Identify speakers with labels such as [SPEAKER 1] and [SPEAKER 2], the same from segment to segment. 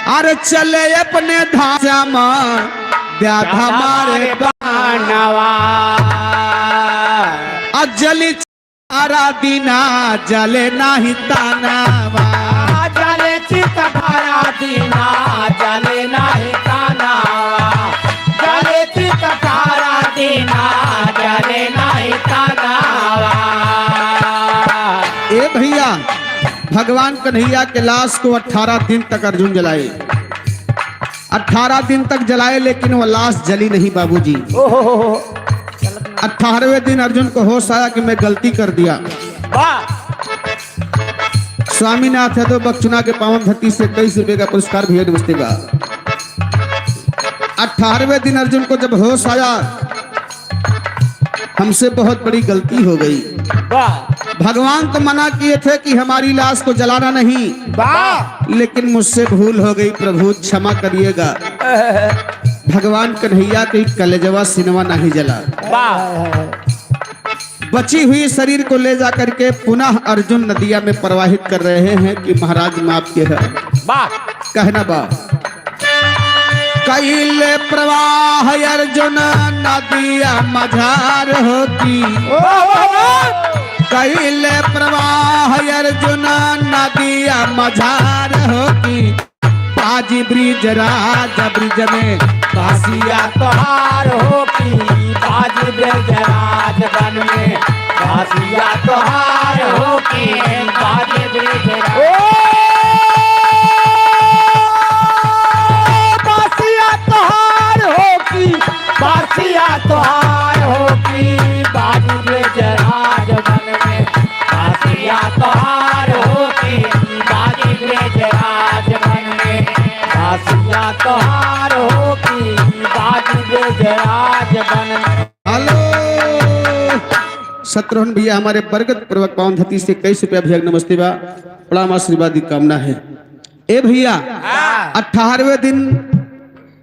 [SPEAKER 1] अरे चले अपने धाम हमारे
[SPEAKER 2] बानवा
[SPEAKER 1] अजली चारा दिना जले नाही तानावा
[SPEAKER 2] जले चित धारा दीना जले नाही तानावा जले चित धारा दीना जले नहीं तानावा।
[SPEAKER 1] ए भैया भगवान कन्हैया के लाश को 18 दिन तक अर्जुन जलाए। 18 दिन तक जलाए लेकिन वो लाश जली नहीं बाबूजी। 18वें दिन अर्जुन को होश आया कि मैं गलती कर दिया। स्वामीनाथ है तो बक्चुना के पावन धरती से 23 रुपए का पुरस्कार भेंट बस्तेगा। 18वें दिन अर्जुन को जब होश आया हमसे बहुत बड़ी गलती हो गई। भगवान तो मना किए थे कि हमारी लाश को जलाना नहीं, लेकिन मुझसे भूल हो गई, प्रभु क्षमा करिएगा। भगवान कन्हैया के कलेजवा सिनवा नहीं जला। बची हुई शरीर को ले जा करके पुनः अर्जुन नदिया में प्रवाहित कर रहे हैं कि महाराज माफ के है। कहना बा कैले प्रवाह अर्जुन नदिया मझार होती कैले प्रवाह अर्जुन नदिया मझार होती बाजी ब्रिज राज ब्रिज में
[SPEAKER 2] बासिया तोहार होती बाजी ब्रिज राज बन में बासिया तोहार होती बाजी ब्रिज बासिया तोहार होती बासिया तोहार होती बाजी ब्रिज राज बन में बासिया तोहार होती बाजी ब्रिज राज बन में बासिया तोहार होती बाजी ब्रिज राज बन में।
[SPEAKER 1] हेलो शत्रुघ्न भैया हमारे बरगद पूर्वक पावन धरती से 21 रुपया भैया नमस्ते बा बड़ा आशीर्वाद की कामना है। ए भैया 18वें दिन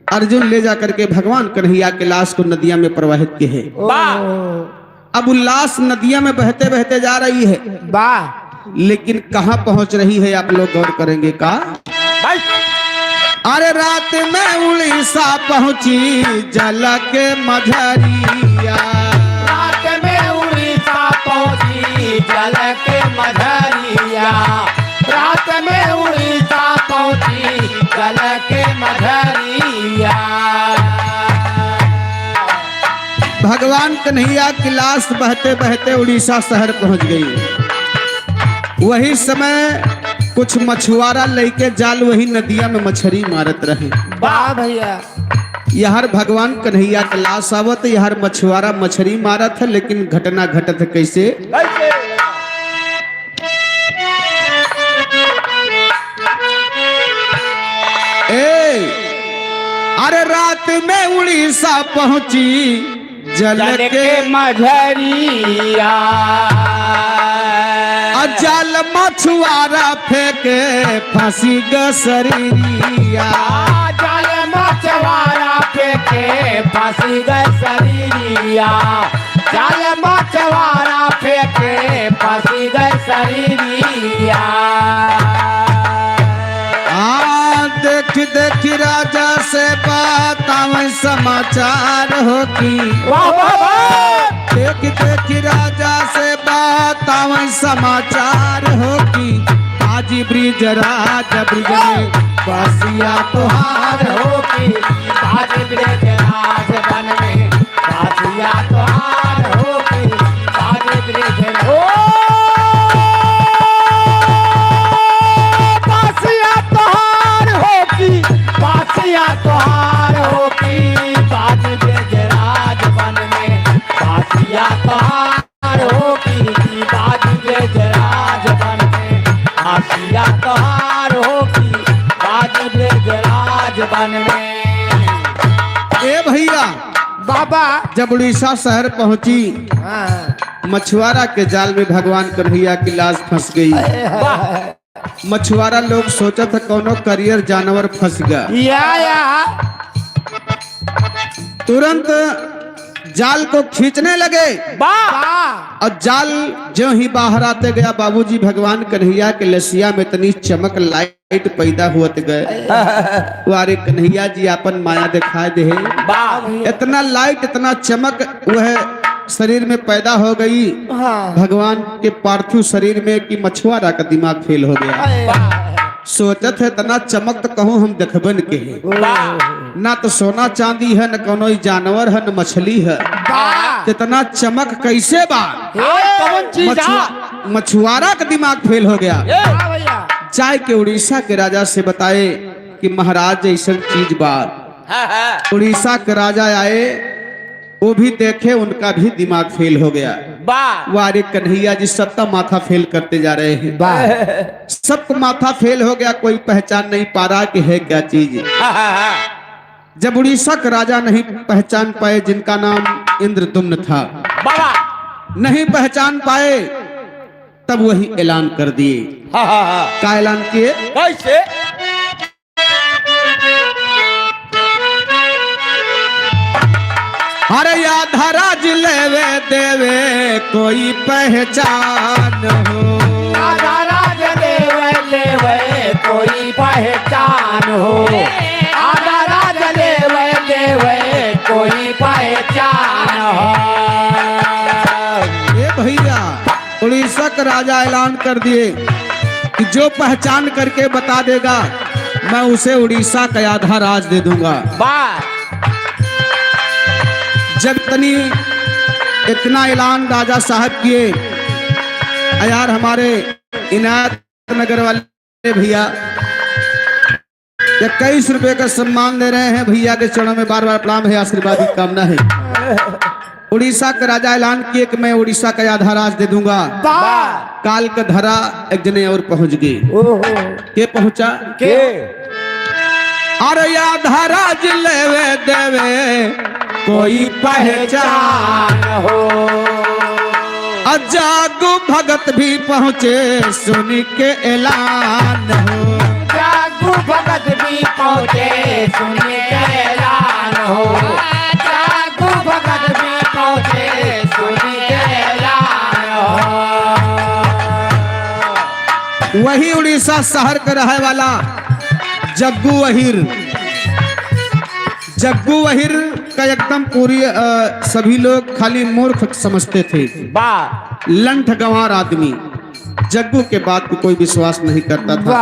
[SPEAKER 1] अर्जुन ले जा करके भगवान कन्हैया के लाश को नदिया में प्रवाहित किए है। अब उल्लास नदिया में बहते बहते जा रही है, लेकिन कहां पहुंच रही है आप लोग गौर करेंगे का। अरे रात में उड़ीसा पहुंची जल के मझरिया
[SPEAKER 2] रात में उड़ीसा पहुंची जल के मझरिया रात में उड़ीसा पहुंची जल के मझरिया।
[SPEAKER 1] भगवान कन्हैया की लाश बहते बहते उड़ीसा शहर पहुंच गई। वही समय कुछ मछुआरा लेके जाल वही नदिया में मछली मारत रहे।
[SPEAKER 2] वाह भैया
[SPEAKER 1] यार भगवान कन्हैया के लाश आवत यार मछुआरा मछली मारत है, लेकिन घटना घटत है कैसे। ए अरे रात में उड़ीसा पहुंची जल के
[SPEAKER 2] मझरिया
[SPEAKER 1] जाल मछुआरा फेंके फांसी गसरिया
[SPEAKER 2] जाल मछुआरा फेंके फांसी गसरिया जाल मछुआरा फेंके फांसी गसरिया।
[SPEAKER 1] देख देख राजा से बतावे समाचार होती देख देख राजा से बतावे समाचार होती बाजी ब्रिज राज ब्रिज में बासिया तोहार
[SPEAKER 2] होती बाजी ब्रिज राज बन में बासिया तोहार होती बाजी ब्रिज बासिया तोहार होती बाजी ब्रिज राज बन में बासिया तोहार होती बाजी ब्रिज राज बन में बासिया तोहार होती बाजी ब्रिज राज बन में।
[SPEAKER 1] ए भैया
[SPEAKER 2] बाबा
[SPEAKER 1] जब उड़ीसा शहर पहुंची मछुआरा के जाल में भगवान कन्हैया की लाश फंस गई। मछुआरा लोग सोचा था कोनो करियर जानवर फंस गया। तुरंत जाल को खींचने लगे और जाल जो ही बाहर आते गया बाबूजी भगवान कन्हैया के लसिया में इतनी चमक लाई लाइट पैदा हुआ गए वारे कन्हैया जी अपन माया दिखाए दे इतना लाइट इतना चमक वह शरीर में पैदा हो गई भगवान के पार्थिव शरीर में कि मछुआरा का दिमाग फेल हो गया सोचत है इतना चमक तो कहूँ हम देखबन के ना तो सोना चांदी है न कोनो जानवर है न मछली है इतना चमक कैसे बा मछुआरा का दिमाग फेल हो गया जाए के उड़ीसा के राजा से बताए कि महाराज ऐसा चीज बा उड़ीसा के राजा आए वो भी देखे उनका भी दिमाग फेल हो गया वारे कन्हैया जी सबका माथा फेल करते जा रहे हैं सबको माथा फेल हो गया कोई पहचान नहीं पा रहा कि है क्या चीज जब उड़ीसा का राजा नहीं पहचान पाए जिनका नाम इंद्रदुम्न था नहीं पहचान पाए तब वही ऐलान कर दिए क्या ऐलान किए
[SPEAKER 2] कैसे
[SPEAKER 1] अरे आधा राज लेवे देवे कोई पहचान हो
[SPEAKER 2] आधा राज लेवे लेवे कोई पहचान हो आधा राज लेवे लेवे कोई पहचान हो
[SPEAKER 1] ये भैया उड़ीसा का राजा ऐलान कर दिए कि जो पहचान करके बता देगा मैं उसे उड़ीसा का आधा राज दे दूंगा जब तनी इतना ऐलान राजा साहब किए यार हमारे इनायत नगर वाले भैया 21 रुपए का सम्मान दे रहे हैं भैया के चरणों में बार बार प्रणाम है आशीर्वाद की कामना है उड़ीसा का राजा ऐलान किए कि मैं उड़ीसा का आधा राज दे दूंगा काल का धरा एक जने और पहुंच गए के पहुंचा
[SPEAKER 2] के
[SPEAKER 1] अरे आधा राज लेवे देवे कोई पहचान
[SPEAKER 2] हो
[SPEAKER 1] अजागु भगत भी पहुंचे सुन के ऐलान हो
[SPEAKER 2] जागू भगत भी पहुंचे सुन के ऐलान हो जागू भगत भी पहुंचे सुन के ऐलान हो
[SPEAKER 1] वही उड़ीसा शहर का रहने वाला जग्गू वहीर का एकदम पूरी सभी लोग खाली मूर्ख समझते थे लंठ गंवार आदमी जग्गू के बात को कोई विश्वास नहीं करता था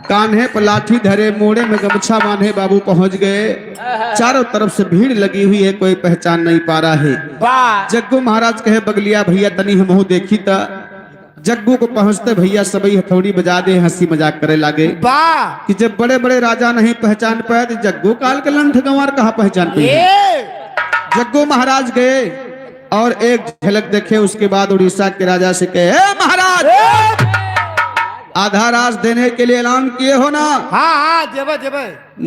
[SPEAKER 1] कान्हे पर लाठी धरे मोड़े में गमछा बांधे बाबू पहुंच गए चारों तरफ से भीड़ लगी हुई है कोई पहचान नहीं पा रहा है जग्गू महाराज कहे बगलिया भैया तनी हम देखी था जग्गू को पहुंचते भैया सभी हथौड़ी बजा दे हंसी मजाक करे लागे कि जब बड़े बड़े राजा नहीं पहचान पाए तो जग्गू काल के लंठ गंवार कहाँ पहचान पाए जग्गू महाराज गए और एक झलक देखे उसके बाद उड़ीसा के राजा से कहे महाराज आधा राज देने के लिए ऐलान किए हो ना
[SPEAKER 2] हाँ जब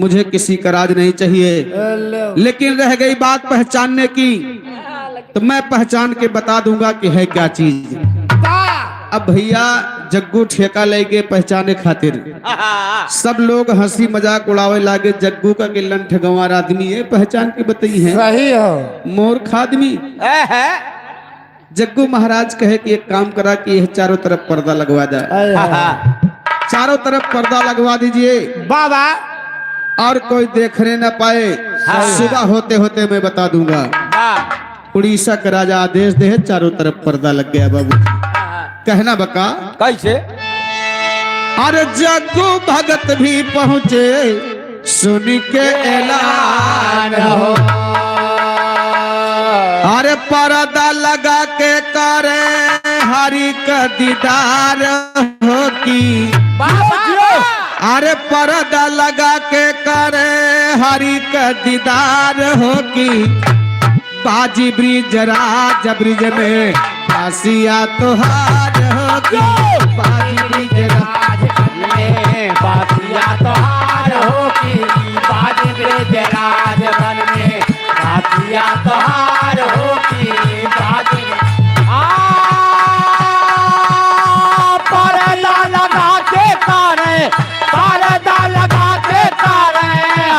[SPEAKER 1] मुझे किसी का राज नहीं चाहिए लेकिन रह गई बात पहचानने की तो मैं पहचान के बता दूंगा कि है क्या चीज अब भैया जग्गू ठेका लेके पहचाने खातिर सब लोग हंसी मजाक उड़ावे लागे जग्गू का के लंठ गंवार आदमी है पहचान के बताई है
[SPEAKER 2] सही हो
[SPEAKER 1] मूर्ख आदमी जग्गू महाराज कहे कि एक काम करा कि यह चारों तरफ पर्दा लगवा जाए चारों तरफ पर्दा लगवा दीजिए
[SPEAKER 2] बाबा
[SPEAKER 1] और कोई देखने न पाए सुबह होते होते मैं बता दूंगा उड़ीसा का राजा आदेश दे चारों तरफ पर्दा लग गया बाबू कहना बका
[SPEAKER 2] कैसे
[SPEAKER 1] अरे जग्गू भगत भी पहुंचे सुन के ऐलान हो अरे पर्दा लगा के करे हरि का दीदार हो की अरे पर्दा लगा के करे हरि का दीदार हो की बाजी ब्रिज राज ब्रिज में बासिया तोहार होगी बाजी ब्रिज
[SPEAKER 2] राज में बासिया तोहार होगी बाजी ब्रिज राज बन में बासिया तोहार होगी बाजी पर्दा लगा के तारे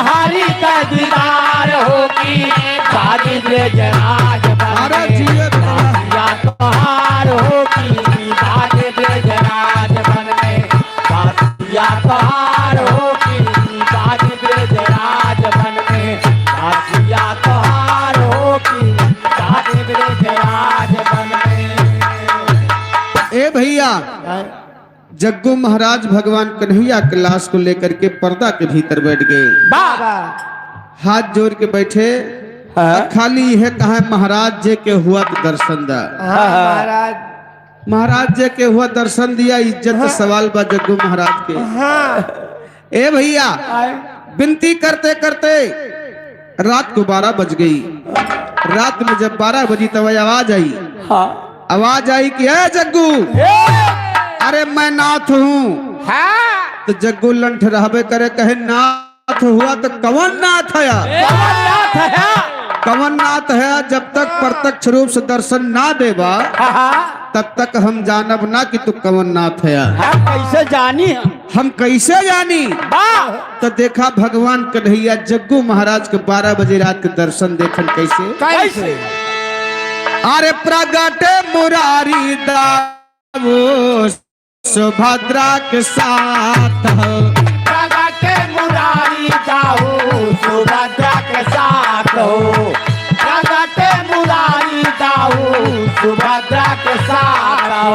[SPEAKER 2] हरि का दीदार होगी बाजी ब्रिज राज बन में तोहार होगी बाजे ब्रिज राज तोहार हो की बाज ब्रजराज बन में बासिया तोहार हो की बाज ब्रजराज बन में।
[SPEAKER 1] ए भैया जग्गू महाराज भगवान कन्हैया के लाश को लेकर के पर्दा के भीतर बैठ गए,
[SPEAKER 2] बाबा
[SPEAKER 1] हाथ जोड़ के बैठे। खाली है कहा महाराज जी के हुआ तो दर्शन दा।
[SPEAKER 2] महाराज
[SPEAKER 1] महाराज जी के हुआ दर्शन दिया, इज्जत का सवाल बा जग्गू महाराज के। ए भैया विनती करते करते रात को 12 बज गई। रात में जब 12 बजी तब आवाज आई, आवाज आई कि है जग्गू, अरे मैं नाथ हूँ। तो जग्गू लंठ रहबे करे, कहे नाथ हुआ तो कवन नाथ है? कवन नाथ है? जब तक प्रत्यक्ष रूप से दर्शन ना देवा तब तक हम जानब ना कि तू कवन नाथ है।
[SPEAKER 2] कैसे जानी
[SPEAKER 1] हम कैसे जानी? तो देखा भगवान कन्हैया जग्गू महाराज के 12 बजे रात के दर्शन देखन कैसे?
[SPEAKER 2] कैसे?
[SPEAKER 1] अरे प्रगटे मुरारी दाऊ सुभद्रा के साथ हो,
[SPEAKER 2] प्रगटे मुरारी दाऊ सुभद्रा के साथ हो, प्रगटे मुरारी दाऊ सुभद्रा के साथ हो।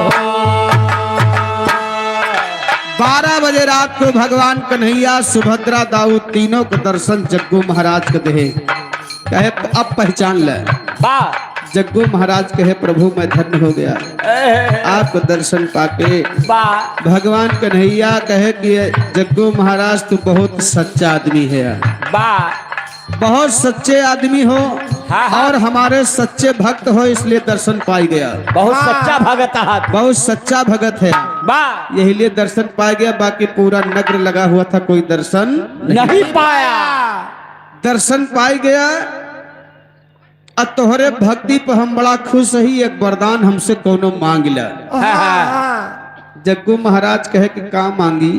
[SPEAKER 1] 12 बजे रात को भगवान कन्हैया सुभद्रा दाऊ तीनों को दर्शन जग्गू महाराज को दे। कहे अब पहचान ले। जग्गू महाराज कहे प्रभु मैं धन्य हो गया आपको दर्शन पाके। भगवान कन्हैया कहे कि जग्गू महाराज तू बहुत सच्चा आदमी है, बहुत सच्चे आदमी हो और हमारे सच्चे भक्त हो, इसलिए दर्शन पाई गया।
[SPEAKER 2] बहुत सच्चा भगत है,
[SPEAKER 1] बहुत सच्चा भगत है, यही लिए दर्शन पाया गया। बाकी पूरा नगर लगा हुआ था, कोई दर्शन
[SPEAKER 2] नहीं पाया।
[SPEAKER 1] दर्शन पाई गया। और तोहरे भक्ति पर हम बड़ा खुश ही, एक वरदान हमसे कोनो मांग ला। जग्गू महाराज कहे कि का मांगी?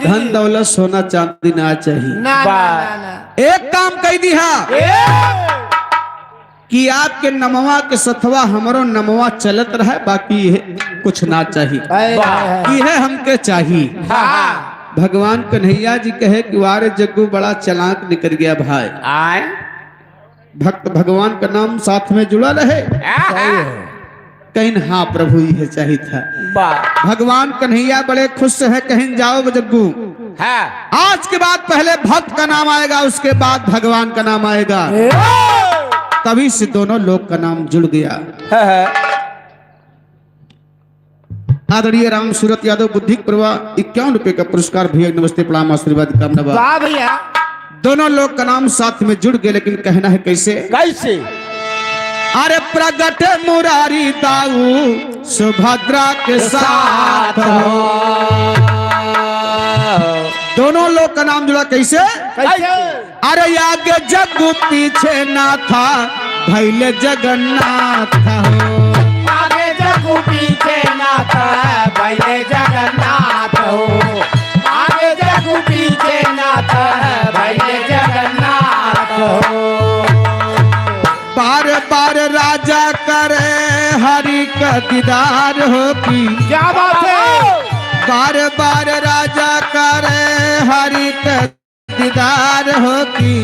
[SPEAKER 1] धन दौलत सोना चांदी ना चाहिए, एक काम कह दी कि आपके नमवा के सथवा हमरो नमवा चलत रहे, बाकी कुछ ना चाहिए, यह हमके चाहिए। भगवान कन्हैया जी कहे कि वारे जग्गू बड़ा चालाक निकल गया भाई। भक्त भगवान का नाम साथ में जुड़ा रहे। कहीं हाँ प्रभु यह चाहिए था। भगवान कन्हैया बड़े खुश है, कहीं जाओ जग्गू, आज के बाद पहले भक्त का नाम आएगा, उसके बाद भगवान का नाम आएगा। तभी से दोनों लोग का नाम जुड़ गया। आदरणीय राम सूरत यादव बुद्धि प्रभा 51 रुपए का पुरस्कार भैया नमस्ते प्रणाम आशीर्वाद कामना भैया। दोनों लोग का नाम साथ में जुड़ गए, लेकिन कहना है कैसे?
[SPEAKER 2] कैसे?
[SPEAKER 1] अरे प्रगट मुरारी दाऊ सुभद्रा के साथ हो। दोनों लोग का नाम जुड़ा कैसे?
[SPEAKER 2] कैसे?
[SPEAKER 1] अरे आगे जग्गू पीछे ना था भैले जगन्नाथ हो।
[SPEAKER 2] आगे जग्गू पीछे ना था भैले जगन्नाथ हो। आगे जग्गू पीछे ना था भैले जगन्नाथ हो।
[SPEAKER 1] बार बार राजा करे हरि का दीदार हो की,
[SPEAKER 2] क्या बात है?
[SPEAKER 1] बार बार राजा करे हरि का दीदार हो की,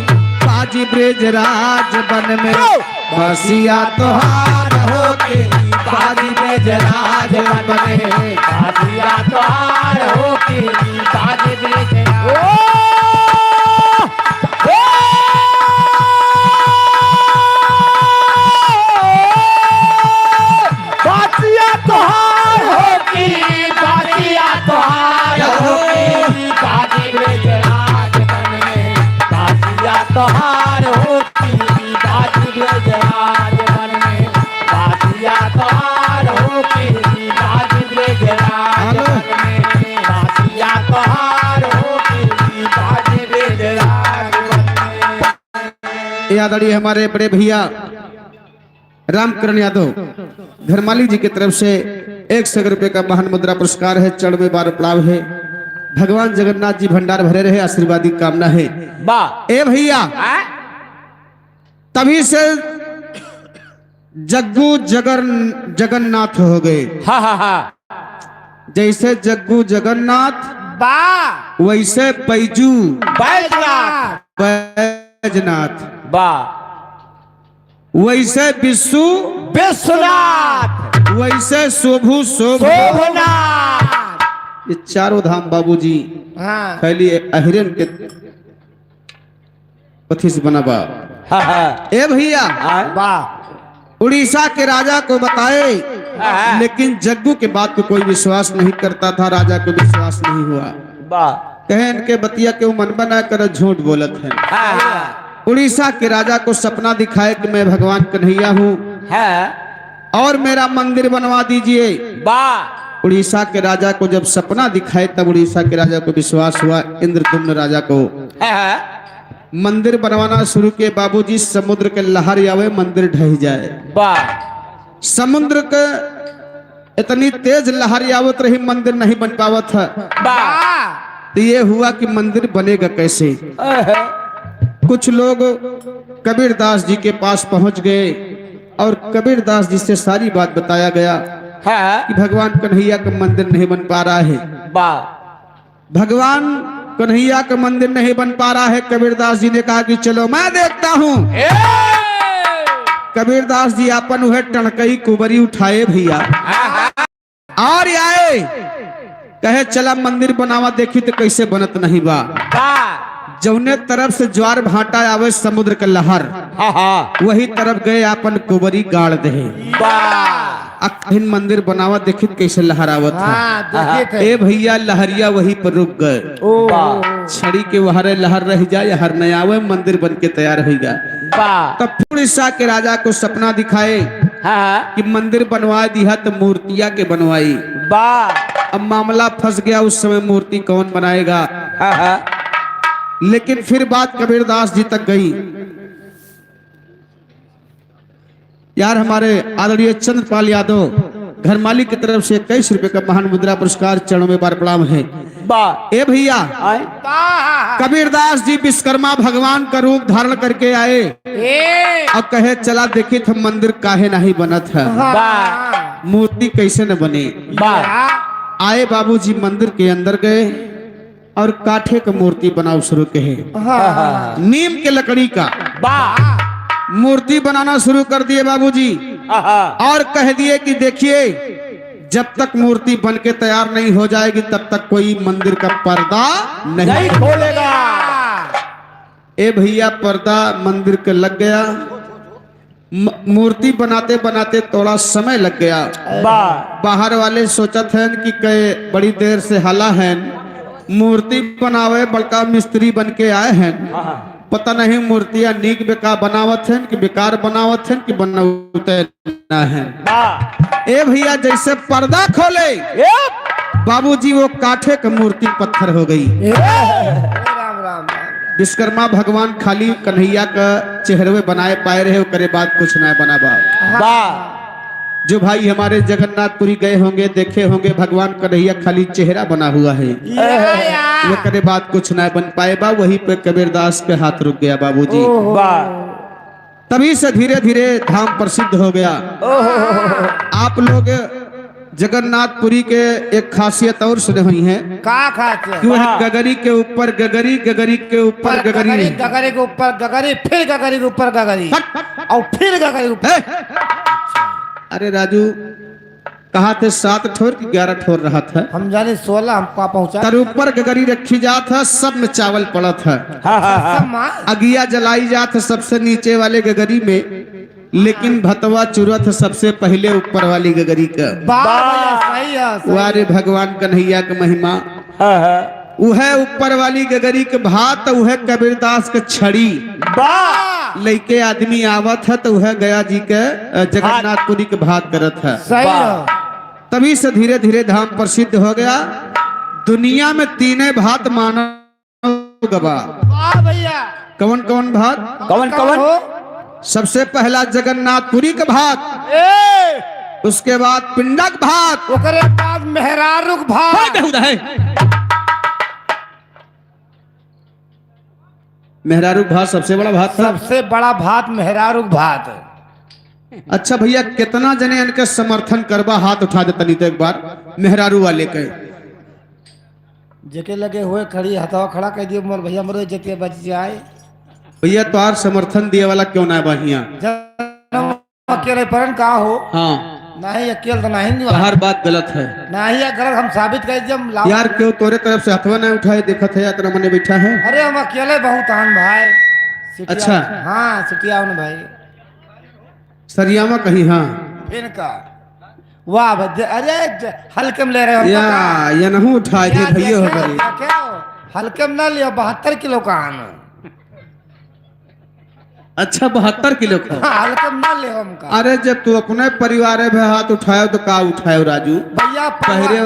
[SPEAKER 1] बाजी ब्रजराज बन में बसिया तोहार हो की,
[SPEAKER 2] बाजी ब्रजराज बन में बसिया तोहार हो की, बाजी ब्रजराज। बासिया तोहार हो की, बासिया तोहार हो की, बाजी ब्रजराज बन में बासिया तोहार हो की, बाजी ब्रजराज बन में बासिया तोहार हो की, बाजी ब्रजराज बन में बासिया तोहार हो की, बाजी ब्रजराज बन में।
[SPEAKER 1] ये आदरणीय हमारे बड़े भैया रामकरण यादव धर्माली जी की तरफ से 100 रुपए का महान मुद्रा पुरस्कार है। चढ़ में बार पड़ाव है। भगवान जगन्नाथ जी भंडार भरे रहे, आशीर्वादी कामना है। ए भैया तभी से जग्गू जगन्नाथ हो गए। जैसे जग्गू जगन्नाथ
[SPEAKER 2] बा
[SPEAKER 1] वैसे बैजू
[SPEAKER 2] बैजनाथ
[SPEAKER 1] बैजनाथ,
[SPEAKER 2] बा
[SPEAKER 1] वैसे विष्णु
[SPEAKER 2] विश्वनाथ
[SPEAKER 1] वैसे शोभु शोभ।
[SPEAKER 2] शोभनाथ।
[SPEAKER 1] ये चारों धाम बाबूजी
[SPEAKER 2] हाँ
[SPEAKER 1] खाली अहिरन के पथी से बना बा।
[SPEAKER 2] हाँ हाँ
[SPEAKER 1] ए भैया
[SPEAKER 2] बा
[SPEAKER 1] उड़ीसा के राजा को बताए, लेकिन जग्गू के बात को कोई विश्वास नहीं करता था, राजा को विश्वास नहीं हुआ।
[SPEAKER 2] बा
[SPEAKER 1] कहे इनके बतिया के मन बना कर झूठ बोलत है।
[SPEAKER 2] हाँ
[SPEAKER 1] उड़ीसा के राजा को सपना दिखाए कि मैं भगवान कन्हैया हूँ
[SPEAKER 2] हाँ
[SPEAKER 1] और मेरा मंदिर बनवा दीजिए।
[SPEAKER 2] बा
[SPEAKER 1] उड़ीसा के राजा को जब सपना दिखाए तब उड़ीसा के राजा को विश्वास हुआ। इंद्रदुम्न राजा को
[SPEAKER 2] हाँ
[SPEAKER 1] मंदिर बनवाना शुरू किए। बाबूजी समुद्र के लहर आवे मंदिर ढह जाए।
[SPEAKER 2] बा
[SPEAKER 1] समुद्र के इतनी तेज लहर आवत रही मंदिर नहीं बन पावत है।
[SPEAKER 2] बा
[SPEAKER 1] तो ये हुआ कि मंदिर बनेगा कैसे। कुछ लोग कबीरदास जी के पास पहुंच गए और कबीरदास जी से सारी बात बताया गया
[SPEAKER 2] हाँ
[SPEAKER 1] कि भगवान कन्हैया का मंदिर नहीं बन पा रहा है।
[SPEAKER 2] बा
[SPEAKER 1] भगवान कन्हैया का मंदिर नहीं बन पा रहा है। कबीरदास जी ने कहा कि चलो मैं देखता हूँ। कबीरदास जी अपन वह टणकई कुबरी उठाए भैया और आए, कहे चला मंदिर बनावा देखी तो कैसे बनत नहीं बा। जौने तरफ से ज्वार भाटा आवे समुद्र के लहर वही तरफ गए अपन कुबरी गाड़ दे। अखिन मंदिर बनावा देखी कैसे लहर आवत है। ए भैया लहरिया वही पर रुक गए। छड़ी के वहारे लहर रह जाए हर न आवे मंदिर बन के तैयार हो गया। तब उड़ीसा के राजा को सपना दिखाए कि मंदिर बनवा दिया तो मूर्तियां के बनवाई। अब मामला फंस गया, उस समय मूर्ति कौन बनाएगा। लेकिन फिर बात कबीरदास जी तक गई। यार हमारे आदरणीय चंद्रपाल यादव घर मालिक की तरफ से 21 रुपए का महान मुद्रा पुरस्कार चरणों में बार प्रणाम है। ए भैया कबीरदास जी विश्वकर्मा भगवान का रूप धारण करके आए और कहे चला देखी थे मंदिर काहे नहीं बनत है, मूर्ति कैसे न बने। आए बाबूजी मंदिर के अंदर गए और काठे का मूर्ति बनाओ शुरू कहे। नीम के लकड़ी का मूर्ति बनाना शुरू कर दिए बाबूजी और कह दिए कि देखिए जब तक मूर्ति बन के तैयार नहीं हो जाएगी तब तक कोई मंदिर का पर्दा नहीं
[SPEAKER 2] खोलेगा।
[SPEAKER 1] ए भैया पर्दा मंदिर के लग गया। मूर्ति बनाते बनाते थोड़ा समय लग गया। बाहर वाले सोचत हैं कि कई बड़ी देर से हाला है, मूर्ति बनावे बड़का मिस्त्री बन के आए हैं, पता नहीं मूर्तियां नीक बेकार बनावत हैं कि बेकार बनावत हैं कि बनाते ना है। ए भैया जैसे पर्दा खोले बाबूजी वो काठे का मूर्ति पत्थर हो गई। विश्वकर्मा भगवान खाली कन्हैया का चेहरे बनाए पाए रहे, करे बाद कुछ ना बना बा। जो भाई हमारे जगन्नाथपुरी गए होंगे देखे होंगे भगवान कन्हैया खाली चेहरा बना हुआ है, वो करे बात कुछ ना बन पाए बा। वहीं पे कबीरदास के हाथ रुक गया बाबूजी। तभी से धीरे धीरे धाम प्रसिद्ध हो गया। आप लोग जगन्नाथपुरी के एक खासियत और सुने हुई है कि वह गगरी के ऊपर गगरी, गगरी के ऊपर गगरी,
[SPEAKER 2] गगरी के ऊपर गगरी, फिर गगरी के ऊपर गगरी और फिर गगरी ऊपर।
[SPEAKER 1] अरे राजू कहा थे 7 ठोर की 11 ठोर रहा था,
[SPEAKER 2] हम जाने 16 हमको पहुंचा।
[SPEAKER 1] तर ऊपर गगरी रखी जात है, सब में चावल पड़ा था। अगिया जलाई जात है सबसे नीचे वाले गगरी में, लेकिन भतवा चुरत सबसे पहले ऊपर वाली गगरी का। वारे भगवान कन्हैया का महिमा। वह ऊपर वाली गगरी के भात, वह कबीरदास के छड़ी लेके आदमी आवत है तो वह गया जी के जगन्नाथपुरी के भात करत है। तभी से धीरे धीरे धाम प्रसिद्ध हो गया। दुनिया में 3 भात मानव गवा। कौन कौन भात?
[SPEAKER 2] कौन कौन?
[SPEAKER 1] सबसे पहला जगन्नाथपुरी का भात, उसके बाद पिंडक भात,
[SPEAKER 2] ओकरे बाद मेहरारुक भात।
[SPEAKER 1] मेहरारू भात सबसे बड़ा भात था।
[SPEAKER 2] सबसे बड़ा भात मेहरारुक भात।
[SPEAKER 1] अच्छा भैया कितना जने इनके समर्थन करवा हाथ उठा देता नहीं तो एक बार मेहरारू वाले के।
[SPEAKER 2] जेके लगे हुए खड़ी हथवा खड़ा कर दिए मोर भैया मरो जतिया बच जाए।
[SPEAKER 1] भैया तोहार समर्थन दिए वाला क्यों ना बढ़िया।
[SPEAKER 2] जब अकेले परन का हो
[SPEAKER 1] हाँ
[SPEAKER 2] नहीं अकेले तो नहीं
[SPEAKER 1] हर बात गलत है
[SPEAKER 2] नहीं अगर हम साबित कर जब लाओ।
[SPEAKER 1] यार, क्यों तोरे तरफ से हथवा ना उठाए, देखत है यात्रा मने बैठा है।
[SPEAKER 2] अरे हम अकेले बहुत आन भाई सिटिया।
[SPEAKER 1] अच्छा।
[SPEAKER 2] हाँ सिटिया उन भाई
[SPEAKER 1] सरियामा कहीं। हाँ
[SPEAKER 2] फिर का वाह अरे हल्के में ले रहे हो हमको
[SPEAKER 1] या
[SPEAKER 2] का?
[SPEAKER 1] या नहीं उठाए दे
[SPEAKER 2] या
[SPEAKER 1] भैया हो
[SPEAKER 2] देखे,
[SPEAKER 1] गई।
[SPEAKER 2] देखे हो? हल्के में ना लियो 72 किलो का आना।
[SPEAKER 1] अच्छा 72 किलो का।
[SPEAKER 2] हाँ, हल्के में ना लियो हमका।
[SPEAKER 1] अरे जब तू अपने परिवार में हाथ उठाए तो का उठाए राजू।
[SPEAKER 2] भैया
[SPEAKER 1] पहले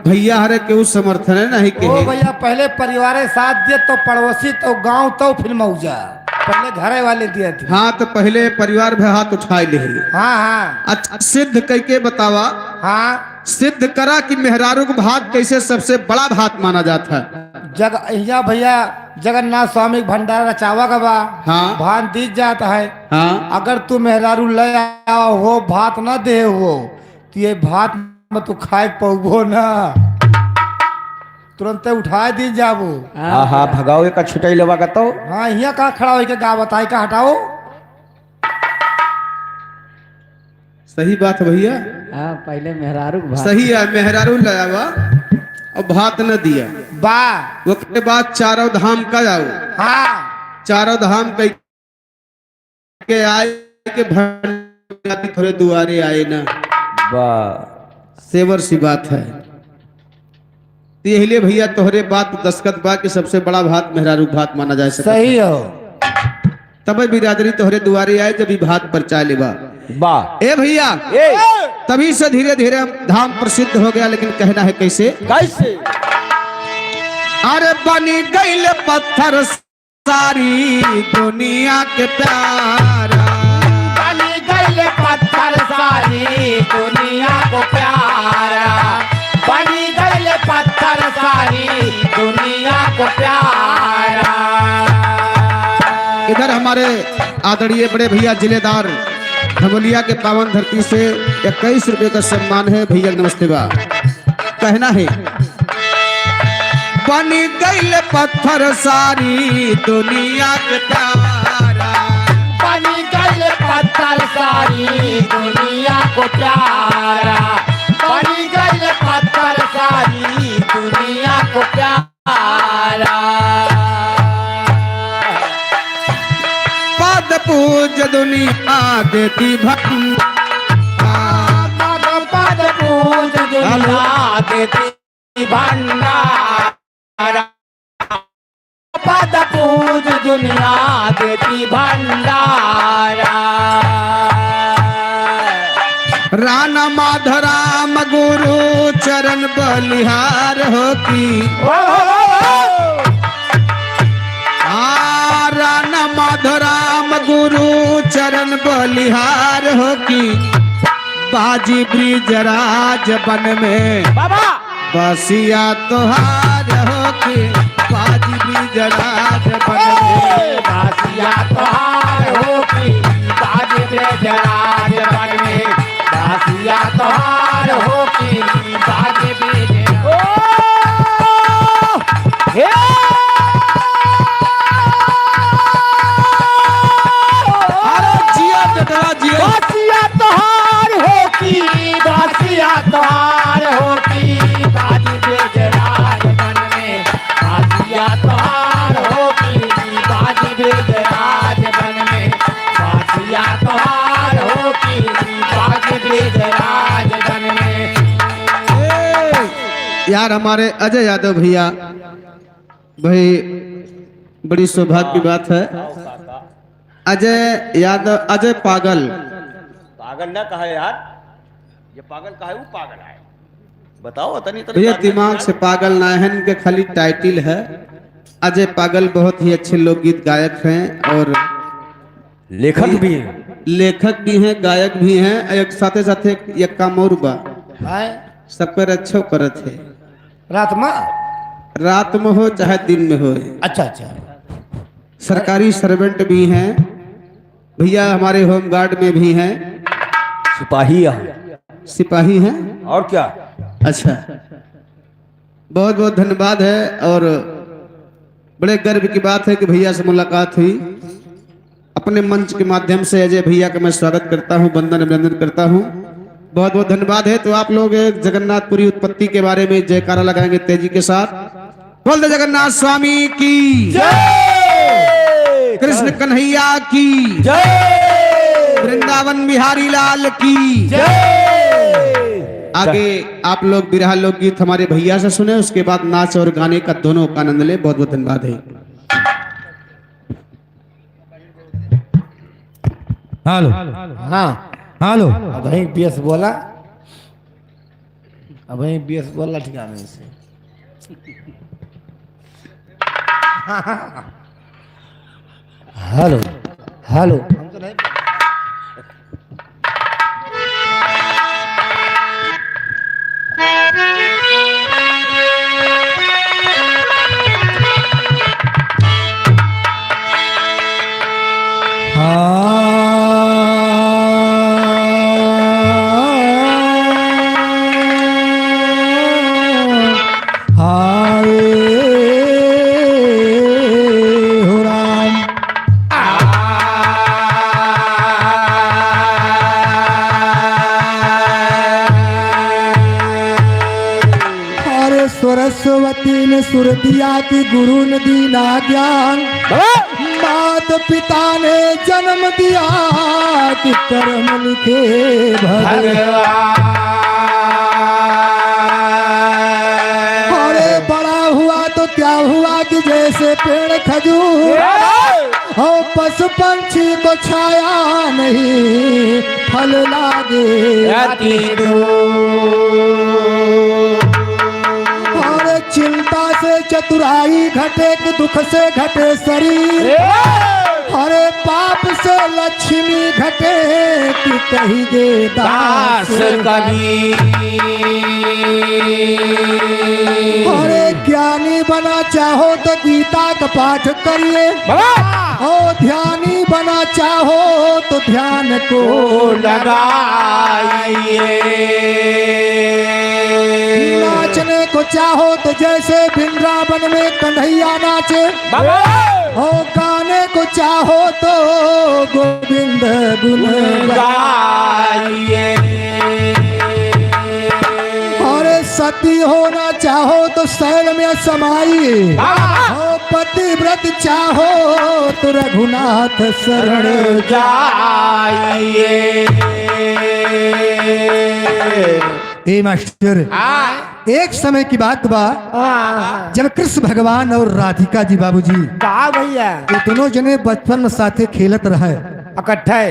[SPEAKER 1] भैया हरे के समर्थन है नहीं के।
[SPEAKER 2] ओ भैया पहले परिवार साथ दिए तो पड़ोसी तो गांव तो फिर मौजा पहले घरे वाले दिए थे।
[SPEAKER 1] हाँ तो पहले परिवार में हाथ उठाए ले।
[SPEAKER 2] हाँ हाँ
[SPEAKER 1] अच्छा सिद्ध करके बतावा।
[SPEAKER 2] हाँ
[SPEAKER 1] सिद्ध करा कि मेहरारू का भात कैसे सबसे बड़ा भात माना जाता है।
[SPEAKER 2] यहाँ भैया जगन्नाथ स्वामी भंडारा रचावा का बा।
[SPEAKER 1] हाँ।
[SPEAKER 2] भात दी जाता है।
[SPEAKER 1] हाँ
[SPEAKER 2] अगर तू मेहरारू ले आओ हो भात न दे हो तो ये भात में तू खाए पौबो ना तुरंत उठा दी जाबो।
[SPEAKER 3] हाँ हाँ भगाओ का छुटाई लेवा का तो।
[SPEAKER 2] हाँ यहाँ कहाँ खड़ा हो के गा बताई का हटाओ।
[SPEAKER 1] सही बात है भैया।
[SPEAKER 4] हाँ पहले मेहरारू के भात।
[SPEAKER 1] सही है मेहरारू लाया और भात न दिया।
[SPEAKER 2] बा
[SPEAKER 1] वो के बाद चारों धाम का जाओ।
[SPEAKER 2] हाँ
[SPEAKER 1] चारों धाम के आए के भंडारी थोड़े दुआरे आए ना। सेवर सी बात है। तो यही लिए भैया तोहरे बात दस्खत बा कि सबसे बड़ा भात मेहरारू भात माना जा सकता।
[SPEAKER 2] सही हो।
[SPEAKER 1] तब बिरादरी तोहरे दुआरे आए जब भात पर चाय लेबा।
[SPEAKER 3] वाह
[SPEAKER 1] ए भैया तभी से धीरे धीरे धाम प्रसिद्ध हो गया। लेकिन कहना है कैसे
[SPEAKER 3] कैसे।
[SPEAKER 1] अरे बनी गईल पत्थर सारी दुनिया के प्यारा।
[SPEAKER 2] बनी गई पत्थर सारी दुनिया को प्यारा। बनी गई पत्थर सारी दुनिया को प्यारा।
[SPEAKER 1] इधर हमारे आदरणीय बड़े भैया जिलेदार धमोलिया के पावन धरती से 21 रुपए का सम्मान है। भैया नमस्ते बा। कहना है बन गईल पत्थर सारी दुनिया के प्यारा।
[SPEAKER 2] बनी गई पत्थर सारी दुनिया को प्यारा। बनी गई पत्थर सारी दुनिया को प्यारा।
[SPEAKER 1] पद पूज दुनिया देती भक्त।
[SPEAKER 2] पद पूज दुनिया देती भंडारा। पद पूज दुनिया देती भंडारा।
[SPEAKER 1] राणा माधराम गुरु चरण बलिहार होती। राणा माधराम गुरु चरण बलिहार होती। बाजी ब्रिजराज बन में
[SPEAKER 2] बाबा
[SPEAKER 1] बसिया तोहार होती। बाजी ब्रिजराज बन में
[SPEAKER 2] बासिया तोहार होती। बाज ब्रजराज बन में बासिया तोहार होती। बाज बासिया तोहार होती। बासिया तोहार होती। बाज ब्रजराज बन में बासिया तोहार होती। बाज ब्रजराज बन में बासिया तोहार होती। बाज ब्रजराज बन में।
[SPEAKER 1] यार हमारे अजय यादव भैया भाई बड़ी सौभाग्य की बात है। अजय यादव अजय पागल।
[SPEAKER 3] पागल ना कहा यार। ये पागल कहा है। वो पागल है। बताओ तनी
[SPEAKER 1] भैया दिमाग से पागल ना है। इनके खाली टाइटिल है। अजय पागल बहुत ही अच्छे लोकगीत गायक हैं और
[SPEAKER 3] लेखक भी है।
[SPEAKER 1] लेखक भी हैं गायक भी हैं। एक साथे साथे एक काम और बा सब पर अच्छो करत है।
[SPEAKER 2] रात में
[SPEAKER 1] रात में हो चाहे दिन में हो।
[SPEAKER 2] अच्छा अच्छा
[SPEAKER 1] सरकारी सर्वेंट भी हैं भैया। हमारे होमगार्ड में भी हैं।
[SPEAKER 3] सिपाही है।
[SPEAKER 1] सिपाही हैं।
[SPEAKER 3] और क्या।
[SPEAKER 1] अच्छा बहुत बहुत धन्यवाद है। और बड़े गर्व की बात है कि भैया से मुलाकात हुई। अपने मंच के माध्यम से अजय भैया का मैं स्वागत करता हूं, वंदन अभिनंदन करता हूं। बहुत बहुत धन्यवाद है। तो आप लोग एक जगन्नाथपुरी उत्पत्ति के बारे में जयकारा लगाएंगे तेजी के साथ। बोल दे जगन्नाथ स्वामी की
[SPEAKER 2] जय,
[SPEAKER 1] कृष्ण कन्हैया की
[SPEAKER 2] जय,
[SPEAKER 1] वृंदावन बिहारी लाल की।
[SPEAKER 2] जय।
[SPEAKER 1] आगे आप लोग बिरहा लोकगीत हमारे भैया से सुने, उसके बाद नाच और गाने का दोनों का आनंद ले। बहुत बहुत धन्यवाद है।
[SPEAKER 5] हेलो
[SPEAKER 2] हाँ
[SPEAKER 5] हेलो
[SPEAKER 2] अब वही बीएस बोला, अब वही बीएस बोला ठिकाने से। हेलो हेलो हमको नहीं
[SPEAKER 6] सरस्वती ने सुर दिया कि गुरु ने दीना ज्ञान, मात पिता ने जन्म दिया कि कर्म लिखे भगवान। अरे बड़ा हुआ तो क्या हुआ कि जैसे पेड़ खजूर, और पशु पंछी को छाया नहीं फल लागे। चिंता से चतुराई घटे कि दुख से घटे शरीर, अरे पाप से लक्ष्मी घटे कि कही गे दास कबीर। अरे ज्ञानी बना चाहो तो गीता का पाठ करिए, और ध्यानी बना चाहो तो ध्यान को लगाइए। नाचने को चाहो तो जैसे वृंदावन में कन्हैया नाचे, और गाने को चाहो तो गोविंद गुण गाइए। और सती होना चाहो तो शैल में समाइए, और पतिव्रत चाहो तो रघुनाथ शरण जाइए।
[SPEAKER 5] ए मास्टर,
[SPEAKER 6] एक समय की बात बा, जब कृष्ण भगवान और राधिका जी बाबूजी
[SPEAKER 2] का भैया
[SPEAKER 6] ये दोनों जने बचपन में साथे खेलत रहे।
[SPEAKER 2] इकट्ठे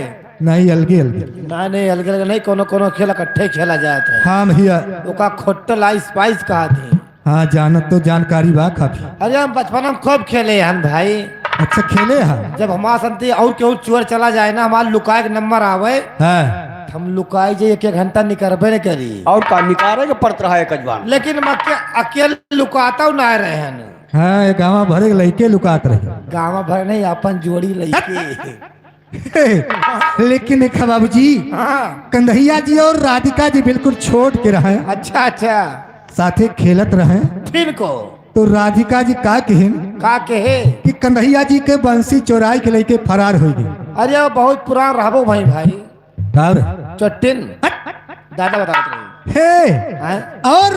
[SPEAKER 6] नहीं अलगे अलगे।
[SPEAKER 2] नहीं अलग अलग नहीं, कोनो कोनो खेल इकट्ठे खेला जाता है।
[SPEAKER 6] हाँ भैया,
[SPEAKER 2] ओका खोटल स्पाइस कहा थी।
[SPEAKER 6] हाँ जानत तो जानकारी बा काफी।
[SPEAKER 2] अरे हम बचपन में खूब खेले हम भाई।
[SPEAKER 6] अच्छा खेले हाँ।
[SPEAKER 2] जब हमारा संति और केहू चोर चला जाए ना, हमारा लुकाए के नंबर आवे,
[SPEAKER 6] हाँ
[SPEAKER 2] हम लुकाई जाए एक घंटा निकलबे नहीं करी।
[SPEAKER 3] और का निकारे के पड़त रहा है कजवान।
[SPEAKER 2] लेकिन हम अकेले लुकाता ना रहे हैं।
[SPEAKER 6] हाँ ये गाँव भरे के लड़के लुकात रहे।
[SPEAKER 2] गाँव भर नहीं, अपन जोड़ी लड़के।
[SPEAKER 6] लेकिन देखा बाबूजी,
[SPEAKER 2] हाँ
[SPEAKER 6] कन्हैया जी और राधिका जी बिल्कुल छोड़ के रहे,
[SPEAKER 2] अच्छा अच्छा।
[SPEAKER 6] साथे खेलत रहे।
[SPEAKER 2] फिर को
[SPEAKER 6] तो राधिका जी का कहन
[SPEAKER 2] का कहे
[SPEAKER 6] कि कन्हैया जी के बंसी चोराई के लेके फरार हो गए।
[SPEAKER 2] अरे वो बहुत पुरान रहबो भाई भाई
[SPEAKER 6] और
[SPEAKER 2] चट्टिन दादा बता रहे
[SPEAKER 6] हे और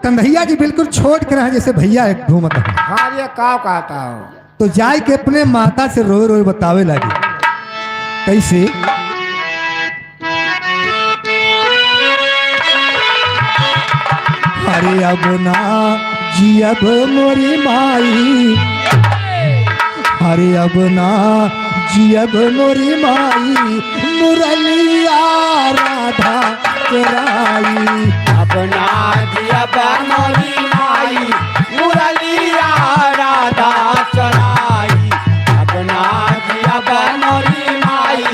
[SPEAKER 6] कन्हैया जी बिल्कुल छोड़ के रहे जैसे भैया एक घूमत है।
[SPEAKER 2] हाँ ये का कहता हूँ।
[SPEAKER 6] तो जाए के अपने माता से रोए रोए बतावे लगे। कैसे? अरे अब ना जी अब मोरी माई, अरे अब ना जी अब मोरी माई, मुरलिया राधा चराई।
[SPEAKER 2] अपना दिया मोरी माई, मुरलिया राधा चराई। अपना दिया मोरी माई,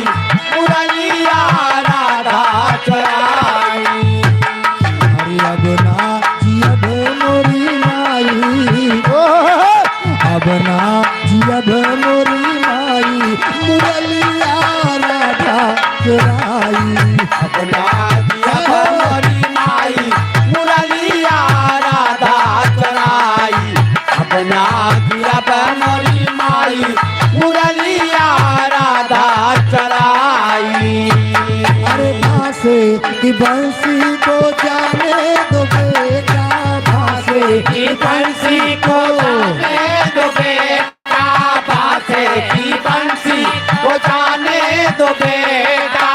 [SPEAKER 2] मुरलिया राधा चराई।
[SPEAKER 6] अरे अब ना जी अब मोरी माई, अब ना जी अब मोरी माई, मुरलिया राधा चराई।
[SPEAKER 2] अपना दिया मोरी माई, मुरलिया राधा चराई। अपना किया मोरी माई मुरलिया राधा चराई।
[SPEAKER 6] अरे भासे की बंसी को जाने दो बेटा, भासे
[SPEAKER 2] की बंसी को जाने दो बेटा, भासे की बंसी को जाने दो बेटा।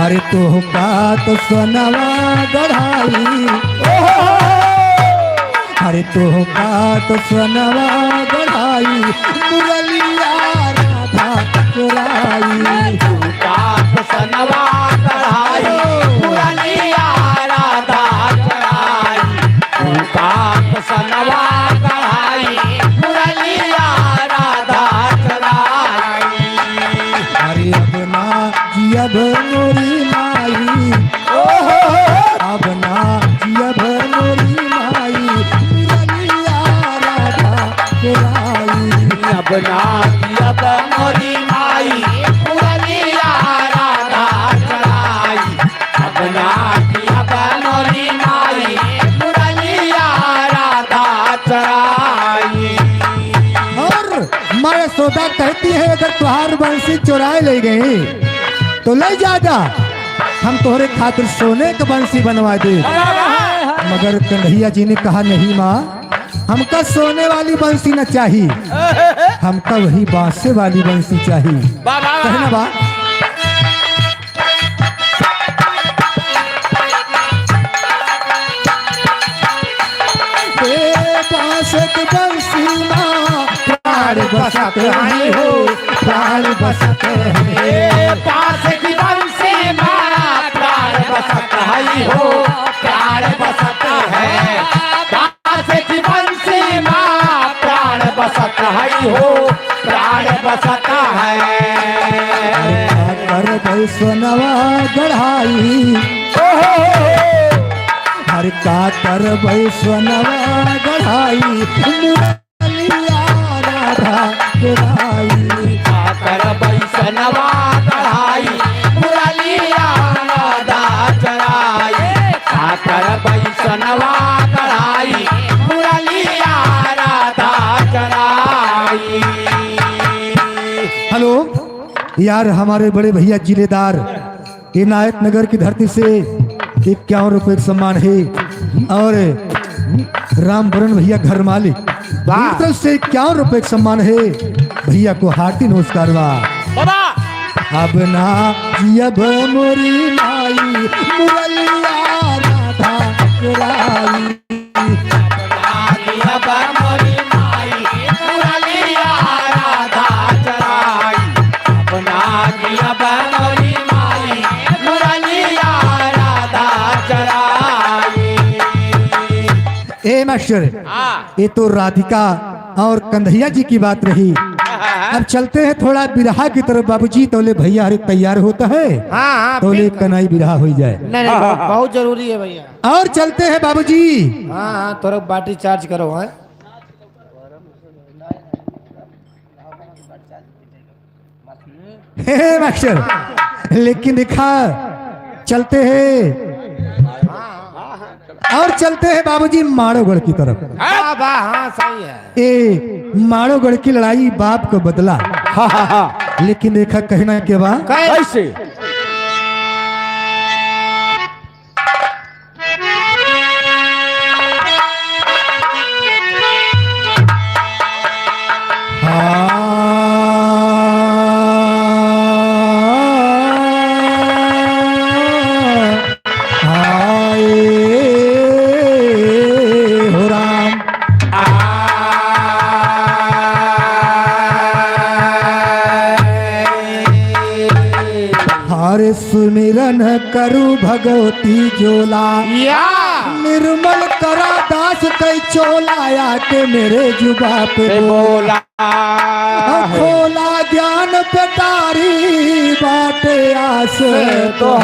[SPEAKER 6] अरे तो बात सोनवा गढ़ाई, अरे तो बात सोनवा गढ़ाई मुरलिया राधा चुराई।
[SPEAKER 2] कात सनवा कढ़ाई मुरलिया राधा चराई। कात सनवा कढ़ाई मुरलिया राधा चराई।
[SPEAKER 6] अरे अब ना जियब मोरी माई, अब ना जियब मोरी माई मुरलिया राधा चुराई।
[SPEAKER 2] अपना कियब मोरी माई मुरलिया राधा चराई। अपना कियब मोरी माई मुरलिया राधा चराई।
[SPEAKER 6] और माँ यशोदा कहती है अगर तुहार बंसी चुराए ले गई तो ले जा, हम तोहरे खातिर सोने का बंसी बनवा दे। मगर कन्हैया जी ने कहा नहीं माँ, हमका सोने वाली बंसी न चाहिए, हमका वही बांसे वाली बंसी चाहिए। कहना बा बांस की बंसी माँ प्राण बसत है हो, प्राण बसत है।
[SPEAKER 2] पास की बंसी माँ प्राण बसत है हो, प्राण बसत है। पास की बंसी माँ प्राण बसत है हो, प्राण बसत है।
[SPEAKER 6] कर वैष्णवा गढ़ाई, हर का कर वैष्णवा गढ़ाई मुरलिया राधा चुराई।
[SPEAKER 2] काकर वैष्णवा कढ़ाई मुरलिया राधा चराई। काकर वैष्णवा कढ़ाई मुरलिया राधा चराई।
[SPEAKER 6] हेलो यार, हमारे बड़े भैया जिलेदार इनायत नगर की धरती से 51 रुपए का सम्मान है, और रामवरण भैया घर मालिक मेरी तरफ से 51 रुपए का सम्मान है। भैया को हार्टी नमस्कार बा। अब ना जियब मोरी माई मुरलिया राधा चुराई।
[SPEAKER 2] अब मोरी माई मुरलिया राधा चराई। अपना अब मोरी माई मुरलिया राधा चराई।
[SPEAKER 6] ए मास्टर, ये तो राधिका और कन्हैया जी की बात रही। अब चलते हैं थोड़ा बिरहा की तरफ बाबूजी, तोले भैया हरे तैयार होता है।
[SPEAKER 4] हाँ
[SPEAKER 6] तोले कनाई बिरहा हो जाए।
[SPEAKER 4] नहीं बहुत जरूरी है भैया।
[SPEAKER 6] और चलते हैं बाबूजी।
[SPEAKER 4] हाँ थोड़ा बैटरी चार्ज करो है।
[SPEAKER 6] हे मास्टर, लेकिन देखा चलते हैं और चलते हैं बाबूजी माड़ोगढ़ की तरफ।
[SPEAKER 4] हाँ सही है।
[SPEAKER 6] ए माड़ोगढ़ की लड़ाई बाप को बदला, लेकिन देखा कहना के बाद
[SPEAKER 3] कैसे?
[SPEAKER 6] हो राम हरे सुमिरन करू भगवती जोला, निर्मल करा दास कई चोलाया के मेरे जुबा पे
[SPEAKER 2] बोला
[SPEAKER 6] खोला ज्ञान पेटारी बाटे आस तो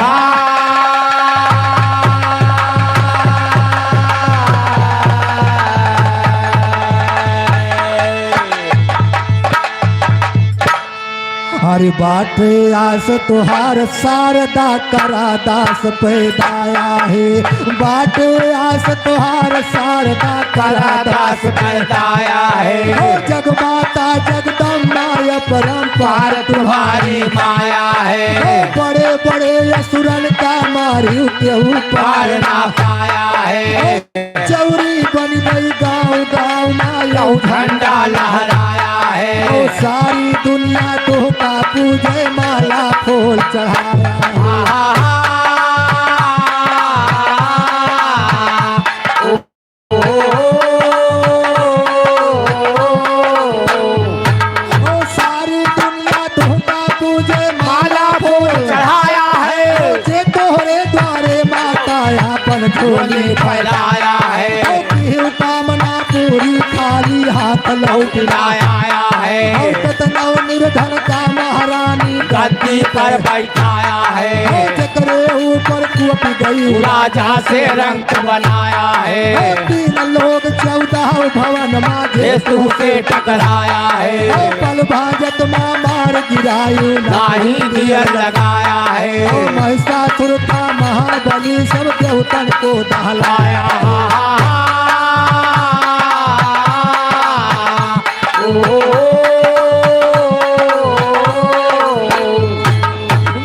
[SPEAKER 6] अरे बाटे आस तुहार शारदा करा दास पैदाया है बाटे आस तुहार शारदा करा दास
[SPEAKER 2] पैदाया है
[SPEAKER 6] ओ जगमाता जगदम्बा परम्पार
[SPEAKER 2] तुम्हारी माया है
[SPEAKER 6] बड़े बड़े असुरन का मारी केहू
[SPEAKER 2] पार ना पाया है
[SPEAKER 6] चौरी बन गई गाँव गाँव माया
[SPEAKER 2] झंडा लहराया है
[SPEAKER 6] ओ सारी दुनिया तो का पूजे माला फूल चढ़ाया ओ सारी दुनिया तो का पूजे माला फूल
[SPEAKER 2] चढ़ाया है
[SPEAKER 6] जे तोहरे द्वारे माता अपन झोली
[SPEAKER 2] फैलाया है
[SPEAKER 6] ओ केहू कामना पूरी खाली हाथ लौट
[SPEAKER 2] आया है
[SPEAKER 6] नव निर्धन का महारानी
[SPEAKER 2] गद्दी पर बैठाया है
[SPEAKER 6] चक्रे ऊपर कुप गई
[SPEAKER 2] राजा से रंग बनाया है
[SPEAKER 6] तीन लोग 14 भवन माजे
[SPEAKER 2] तू से टकराया है
[SPEAKER 6] पल भाजत माँ मार गिरायु
[SPEAKER 2] नाही दियर लगाया है
[SPEAKER 6] महिषासुर था महाबली सब देवतन को दहलाया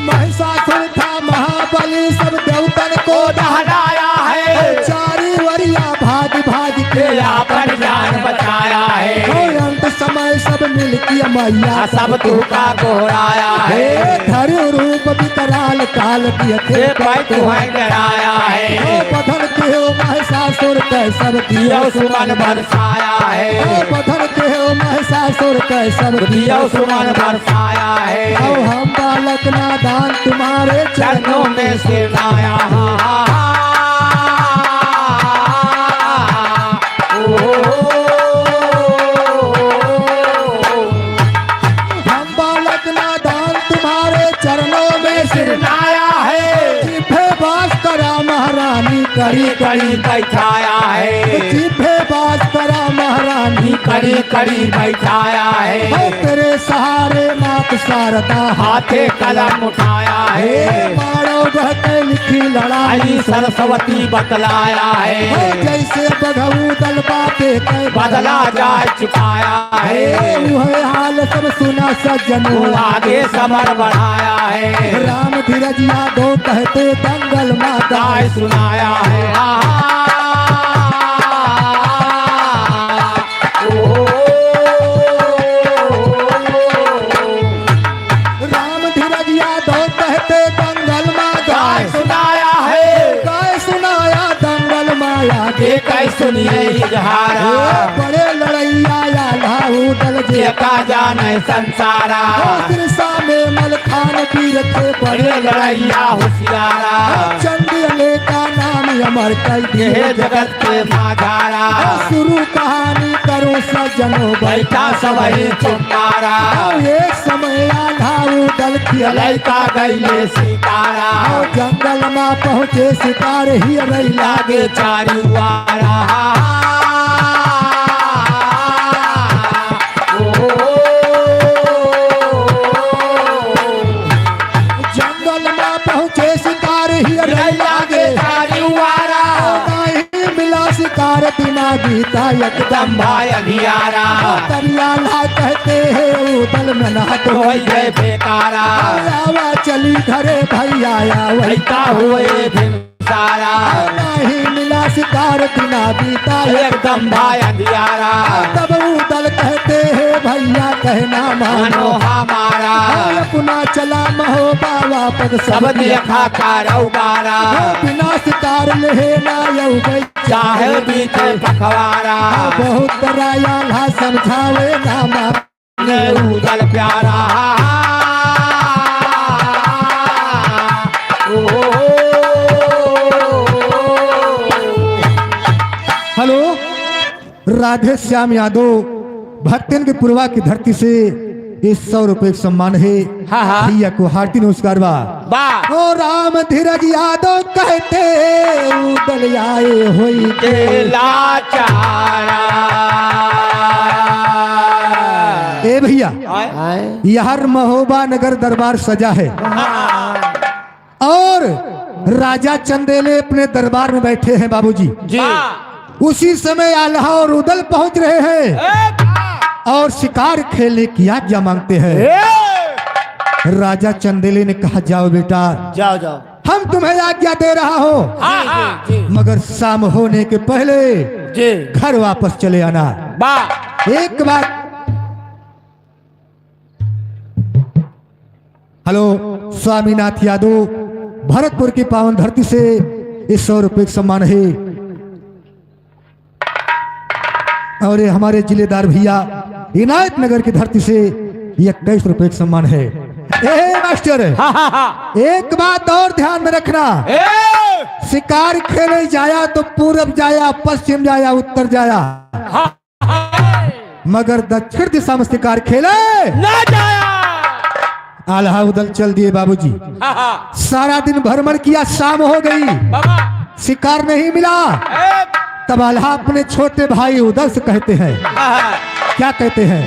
[SPEAKER 6] महिषासुर था महाबली सब देवतन को
[SPEAKER 2] दहलाया है
[SPEAKER 6] चारी वरिया भाग भाग के
[SPEAKER 2] अपन जान बचाया है
[SPEAKER 6] अंत समय सब मिल के मैया
[SPEAKER 2] सब तू का गोराया
[SPEAKER 6] हे
[SPEAKER 2] है
[SPEAKER 6] धर्म रूप विकराल काल दिए थे
[SPEAKER 2] डराया है
[SPEAKER 6] बधन के हो महिषासुर कै सब दियो
[SPEAKER 2] सुमन बरसाया है
[SPEAKER 6] बधन के हो महिषासुर कै सब दियो
[SPEAKER 2] सुमन बरसाया है
[SPEAKER 6] आओ हम बालक नादान तुम्हारे
[SPEAKER 2] चरणों में सिरनाया
[SPEAKER 6] हम बालक नादान तुम्हारे चरणों में
[SPEAKER 2] सिरनाया है
[SPEAKER 6] जिभे बास करा महारानी करी
[SPEAKER 2] कड़ी बैठाया है
[SPEAKER 6] जिभे बास करा महारानी
[SPEAKER 2] कड़ी कड़ी बैठाया है
[SPEAKER 6] तेरे सहारे मात शारदा
[SPEAKER 2] हाथे कलम उठाया है
[SPEAKER 6] मारो बहते लिखी लड़ाई
[SPEAKER 2] आई सरस्वती बतलाया है
[SPEAKER 6] जैसे बघऊ दल बाते
[SPEAKER 2] बदला जा चुकाया है
[SPEAKER 6] वह हाल सब सुना सज्जनों
[SPEAKER 2] आगे समर बढ़ाया है
[SPEAKER 6] राम धीरज यादव कहते दंगल माता
[SPEAKER 2] गाय सुनाया है
[SPEAKER 6] राम धीरज यादव कहते दंगल माँ गाय
[SPEAKER 2] सुनाया है
[SPEAKER 6] गाय सुनाया दंगल माया
[SPEAKER 2] कई सुनिए इजहारा
[SPEAKER 6] बड़े लड़ैया या लाहू दल जे
[SPEAKER 2] का जाने संसारा
[SPEAKER 6] तिरसा में मलखान वीर थे बड़े
[SPEAKER 2] बड़े लड़ैया होशियारा
[SPEAKER 6] चंदेले का नाम अमर कर
[SPEAKER 2] ये
[SPEAKER 6] दिए
[SPEAKER 2] जगत के माघारा
[SPEAKER 6] शुरू कहानी करो सज्जनों
[SPEAKER 2] बैठा सबही चुमारा
[SPEAKER 6] एक समय आधाऊ दल खेल
[SPEAKER 2] लड़का गईले सितारा
[SPEAKER 6] जंगल में पहुँचे शिकार ही रही
[SPEAKER 2] लागे चारुआरा
[SPEAKER 6] जंगल में पहुँचे शिकार ही रही लागे
[SPEAKER 2] चारुआरा
[SPEAKER 6] नहीं मिला शिकार बिना गीता एकदम
[SPEAKER 2] भाई अधियारा
[SPEAKER 6] तरियाला कहते हैं उदल में नहत
[SPEAKER 2] हो गए बेकारा
[SPEAKER 6] आवा चली घरे भैया वही
[SPEAKER 2] बैठा हुए सारा
[SPEAKER 6] नहीं मिला शिकार बिना बीता
[SPEAKER 2] एकदम भाई अंधियारा
[SPEAKER 6] तब उदल कहते हैं भैया कहना
[SPEAKER 2] मानो
[SPEAKER 6] मानो
[SPEAKER 2] हमारा
[SPEAKER 6] अपना चला महोबा वापस
[SPEAKER 2] सब देखा कारौबारा
[SPEAKER 6] बिना शिकार लेना यऊ गई
[SPEAKER 2] चाहे बीते पखवारा
[SPEAKER 6] बहुत बड़ा समझावे नामा
[SPEAKER 2] ने उदल प्यारा
[SPEAKER 6] हेलो राधे श्याम यादव भक्तन के पूर्वा की धरती से ये 100 रुपए सम्मान है
[SPEAKER 2] हाँ, हाँ।
[SPEAKER 6] भैया को हार्दिक नमस्कार बा
[SPEAKER 2] बा
[SPEAKER 6] ओ राम धीरज यादव कहते उदल आए होई
[SPEAKER 2] लाचारा
[SPEAKER 6] ए भैया भैया
[SPEAKER 2] आए
[SPEAKER 6] यहाँ महोबा नगर दरबार सजा है और राजा चंदेले अपने दरबार में बैठे हैं बाबूजी।
[SPEAKER 2] जी
[SPEAKER 6] उसी समय आल्हा और उदल पहुंच रहे हैं और शिकार खेलने की आज्ञा मांगते हैं। राजा चंदेले ने कहा जाओ बेटा,
[SPEAKER 2] जाओ जाओ
[SPEAKER 6] हम तुम्हें आज्ञा दे रहा हो,
[SPEAKER 2] जी
[SPEAKER 6] मगर शाम होने के पहले
[SPEAKER 2] जी
[SPEAKER 6] घर वापस चले आना।
[SPEAKER 2] वाह
[SPEAKER 6] एक बात, हेलो स्वामीनाथ यादव, भरतपुर की पावन धरती से इस 100 रुपए का सम्मान है और ये हमारे जिलेदार भैया इनायत नगर की धरती से 21 रुपए का सम्मान है। मास्टर, एक बात और ध्यान में रखना, शिकार खेले जाया तो पूरब जाया, पश्चिम जाया, उत्तर जाया, मगर दक्षिण दिशा में शिकार खेले
[SPEAKER 2] ना जाया।
[SPEAKER 6] आल्हा उदल चल दिए बाबूजी। सारा दिन भ्रमण किया, शाम हो गई, शिकार नहीं मिला। तब आल्हा अपने छोटे भाई उदल से कहते हैं, क्या कहते हैं?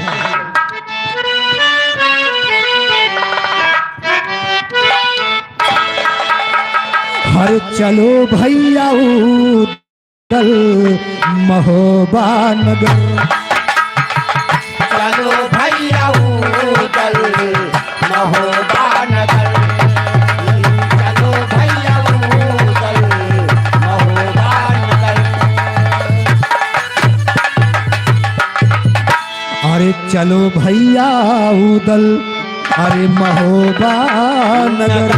[SPEAKER 6] हर चलो भैया उदल महोबा नगर,
[SPEAKER 2] चलो भैया उदल महोबा नगर, चलो भैया उदल महोबा नगर।
[SPEAKER 6] अरे चलो भैया उदल, अरे महोबा नगर,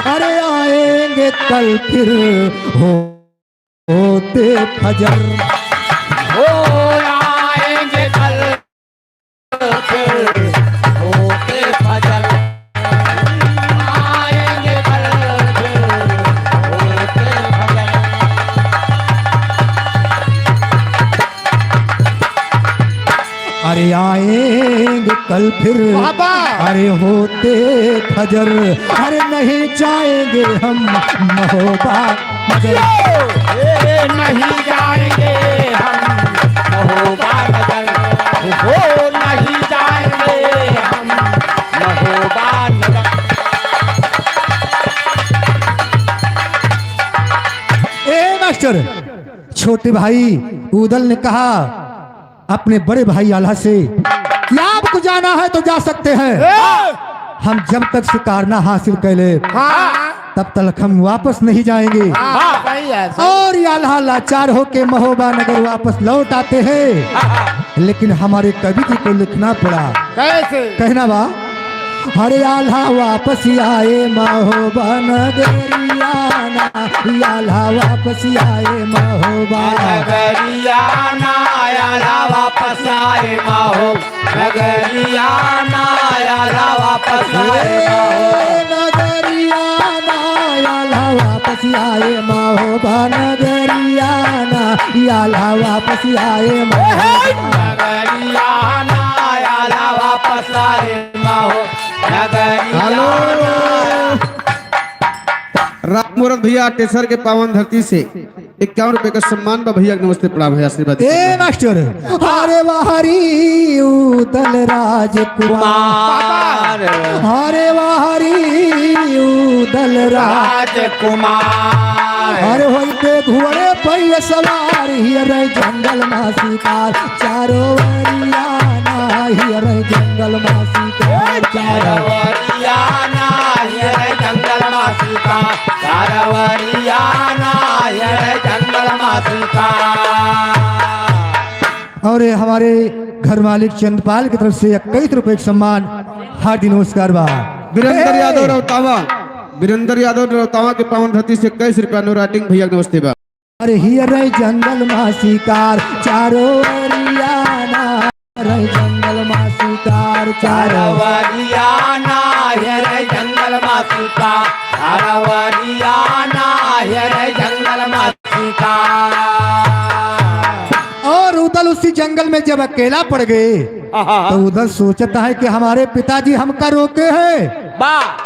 [SPEAKER 6] अरे आएंगे कल फिर होते फजर।
[SPEAKER 2] हो आएंगे कल फिर होते फजर, आएंगे कल फिर होते फजर।
[SPEAKER 6] अरे आएंगे कल फिर, अरे होते फजर, अरे नहीं जाएंगे हम महोबा नगर।
[SPEAKER 2] नहीं जाएंगे हम महोबा नगर, हो नहीं जाएंगे हम महोबा नगर।
[SPEAKER 6] मास्टर, छोटे भाई उदल ने कहा अपने बड़े भाई आल्हा से कि आपको जाना है तो जा सकते हैं, हम जब तक शिकार ना हासिल कर ले तब तक हम वापस नहीं जाएंगे। और ये आल्हा लाचार होके महोबा नगर वापस लौट आते हैं, लेकिन हमारे कवि जी को लिखना पड़ा।
[SPEAKER 2] कैसे?
[SPEAKER 6] कहना बा, हरे आल्हा वापस आए महोबा नगरियाना, आल्हा वापस आए महोबा
[SPEAKER 2] नगरियाना, आल्हा वापस आए महो नगरियाना, आल्हा वापस आए
[SPEAKER 6] नगरियाना, आल्हा वापस आए महोबा नगरियाना, आल्हा वापस आए
[SPEAKER 2] नगरियाना, आल्हा वापस आए महो
[SPEAKER 1] हेलो राम मुहूर्त भैया टेसर के पावन धरती से 51 रुपए का सम्मान बा भैया, नमस्ते प्रणाम भैया, आशीर्वाद।
[SPEAKER 6] मास्टर, अरे वाहरी उदल राजकुमार, अरे वाहरी उदल
[SPEAKER 2] राजकुमार,
[SPEAKER 6] अरे होते घोड़े पे सवार, हियर जंगल में शिकार, चारों वरियाना, हियर जंगल में शिकार,
[SPEAKER 2] चारवरियाना, हियर जंगल में शिकार, चारवरियाना, हियर जंगल में शिकार।
[SPEAKER 6] और ये हमारे घर मालिक चंदपाल की तरफ से 21 रुपए का सम्मान, हार्दिक नमस्कार बा।
[SPEAKER 1] वीरेंद्र यादव रौतावा, वीरेंद्र यादव रौतावा के पावन धरती से 21 रुपया नो राइटिंग भैया, नमस्ते बा।
[SPEAKER 6] अरे हियर जंगल में शिकार, चारों वरियाना, रे जंगल में शिकार, चारों
[SPEAKER 2] चारवरियाना, हियर जंगल में शिकार, चारवरियाना, हियर जंगल में शिकार।
[SPEAKER 6] और उदल उसी जंगल में जब अकेला पड़ गए तो उदल सोचता है कि हमारे पिताजी हमका रोके हैं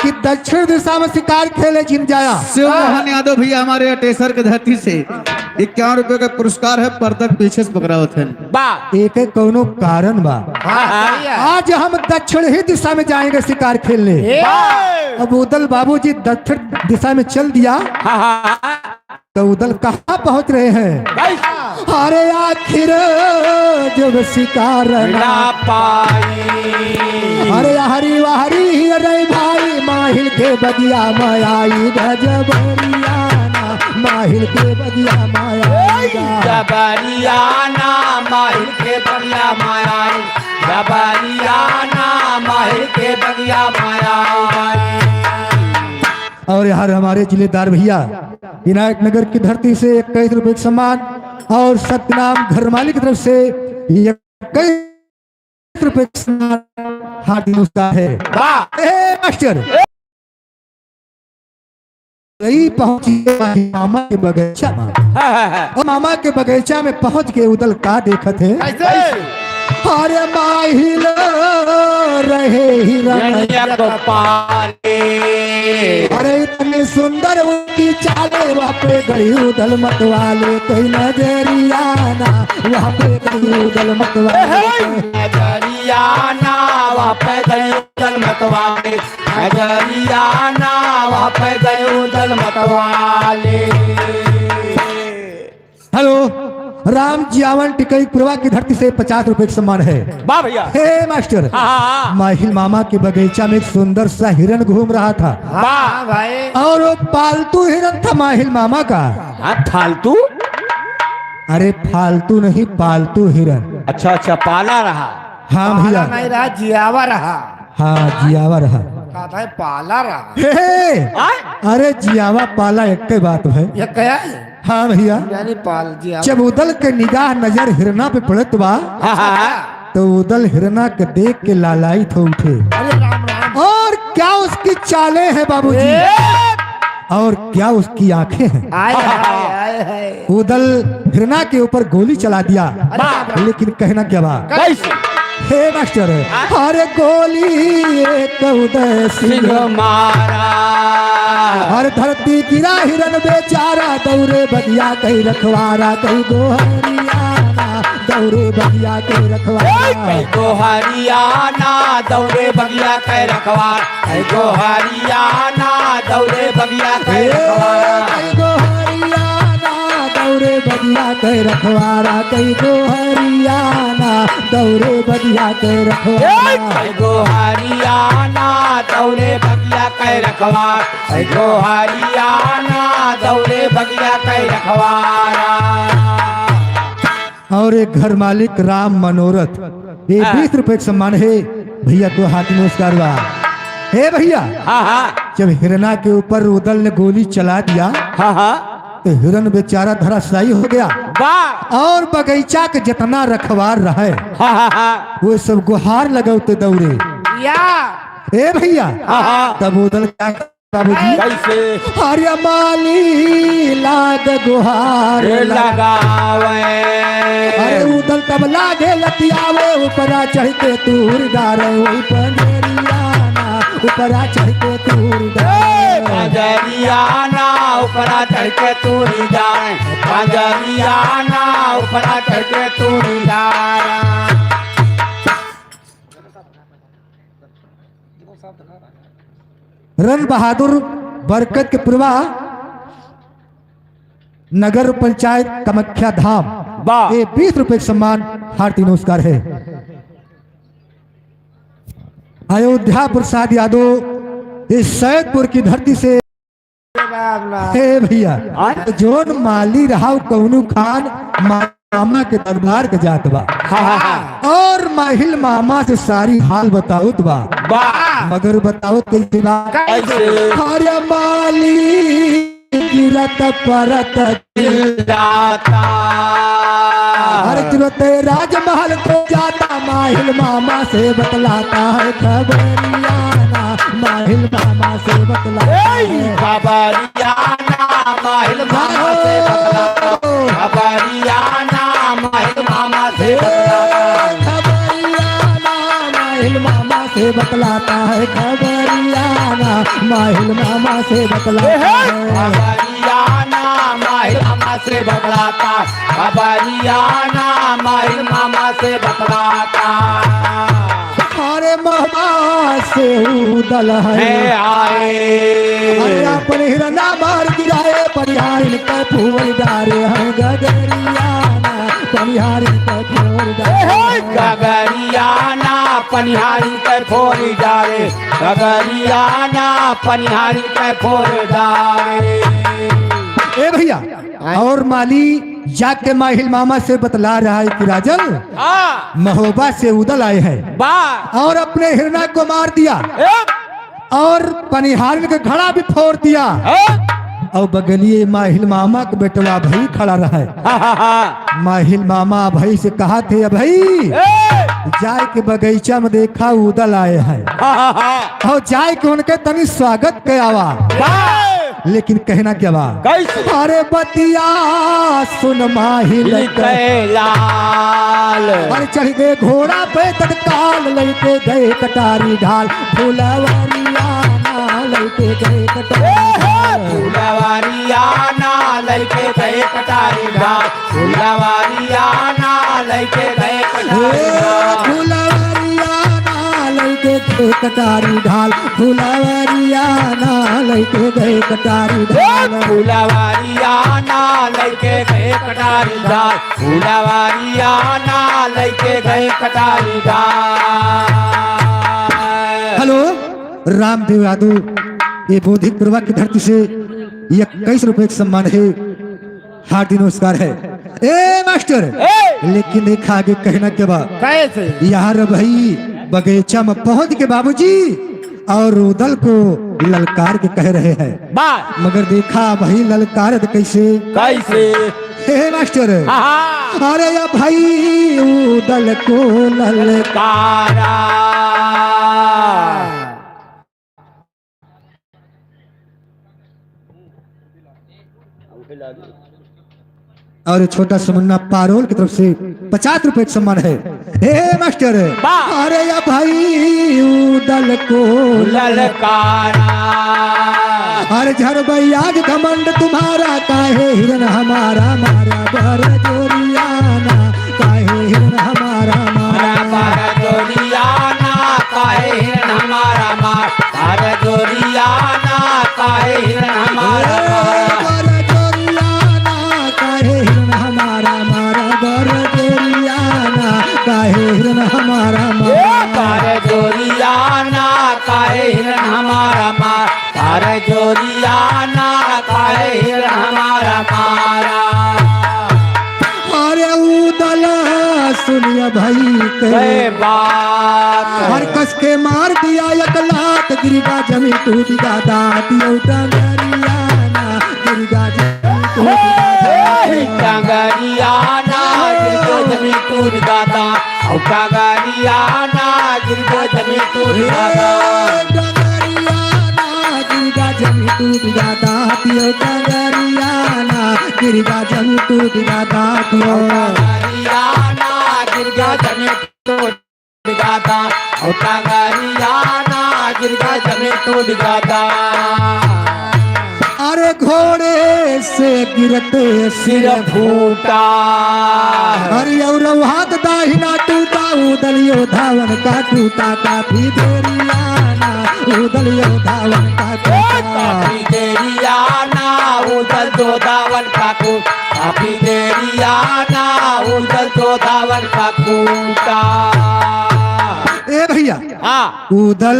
[SPEAKER 6] कि दक्षिण दिशा में शिकार खेले जिम जाया।
[SPEAKER 1] शिव मोहन यादव भैया हमारे टेसर के धरती से ₹51 का पुरस्कार है। पर्दक पीछे से पकड़ावत है।
[SPEAKER 3] वाह
[SPEAKER 6] एक कौनो कारण बा।
[SPEAKER 4] हाँ सही है।
[SPEAKER 6] आज हम दक्षिण ही दिशा में जाएंगे शिकार खेलने। अब उदल बाबूजी दक्षिण दिशा में चल दिया तो उदल कहाँ पहुंच रहे हैं? अरे आखिर जब शिकार
[SPEAKER 3] ना पाई
[SPEAKER 6] अरे हरी वाहरी अरे भाई माहिल के बगिया मायाई गजबरियाना माहिल के बगिया मायाई
[SPEAKER 3] जबरियाना माहिर के बगिया माया जबरियाना माहिर के बगिया माया।
[SPEAKER 6] और यार हमारे जिलेदार भैया विनायक नगर की धरती से 21 रुपए का सम्मान और सतनाम घर मालिक की तरफ से 21 रुपए का सम्मान हार्दिक उसका है। मास्टर यही पहुंची मामा के बगीचा में और मामा के बगीचा में पहुंच के उदल का देखत है। अरे माहिल रहे ही अरे इतने सुंदर उनकी चाले वहाँ पे गई उदल मत वाले कोई नजरियाना वहाँ पे गई उदल मत वाले
[SPEAKER 3] नजरियाना वहाँ पे गए उदल मतवाले नजरियाना वहाँ पे गए उदल मतवाले।
[SPEAKER 6] हेलो राम जियावन टिकई पुरवा की धरती से 50 रुपए का सम्मान है।
[SPEAKER 3] वाह भैया
[SPEAKER 6] हे मास्टर माहिल मामा के बगीचा में एक सुंदर सा हिरन घूम रहा था
[SPEAKER 4] वाह भाई।
[SPEAKER 6] और वो पालतू हिरन था माहिल मामा का।
[SPEAKER 3] फालतू
[SPEAKER 6] अरे फालतू नहीं पालतू हिरन।
[SPEAKER 3] अच्छा अच्छा पाला रहा।
[SPEAKER 6] हाँ
[SPEAKER 4] पाला
[SPEAKER 6] भैया
[SPEAKER 4] नहीं रहा जियावा रहा।
[SPEAKER 6] हाँ जियावा रहा।
[SPEAKER 4] कहता है पाला रहा।
[SPEAKER 6] हे, अरे जियावा पाला एक के बात है।
[SPEAKER 4] ये क्या है?
[SPEAKER 6] हाँ भैया
[SPEAKER 4] यानी पाल जियावा।
[SPEAKER 6] जब उदल के निगाह नजर हिरना पे पड़त बा तो उदल हिरना के देख के लालायित हो उठे।
[SPEAKER 4] अरे राम राम।
[SPEAKER 6] और क्या उसकी चालें हैं बाबूजी और क्या उसकी आंखें हैं।
[SPEAKER 4] आए हाय आए हाय।
[SPEAKER 6] उदल हिरना के ऊपर गोली चला दिया लेकिन कहना क्या बा
[SPEAKER 3] कैसे
[SPEAKER 6] हे मास्टर अरे गोली एक उदय सिंह
[SPEAKER 3] मारा
[SPEAKER 6] हर धरती गिरा हिरन बेचारा दौरे बगिया कहीं रखवारा कहीं गोहरियाना दौरे बगिया कहीं रखवारा
[SPEAKER 3] गो हरियाणा दौड़े बगिया कै रखवार गो हरियाणा दौड़े बगिया कै रखवार
[SPEAKER 6] कहीं गोहरियाना दौरे बगिया कहीं रखवारा कहीं गोहरियाना दौरे बगिया कहीं रखवारा
[SPEAKER 3] गो हरियाणा दौड़े बगिया कै रखवार गो हरियाणा दौड़े बगिया कै रखवारा।
[SPEAKER 6] और एक घर मालिक राम मनोरथ ये 20 रुपए का सम्मान है भैया को हाथी नमस्कार बा। हे भैया जब हिरना के ऊपर उदल ने गोली चला दिया तो हिरन बेचारा धराशायी हो गया और बगीचा के जितना रखवार रहे वो सब गुहार लगौते दौड़े।
[SPEAKER 4] या
[SPEAKER 6] ए भैया तब उदल क्या बाबूजी
[SPEAKER 3] कैसे
[SPEAKER 6] हरिया माली लाग गुहार
[SPEAKER 3] लगावे
[SPEAKER 6] अरे उदल तब लागे लतियावे ऊपरा चढ़ के तूर डारे वही पंजरियाना ऊपरा चढ़ के तूर डारे
[SPEAKER 3] पंजरियाना ऊपरा चढ़ के तूरी जाए पंजरियाना ऊपरा चढ़ के तूरी जाए।
[SPEAKER 6] रन बहादुर बरकत के पूर्वा नगर पंचायत कामाख्या धाम
[SPEAKER 3] वाह।
[SPEAKER 6] ये 20 रुपए का सम्मान हार्दिक नमस्कार है। अयोध्या प्रसाद यादव इस सैदपुर की धरती से
[SPEAKER 4] राम राम।
[SPEAKER 6] हे भैया जोन माली रहा कौनू खान मामा के दरबार के जात बा और माहिल मामा से सारी हाल बताओत बा मगर बताओ कैसे बा हरे माली गिरत परत
[SPEAKER 3] जाता
[SPEAKER 6] हर तुरते राजमहल को जाता माहिल मामा से बतलाता है खबरियाना माहिल मामा से बतलाता है
[SPEAKER 3] खबरियाना माहिल मामा से बतलाता खबरियाना माहिल मामा से
[SPEAKER 6] बतलाता है खबरियाना माहिल मामा से बतलाता है
[SPEAKER 3] खबरियाना माहिल मामा से बतलाता, खबरियाना माहिल मामा से बतलाता।
[SPEAKER 6] अरे महबा से उदल
[SPEAKER 3] है
[SPEAKER 6] है
[SPEAKER 3] आए
[SPEAKER 6] अरे अपन हिरना मार गिराए परिहारिन के फूल डारे हैं गगरियाना परिहारिन के फूल डारे
[SPEAKER 3] गगरियाना पनिहारी के फोड़ डाले, गगरियाना पनिहारी के फोड़ डाले।
[SPEAKER 6] ए भैया और माली जाके माहिल मामा से बतला रहा है कि राजन
[SPEAKER 3] हाँ
[SPEAKER 6] महोबा से उदल आए हैं
[SPEAKER 3] बा
[SPEAKER 6] और अपने हिरना को मार दिया और पनिहारिन के घड़ा भी फोड़ दिया और बगलिए माहिल मामा के बेटवा भाई खड़ा रहा है। माहिल मामा भाई से कहा थे भाई जाए के बगीचा में देखा उदल आए हैं और जाए के उनके तनी स्वागत के आवा, लेकिन कहना क्या बा
[SPEAKER 3] कैसे
[SPEAKER 6] अरे बतिया सुन माहिल
[SPEAKER 3] लाल
[SPEAKER 6] अरे चढ़ गए घोड़ा पे तत्काल लेके गए कटारी ढाल फुलवरियाना लेके गए कटारी ढाल
[SPEAKER 3] फुलवरियाना लैके गए कटारी ढाल, फुलवरियाना लैके गए कटारी ढाल।
[SPEAKER 6] फुलवरियाना लेके गए कटारी ढाल फुलवरियाना लेके गए कटारी ढाल
[SPEAKER 3] फुलवरियाना लैके गए कटारी ढाल, फुलवरियाना लैके गए कटारी ढाल।
[SPEAKER 6] हेलो रामदेव यादव ये बौद्धिकपूर्वक की धरती से 21 रुपए का सम्मान है, हार्दिक नमस्कार है। ए मास्टर लेकिन देखा आगे कहना के बाद
[SPEAKER 4] कैसे
[SPEAKER 6] यार भाई बगीचा में पहुंच के बाबूजी और उदल को ललकार के कह रहे हैं, मगर देखा भाई ललकार कैसे
[SPEAKER 3] कैसे
[SPEAKER 6] हे मास्टर अरे या भाई उदल को
[SPEAKER 3] ललकारा
[SPEAKER 6] और छोटा समुन्ना पारोल की तरफ से 50 रुपए का सम्मान है। हे मास्टर अरे या भाई उदल को
[SPEAKER 3] ललकारा
[SPEAKER 6] अरे झर बैयाग घमंड तुम्हारा काहे हिरन हमारा मारा बर जोरियाना काहे हिरन हमारा मारा
[SPEAKER 3] बार जोरियाना काहे हिरन हमारा मार, बार जोरियाना काहे हिरन हमारा मार।
[SPEAKER 6] बर जोरियाना काहे हिरन हमारा मारा बर जोरियाना काहे हिरन हमारा मारा
[SPEAKER 3] बार जोरियाना काहे हिरन हमारा मार, बार जोरियाना काहे हिरन हमारा मारा।
[SPEAKER 6] अरे उदल सुनिया भाई के
[SPEAKER 3] बात
[SPEAKER 6] हर कस के मार दिया एक लात गिरगा जमीन टूट गा दांत डंगरियाना गिरगा जमीन
[SPEAKER 3] टंगरियाना गिरगो जमीन टूट गाता, और टंगरियाना गिरगो जमीन टूट गाता।
[SPEAKER 6] डंगरियाना गिरगा जमीन टूट गा दांत डंगरियाना गिरगा जमीन टूट गा दांत
[SPEAKER 3] टंगरियाना गिरगा जमीन टूट गाता, और टंगरियाना गिरगा जमीन टूट गाता।
[SPEAKER 6] अरे घोड़े से गिरते
[SPEAKER 3] सिर फूटा
[SPEAKER 6] अरे और हाथ दाहिना टूटा उदलियो धावन का टूटा काफी देरियाना उदलियो धावन का टूटा
[SPEAKER 3] काफी देरियाना उदल दो दावन का कूट, काफी देरियाना उदल दो दावन का कूटा।
[SPEAKER 6] ए भैया
[SPEAKER 3] हाँ
[SPEAKER 6] उदल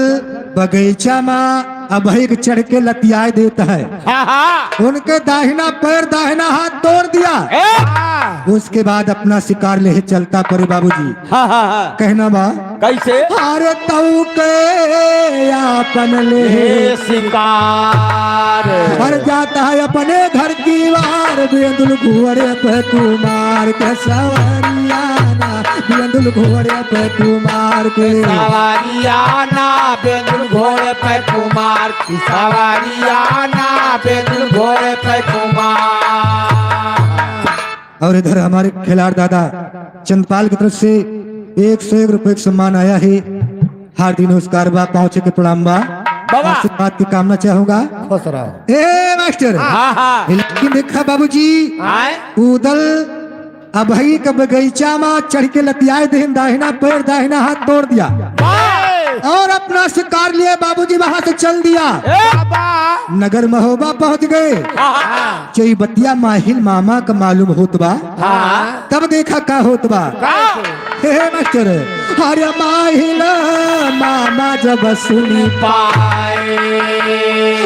[SPEAKER 6] बगीचा में अभय के चढ़ के लतियाए देता है, उनके दाहिना पैर दाहिना हाथ तोड़ दिया, उसके बाद अपना शिकार ले चलता परे बाबूजी कहना बा
[SPEAKER 3] कैसे
[SPEAKER 6] अरे तऊ के अपन ले
[SPEAKER 3] शिकार
[SPEAKER 6] हर जाता है अपने घर की वार बेंदुल घोड़े पे कुमार के सवारियाना बेंदुल घोड़े पे कुमार के
[SPEAKER 3] सवारियाना बेंदुल घोड़े पे कुमार, सवारियाना बेंदुल घोड़े पे कुमार।
[SPEAKER 6] और इधर हमारे खिलाड़ दादा चंदपाल की तरफ से 101 रुपए का सम्मान आया है, हार्दिक नमस्कार बा, पहुंचे के प्रणाम बा।
[SPEAKER 2] बाबा
[SPEAKER 6] आशीर्वाद की कामना चाहूंगा।
[SPEAKER 4] खुश रहो।
[SPEAKER 6] ए मास्टर,
[SPEAKER 2] हाँ हाँ
[SPEAKER 6] लेकिन देखा बाबूजी,
[SPEAKER 2] आए
[SPEAKER 6] उदल अभई का बगीचा में चढ़ के लतियाए देहन, दाहिना पैर दाहिना हाथ तोड़ दिया और अपना शिकार लिए बाबूजी वहां से चल दिया। नगर महोबा पहुंच गए। चई बतिया माहिल मामा का मालूम होत बा। तब देखा का होत बा। हे मास्टर, अरे माहिल मामा जब सुनी
[SPEAKER 2] पाए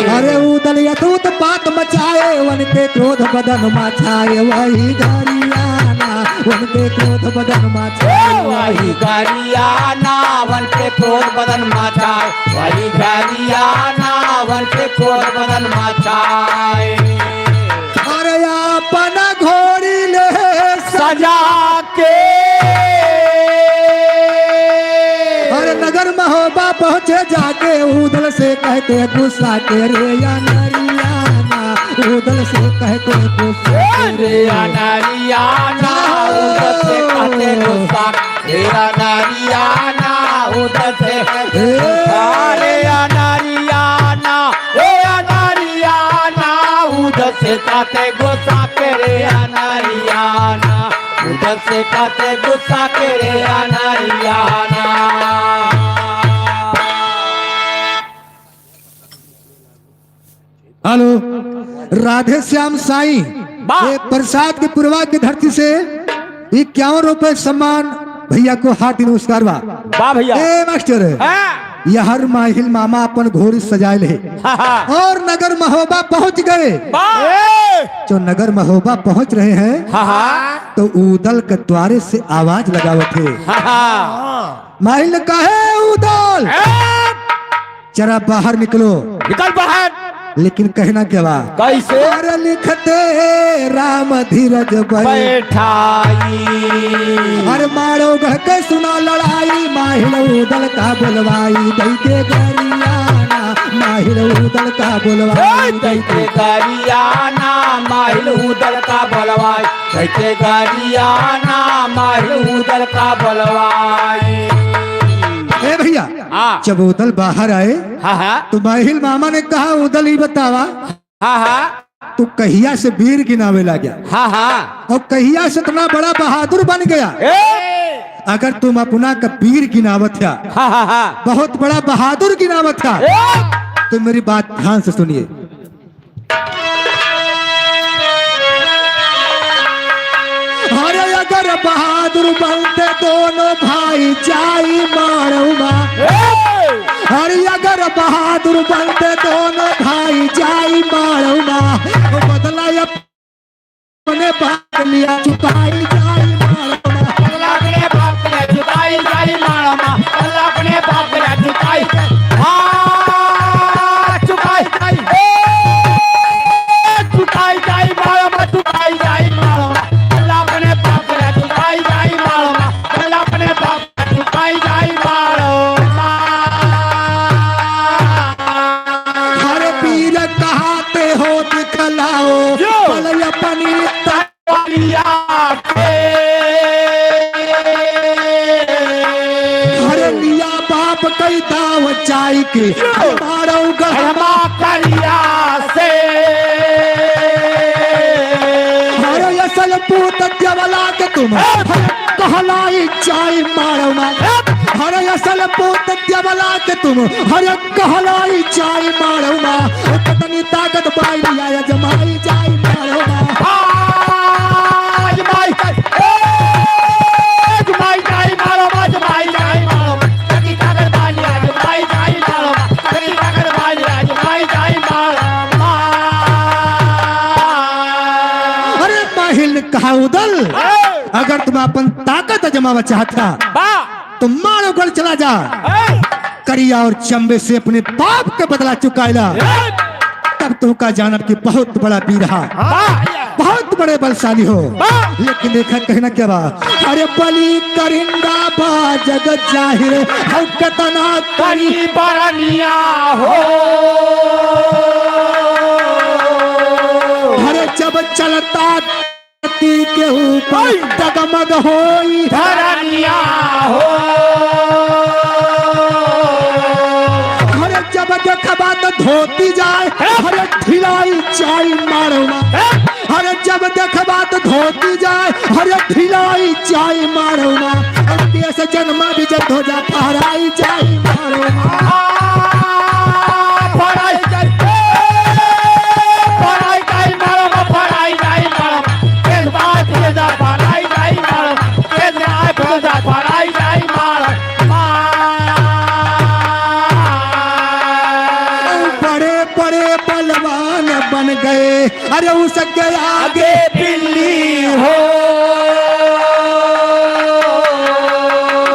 [SPEAKER 6] अरे उदल यथूत बात मचाए, उनके क्रोध बदन मचाए वही गरियाना, उनके क्रोध बदन मचाए
[SPEAKER 3] वही गरियाना वन के क्रोध बदन मचाए, वही गरियाना वन के क्रोध बदन मचाए।
[SPEAKER 6] अरे अपन घोड़ी ले
[SPEAKER 2] सजा के
[SPEAKER 6] अरे नगर महोबा पहुंचे जाके, उदल से कहते गुस्सा के रे या नरियाना, उदल से कहते गुस्सा के रे या
[SPEAKER 3] नरियाना उधर से कहते गुस्सा, तेरा नरियाना उधर से रे नरियाना, रे नरियाना उधर से कहते गुस्सा के रे नरियाना, उधर से कहते गुस्सा के रे नरियाना।
[SPEAKER 6] हेलो, राधे श्याम साईं, ये प्रसाद के पूर्वा की धरती से 51 रुपए सम्मान भैया को हार्दिक नमस्कार बा।
[SPEAKER 2] वाह भैया
[SPEAKER 6] ए मास्टर, यह हर माहिल मामा अपन घोड़ी सजाए ले और नगर महोबा पहुंच गए। जो नगर महोबा पहुंच रहे हैं तो उदल के द्वारे से आवाज लगावत है। माहिल कहे उदल जरा बाहर निकलो।
[SPEAKER 2] निकल बाहर।
[SPEAKER 6] लेकिन कहना क्या बा,
[SPEAKER 2] कैसे
[SPEAKER 6] अरे लिखते राम धीरज
[SPEAKER 2] बैठाई,
[SPEAKER 6] अरे मारो गढ़ के सुना लड़ाई, माहिल उदल का बुलवाई दई के गरियाना, माहिल उदल का बुलवाई दई के
[SPEAKER 3] गरियाना माहिल उदल का बलवाई, कैसे गरियाना माहिल उदल का बलवाई।
[SPEAKER 6] ए भैया, जब उदल बाहर आए तो माहिल मामा ने कहा उदल ही बतावा तू कहिया से वीर गिनावे लग गया और कहिया से इतना बड़ा बहादुर बन गया। अगर तुम अपना का वीर गिनावत था, बहुत बड़ा बहादुर गिनावत था, तो मेरी बात ध्यान से सुनिए। अरे अगर बहादुर बनते दोनों भाई जाई मारूंगा, अरे अगर बहादुर बनते दोनों भाई जाई मारूंगा, तो बदला अपने बाप लिया चुकाई जाई मारूंगा,
[SPEAKER 3] बदला अपने बाप ने चुकाई जाई मारूंगा, बदला अपने बाप ने चुकाई चुकाई चुकाई जाई मारूंगा, चुकाई जाई मारूंगा, बदला अपने बाप ने चुकाई जाई मारूंगा, बदला अपने बाप ने चुकाई जाई मारूंगा।
[SPEAKER 6] हर पीर कहाते हो दिखलाओ बल अपनी
[SPEAKER 3] तलवारिया के
[SPEAKER 6] हर लिया बाप कई दाव चाई के मारो गहमा
[SPEAKER 3] करिया से
[SPEAKER 6] हर असल पूत जवला के तुम कहलाई चाई मारो हर असल पूत जवला के तुम हर कहलाई चाई मारो कितनी ताकत बाई लिया जमाई जाई मारो कहा उदल अगर तुम अपन ताकत जमावा चाहता तो मारो गढ़ चला जा करिया और चंबे से अपने पाप के बदला चुकाएला तब तो का जानब की बहुत बड़ा वीर हा बहुत बड़े बलशाली हो। लेकिन देखा कहना क्या बा अरे बलि करिंदा बा जगत जाहिर हम कतना
[SPEAKER 3] करी बरनिया हो
[SPEAKER 6] अरे जब चलता के ऊपर जगमग होई
[SPEAKER 3] धरनिया हो
[SPEAKER 6] अरे जब देखबा तो धोती जाए अरे ढिलाई चाई मारवा अरे जब देखबा तो धोती जाए अरे ढिलाई चाई मारवा देश जन्मा भी जब हो जा फहराई जाई मारवा
[SPEAKER 3] फड़ाई जाई मारो फड़ाई जाई मारो केस बात के जा फड़ाई जाई मारो केस आए को जा फड़ाई जाई मारो
[SPEAKER 6] बड़े बड़े बलवान बन गए अरे उसके आगे
[SPEAKER 3] बिल्ली हो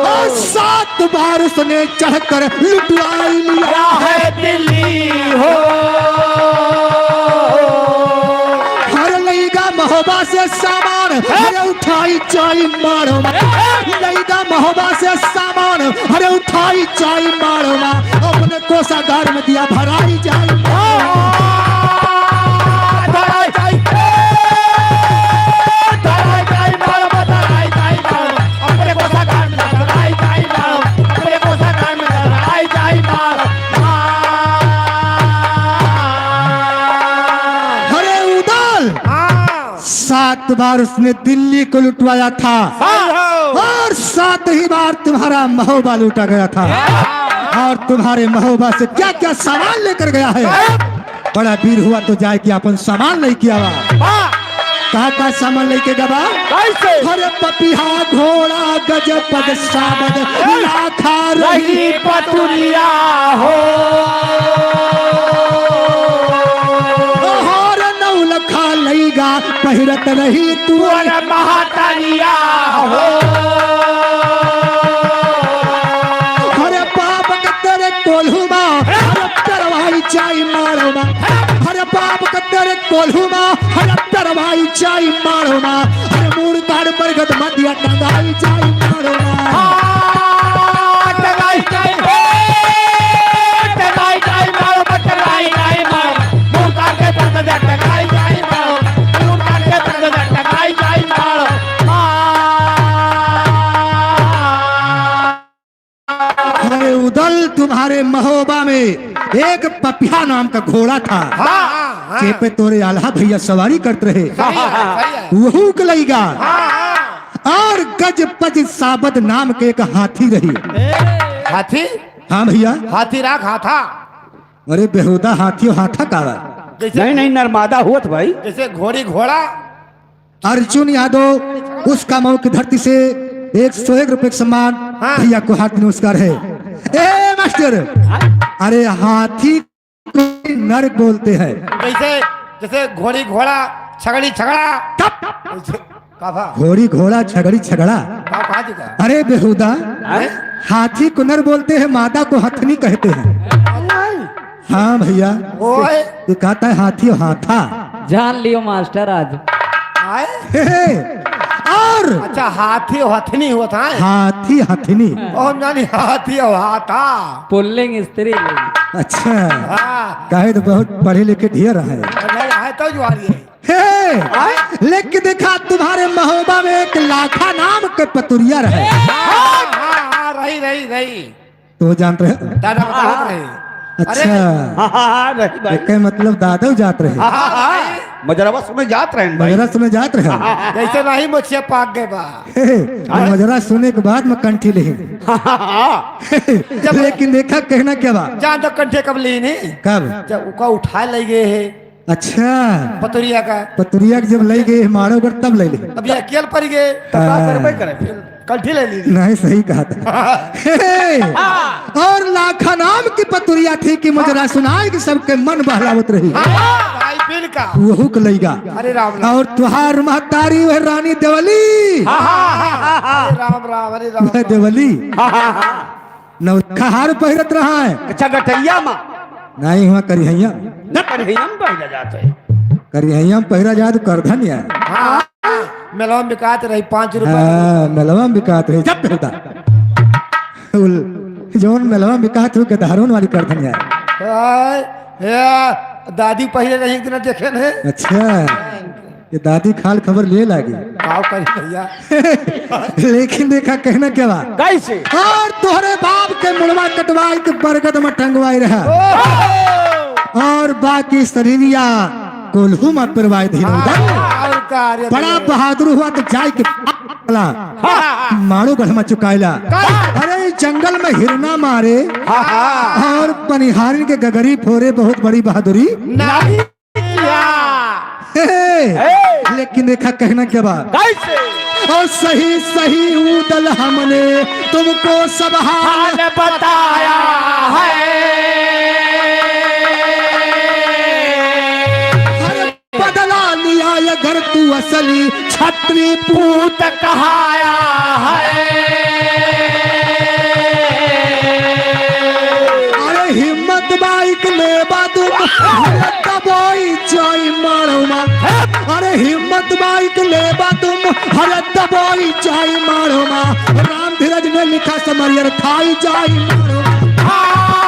[SPEAKER 6] और 7 बार उसने चढ़कर लुटवाई लिया
[SPEAKER 3] क्या है दिल्ली हो
[SPEAKER 6] हर लईगा महोबा से सामान अरे उठाई चाई मारो लईगा महोबा से सामान अरे उठाई चाई मारो अपने कोषागार में दिया भराई जाई
[SPEAKER 3] धराई जाई मारो धराई जाई मारो अपने कोषागार में धराई जाई मारो अपने कोषागार में धराई जाई मारो
[SPEAKER 6] अरे उदल 7 बार उसने दिल्ली को लुटवाया था और 7 ही बार तुम्हारा महोबा लूटा गया था और तुम्हारे महोबा से क्या क्या सामान लेकर गया है बड़ा वीर हुआ तो जाए कि अपन सामान नहीं किया कहा का सामान लेके गवा अरे पपिहा घोड़ा गजपद साबद लाखा रही
[SPEAKER 3] पतुरिया हो
[SPEAKER 6] और नौलखा लईगा पहिरत रही तू
[SPEAKER 3] महातरिया हो
[SPEAKER 6] अरे बाप के तेरे कोल्हुमा अरे तरवाई चाई मारोमा अरे बाप के तेरे कोल्हुमा अरे तरवाई चाई मारोमा अरे मूड़ काड़ बरगद मदिया टंगाई चाई मारोमा
[SPEAKER 3] टंगाई जाई मारो टंगाई जाई मारो मुंह काट के टंगाई जाई मारो मुंह काट के टंगाई जाई मारो
[SPEAKER 6] अरे उदल तुम्हारे महोबा में एक पपिया नाम का घोड़ा था जे पे तोरे आल्हा भैया सवारी करते रहे वहू के लईगा और गजपज साबद नाम के एक हाथी रही
[SPEAKER 4] हाथी
[SPEAKER 6] हाँ भैया
[SPEAKER 4] हाथी राख हाथा
[SPEAKER 6] अरे बेहुदा हाथी हाथा का
[SPEAKER 4] जैसे
[SPEAKER 2] नहीं नर्मदा हुआ था भाई।
[SPEAKER 4] जैसे घोड़ी घोड़ा
[SPEAKER 6] अर्जुन यादव उसका मऊ की धरती से 101 रुपए का सम्मान भैया को हाथ नमस्कार है। ए मास्टर अरे हाथी को नर बोलते हैं
[SPEAKER 4] जैसे जैसे घोड़ी घोड़ा छगड़ी छगड़ा काफा
[SPEAKER 6] घोड़ी घोड़ा छगड़ी छगड़ा
[SPEAKER 4] कहा जी का
[SPEAKER 6] अरे बेहुदा हाथी को नर बोलते हैं मादा को हथनी कहते हैं। हाँ भैया
[SPEAKER 4] ओए
[SPEAKER 6] ये कहता है हाथी और हाथा
[SPEAKER 7] जान लियो मास्टर आज
[SPEAKER 4] आए
[SPEAKER 6] हे। और
[SPEAKER 4] अच्छा हाथी और हथनी हुआ था
[SPEAKER 6] हाथी हथनी
[SPEAKER 4] और जानी हाथी और हाथा
[SPEAKER 7] पुल्लिंग स्त्री
[SPEAKER 6] अच्छा
[SPEAKER 4] हाँ
[SPEAKER 6] कहे तो बहुत पढ़े लिखे ढेर है
[SPEAKER 4] नहीं आए तो जुआरी है
[SPEAKER 6] हे। लेकिन देखा तुम्हारे महोबा में एक लाखा नाम के पतुरिया रहे
[SPEAKER 4] हाँ रही रही रही
[SPEAKER 6] तो जानते रहे
[SPEAKER 4] दादा बतावत रही
[SPEAKER 6] अच्छा एक मतलब दादा जात रहे
[SPEAKER 2] मजरवा सुने जात रहे भाई।
[SPEAKER 6] मजरा सुने जात रहे
[SPEAKER 4] जैसे नहीं मुझसे पाक गए बा
[SPEAKER 6] मजरा सुने के बाद में कंठी ले लेकिन देखा कहना क्या बा
[SPEAKER 4] जान तो कंठे कब ली नहीं
[SPEAKER 6] कब
[SPEAKER 4] जब उसका उठा ले गए है
[SPEAKER 6] अच्छा
[SPEAKER 4] पतुरिया का
[SPEAKER 6] पतुरिया के जब ले गए मारो कर तब ले ले
[SPEAKER 4] अब ये अकेल पड़ गए कंठी ले ली
[SPEAKER 6] नहीं सही कहा था हे। और लाखा नाम की पतुरिया थी कि मुजरा सुनाए कि सबके मन बहलावत रही
[SPEAKER 4] भाई बिल का
[SPEAKER 6] वहू के लईगा
[SPEAKER 4] अरे राम राम
[SPEAKER 6] और तुहार महतारी वह रानी देवली
[SPEAKER 4] अरे राम राम अरे राम
[SPEAKER 6] वह देवली नौखा हार पहिरत रहा है
[SPEAKER 2] अच्छा गठैया माँ
[SPEAKER 6] नहीं हुआ करिहैया
[SPEAKER 2] न कन्हैया में पहला जाता है।
[SPEAKER 6] करिहैया में पहिरा जा तो करधन या
[SPEAKER 4] हाँ मेला में बिकात रही 5 रुपए
[SPEAKER 6] हाँ मेलवा में बिकात रही जब होता जोन मेलवा में बिकात हो के धारोन वाली करधन या
[SPEAKER 4] हाय, या दादी पहले नहीं कि ना देखे ने
[SPEAKER 6] अच्छा ये दादी खाल खबर ले लागी
[SPEAKER 4] आओ करी भैया
[SPEAKER 6] लेकिन देखा कहना क्या बात
[SPEAKER 4] कैसे
[SPEAKER 6] और तोहरे बाप के मुड़वा कटवाई के बरगद में टंगवाई रहा और बाकी शरीरिया कोल्हू मत परवाई धीरे
[SPEAKER 4] और कार्य
[SPEAKER 6] बड़ा बहादुर हुआ तो जाय के मारो गढ़ में चुकायला अरे जंगल में हिरना मारे और पनिहारिन के गगरी फोरे बहुत बड़ी बहादुरी
[SPEAKER 4] नहीं किया
[SPEAKER 6] लेकिन देखा कहना क्या बात
[SPEAKER 4] कैसे
[SPEAKER 6] और सही सही उदल हमने तुमको सब हाल
[SPEAKER 4] हाल बताया है
[SPEAKER 6] अरे बदला लिया ये घर तू असली छत्री
[SPEAKER 4] पूत कहाया है
[SPEAKER 6] अरे हिम्मत बाइक ले बातुम दबोई चाई मारो अरे हिम्मत बाइक ले बातुम हर दबोई चाई मारो राम धीरज ने लिखा समरियर खाई जाई मारो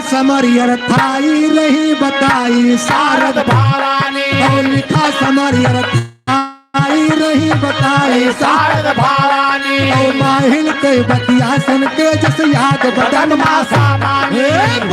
[SPEAKER 6] समरियर थाई रही बताई सारद
[SPEAKER 4] भारानी
[SPEAKER 6] और लिखा समरियर थाई रही बताई
[SPEAKER 4] शारद भारानी
[SPEAKER 6] और माहिल के बतिया सुन के जस याद बदन मासा
[SPEAKER 4] मानी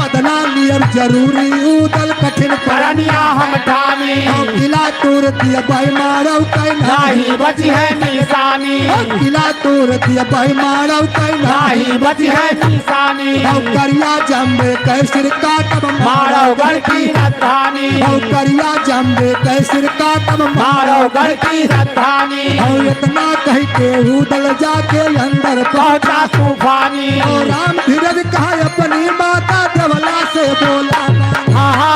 [SPEAKER 6] बदला लियर जरूरी उदल कठिन
[SPEAKER 4] करनिया हम ठानी
[SPEAKER 6] और किला तोड़ दिया भाई मारो कई
[SPEAKER 4] नहीं बची है निशानी
[SPEAKER 6] किला तोड़ दिया भाई मारो कई
[SPEAKER 4] नहीं बची है निशानी
[SPEAKER 6] और करिया जम्बे कैसर काटब
[SPEAKER 4] मारो गढ़ की राजधानी
[SPEAKER 6] और करिया जम्बे कैसर काटब
[SPEAKER 4] मारो गढ़ की राजधानी
[SPEAKER 6] और इतना कह के उदल जाके अंदर
[SPEAKER 4] पहुंचा तूफानी
[SPEAKER 6] और राम धीरज कहा अपनी माता देवला से बोला
[SPEAKER 4] हा हा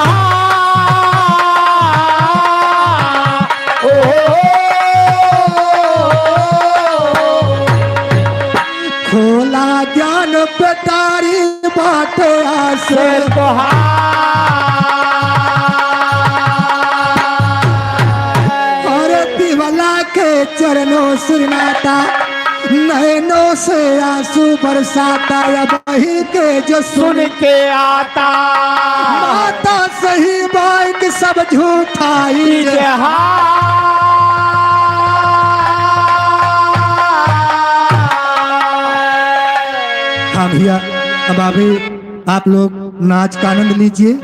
[SPEAKER 6] खोला ज्ञान पेटारी बाट आस और दिवला के चरणों सुरनाता नैनों से आंसू बरसाता या बही के जो
[SPEAKER 4] सुन के आता
[SPEAKER 6] माता सही बाइक सब झूठाई हाँ भैया अब अभी आप लोग नाच का आनंद लीजिए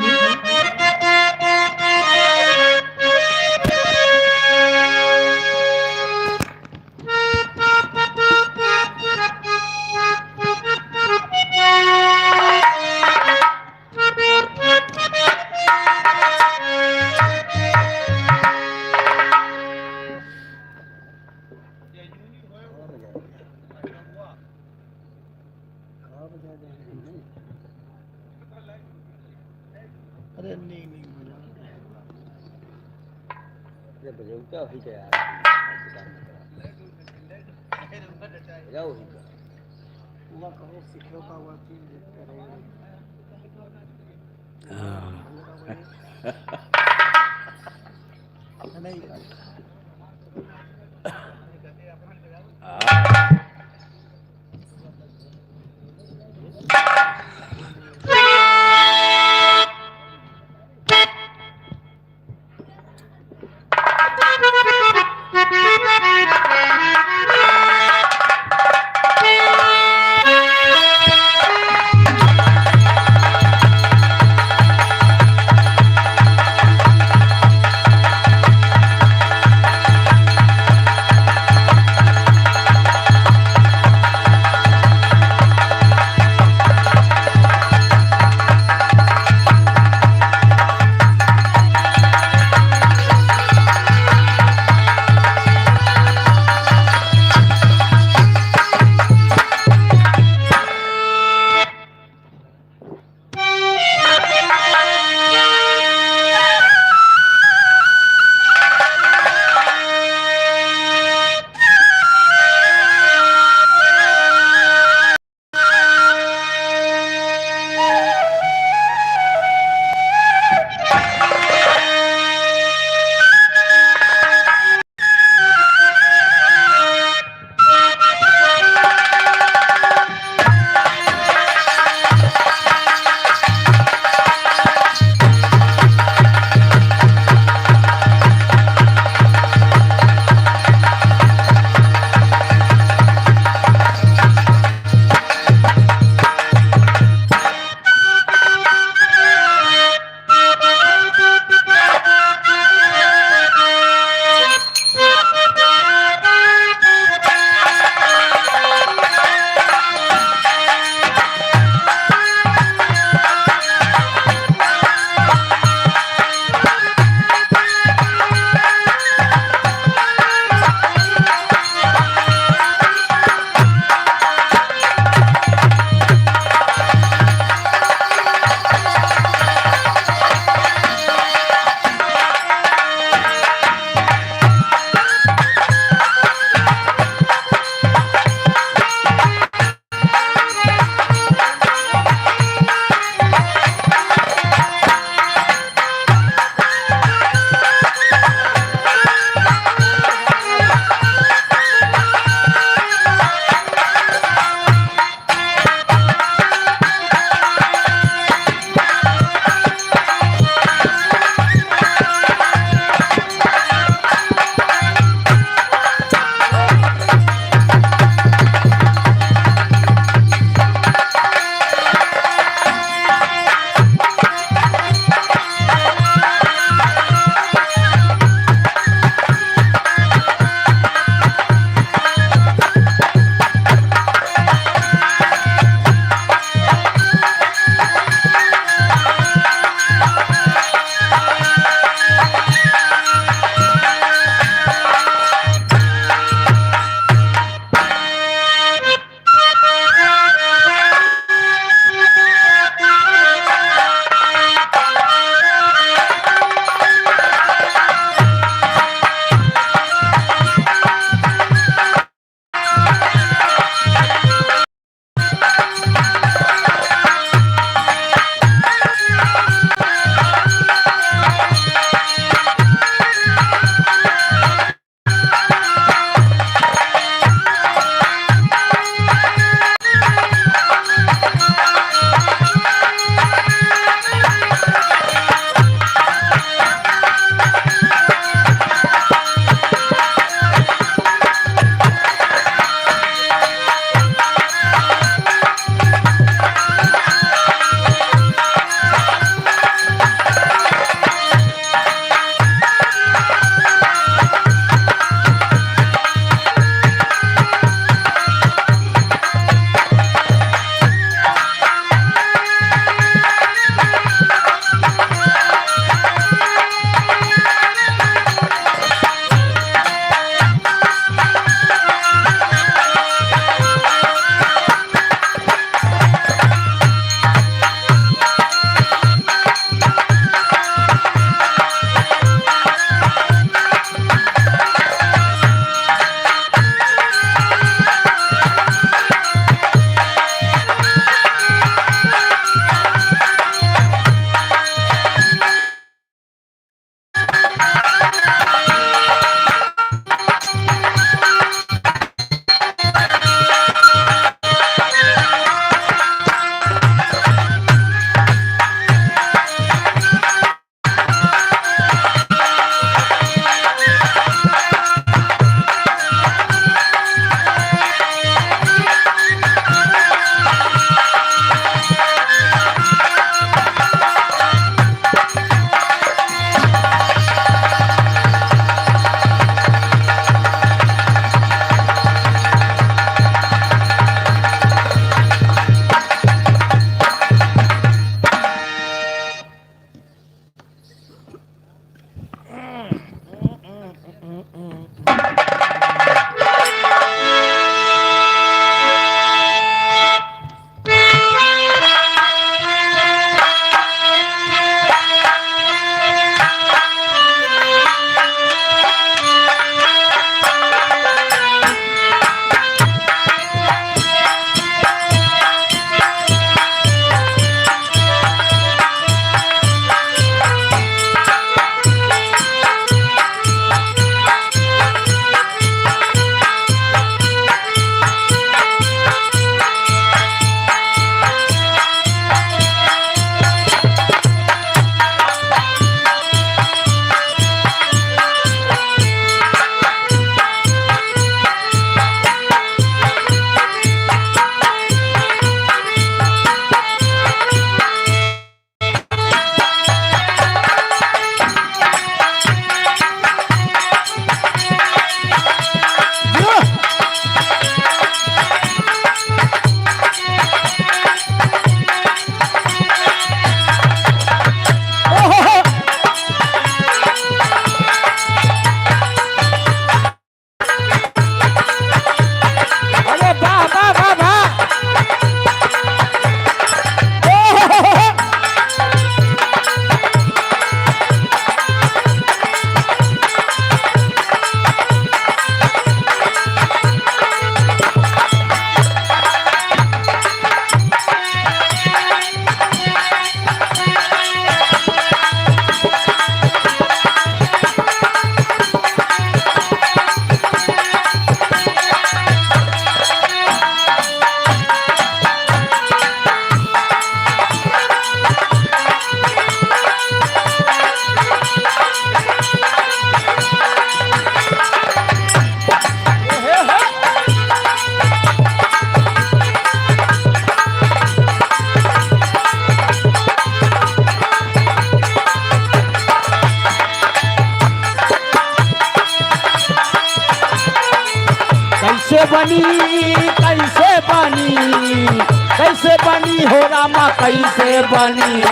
[SPEAKER 3] कैसे बनी हो रामा कैसे बनी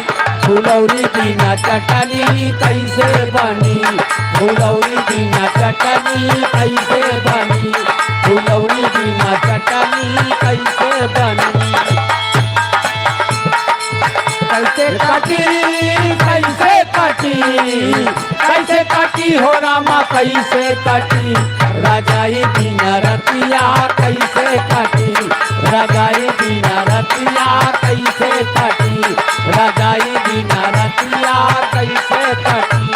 [SPEAKER 3] फुलौरी बिना चटनी कैसे बनी फुलौरी बिना चटनी कैसे बनी फुलौरी बिना चटनी कैसे बनी कैसे कटी हो रामा कैसे कटी रजाई बिना रतिया कैसे कटी रजाई बिना रतिया कैसे कटी रजाई बिना रतिया कैसे कटी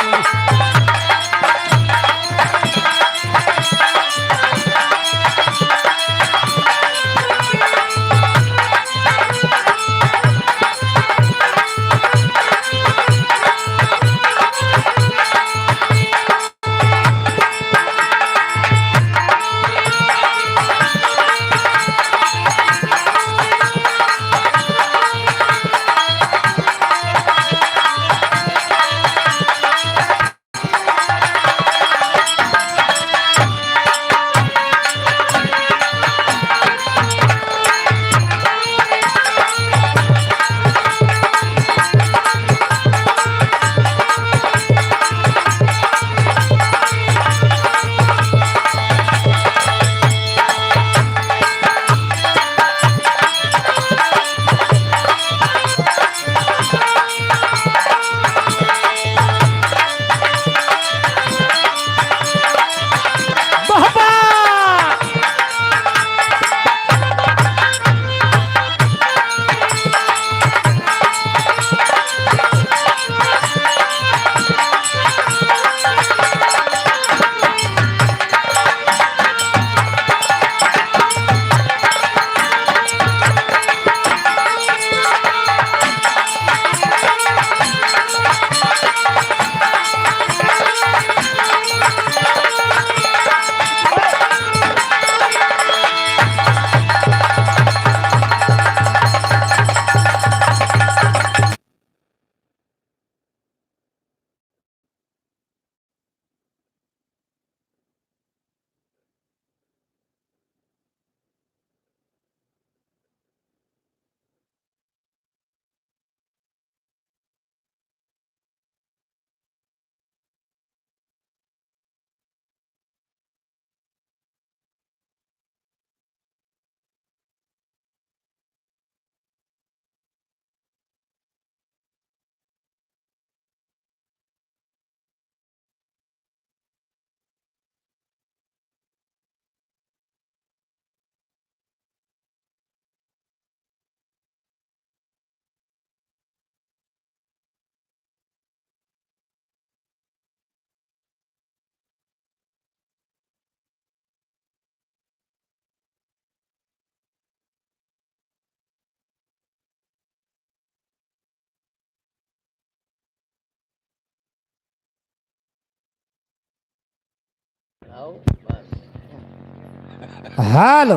[SPEAKER 6] हेलो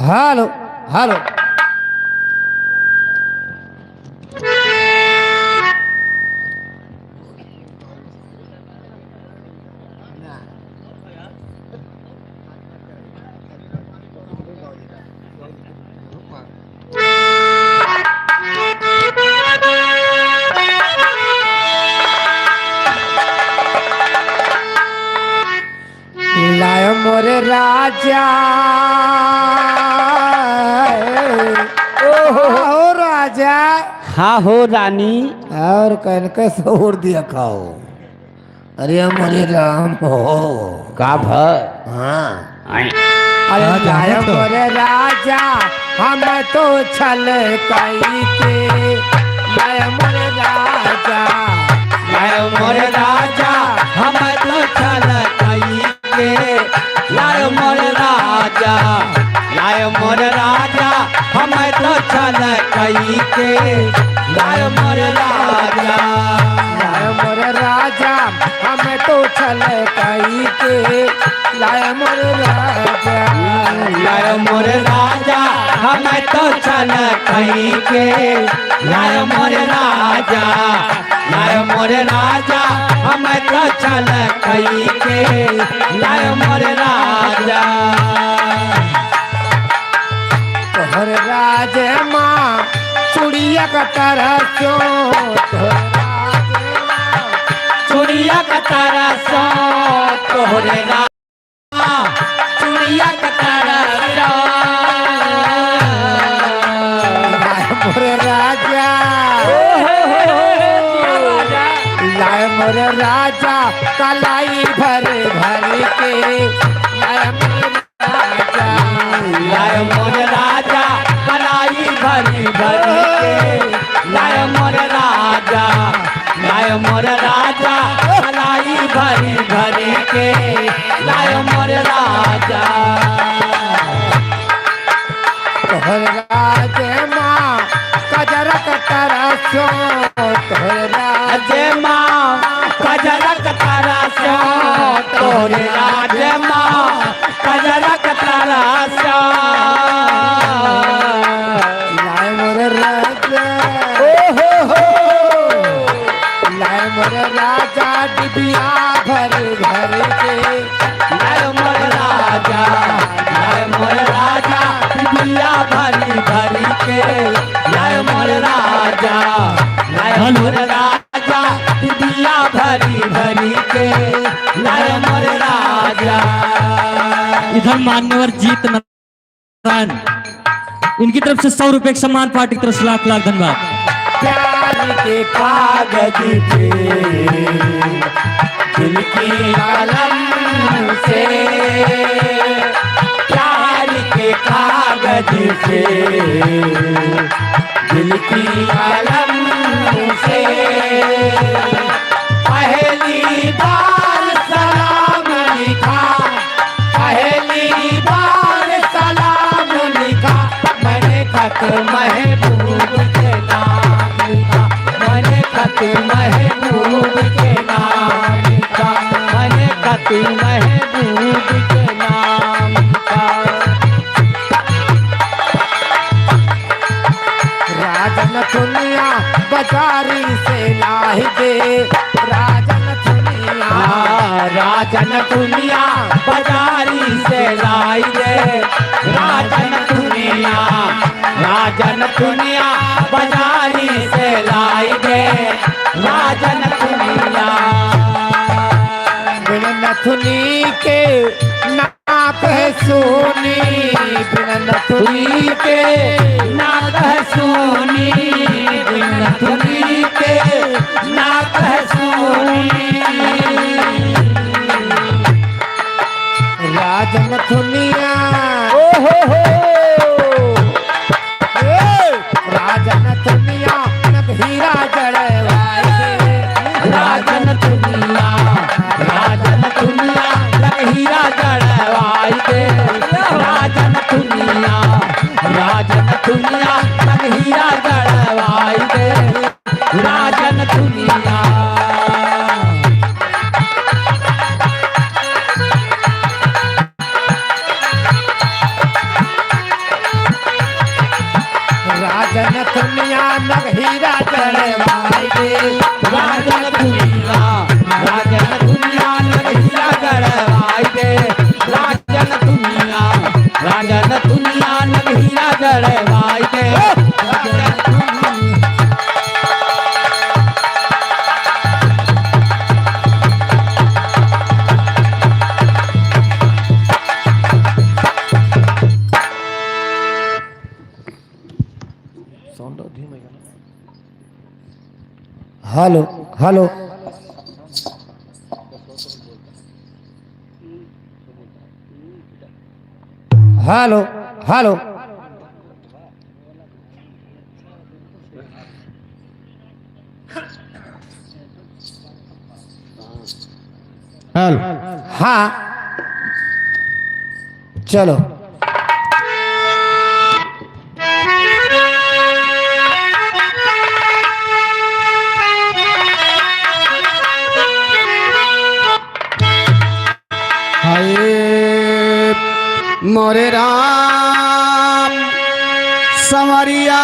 [SPEAKER 6] हेलो हेलो लायो मोरे राजा ओ राजा
[SPEAKER 3] हाँ हो रानी
[SPEAKER 6] और कन के सोर दिया खाओ अरे मोरे राम हो
[SPEAKER 3] का भर
[SPEAKER 6] हाँ
[SPEAKER 3] आई
[SPEAKER 6] अरे
[SPEAKER 5] राजा,
[SPEAKER 6] लायो
[SPEAKER 5] तो।
[SPEAKER 6] मोरे राजा हम तो छल कई के लायो मोरे राजा
[SPEAKER 3] लायो मोर राजा हम तो चल कई के लायो मोर राजा लायो मोर राजा हम तो चल कई के लायो मोर राजा
[SPEAKER 6] लायो मोरे राजा हम तो छल कई के लायो मोरे राजा
[SPEAKER 3] लायो मोर राजा हम तो चल कई के लायो मोर राजा लायो मोर राजा हम तो चल कई के लायो मोर राजा
[SPEAKER 2] राज माँ चुड़िया का तरसो
[SPEAKER 3] चुड़िया का तरसो तोहरे राजा चुड़िया का तरसो
[SPEAKER 2] मोरे राजा लाए मोरे राजा कलाई भर भर के लाए मोरे राजा
[SPEAKER 3] लाए मोरे राजा कलाई भरी भरी के लाए मोरे राजा लाए मोरे राजा कलाई भरी भरी के लाए मोरे राजा
[SPEAKER 2] तोहर राज माँ कजर तरसो तोहर राज
[SPEAKER 3] अजय माँ कजरक तरसो तोरे राज माँ कजरक तरसो
[SPEAKER 2] लाए मोरे राजा लाए मोरे राजा डिबिया भर भर के
[SPEAKER 3] लाए मोरे राजा लाए मोरे राजा बिया भरी भरी के लाए मोरे राजा लाए मोरे राजा बिया भरी भरी के लाए मोरे राजा।
[SPEAKER 8] इधर मान्यवर जीत नारायण इनकी तरफ से 100 रुपए के सम्मान पार्टी की तरफ से लाख लाख धन्यवाद।
[SPEAKER 3] प्यार के कागज पे दिल की कलम से प्यार के कागज पे दिल की कलम से पहली बार सलाम लिखा पहली बार सलाम लिखा मैंने खत महबूब के नाम लिखा मैंने खत महबूब के नाम लिखा मैंने खत महबूब के नाम लिखा।
[SPEAKER 2] राजन दुनिया बाजारी से लाई दे राजन दुनिया
[SPEAKER 3] राजन दुनिया बाजारी से लाई दे राजन दुनिया राजन दुनिया बाजारी से लाई दे राजन दुनिया।
[SPEAKER 2] बिन नथुनी के नाक है सोनी बिन नथुनी
[SPEAKER 3] के नाक है सोनी बिन धुनी के नाक है सोनी
[SPEAKER 2] राजन दुनिया राजन दुनिया नग हीरा जड़वाई दे
[SPEAKER 3] राजन दुनिया राजन दुनिया हीरा जड़वाई दे राजन दुनिया राजन दुनिया हीरा जड़वाई दे राजन दुनिया।
[SPEAKER 2] राजन दुनिया नग हीरा जड़वाई दे
[SPEAKER 3] राजन दुनिया राजन दुनिया हीरा जड़वाई दे राजन दुनिया राजन दुनिया हीरा जड़वाई दे राजन दुनिया।
[SPEAKER 6] Hello hello hello hello
[SPEAKER 1] hello
[SPEAKER 6] हाँ चलो
[SPEAKER 1] हाय मोरे राम संवरिया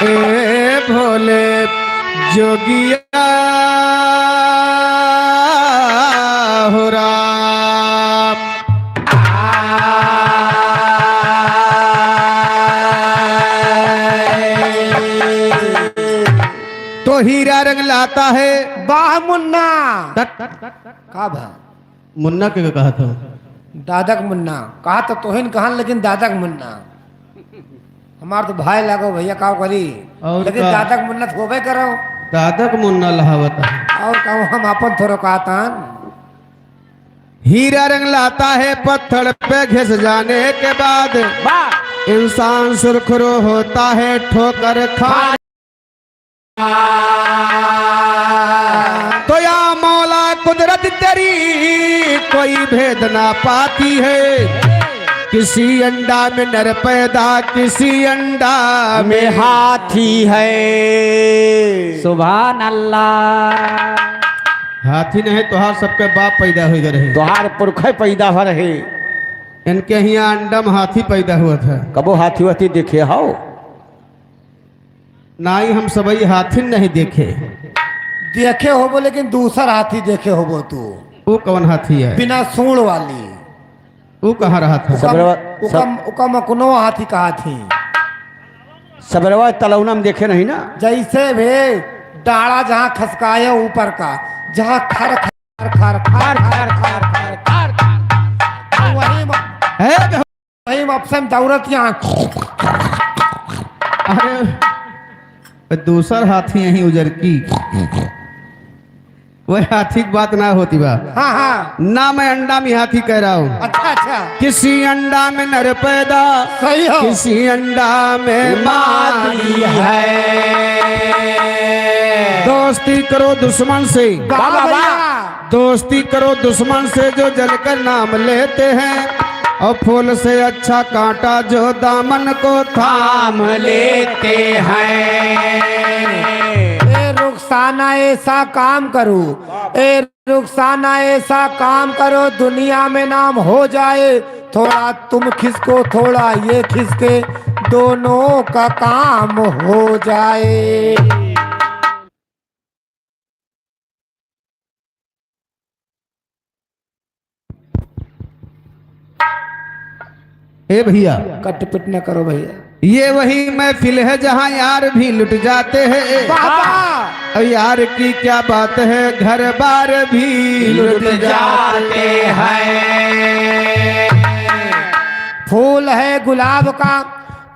[SPEAKER 1] ए भोले जोगिया हो राम हीरा रंग लाता है।
[SPEAKER 4] वाह मुन्ना
[SPEAKER 1] तट
[SPEAKER 4] का भा
[SPEAKER 1] मुन्ना के कहा था।
[SPEAKER 4] दादक मुन्ना कहा तो तोहिन कहा, लेकिन दादक मुन्ना हमार तो भाई लागो भैया का करी,
[SPEAKER 1] और
[SPEAKER 4] लेकिन
[SPEAKER 1] का?
[SPEAKER 4] दादक मुन्ना होबे करो।
[SPEAKER 1] दादक मुन्ना लहावत है।
[SPEAKER 4] और कहूँ हम अपन थोड़ा कहता
[SPEAKER 1] हीरा रंग लाता है पत्थर पे घिस जाने के बाद, इंसान सुरखरू होता है ठोकर खा। तो या मौला कुदरत तेरी कोई भेद ना पाती है। किसी अंडा में नर पैदा, किसी अंडा में
[SPEAKER 3] हाथी है।
[SPEAKER 7] सुभान अल्लाह।
[SPEAKER 1] हाथी नहीं तोहार सबके बाप पैदा हो गए रहे।
[SPEAKER 3] तोहार पुरखे पैदा हो रहे।
[SPEAKER 1] इनके यहाँ अंडा में हाथी पैदा हुआ था।
[SPEAKER 3] कबो हाथी वाथी देखे हो?
[SPEAKER 1] ना ही हम सबई हाथी नहीं देखे।
[SPEAKER 4] देखे होबो, लेकिन दूसर हाथी देखे होबो तू,
[SPEAKER 1] वो कौन हाथी है?
[SPEAKER 4] बिना सूंड वाली।
[SPEAKER 1] वो कहाँ रहा था?
[SPEAKER 4] उकम मकुनो हाथी कहा थी।
[SPEAKER 3] सबरवा तलौना में देखे नहीं ना?
[SPEAKER 4] जैसे भे डाड़ा जहाँ खसकाया ऊपर का, जहाँ खर खर खर खर खर खर खर खर खर, वही अपसम दौड़त यहाँ।
[SPEAKER 1] अरे दूसर हाथी यही उजर की, वह हाथी की बात ना होती बा।
[SPEAKER 4] हाँ हाँ
[SPEAKER 1] ना मैं अंडा में हाथी कह रहा हूँ।
[SPEAKER 4] अच्छा अच्छा
[SPEAKER 1] किसी अंडा में नर पैदा,
[SPEAKER 4] सही हो।
[SPEAKER 1] किसी अंडा में मादी है। दोस्ती करो दुश्मन से,
[SPEAKER 4] बाबा भैया
[SPEAKER 1] दोस्ती करो दुश्मन से जो जलकर नाम लेते हैं, और फूल से अच्छा कांटा जो दामन को थाम लेते हैं।
[SPEAKER 4] ए रुखसाना ऐसा काम करो, ए रुखसाना ऐसा काम करो, दुनिया में नाम हो जाए। थोड़ा तुम खिसको थोड़ा ये खिसके, दोनों का काम हो जाए।
[SPEAKER 1] ए भैया
[SPEAKER 4] कट पिट न करो भैया।
[SPEAKER 1] ये वही महफिल है जहाँ यार भी लुट जाते हैं।
[SPEAKER 4] बाबा
[SPEAKER 1] और यार की क्या बात है, घर बार भी लुट जाते हैं।
[SPEAKER 4] फूल है गुलाब का,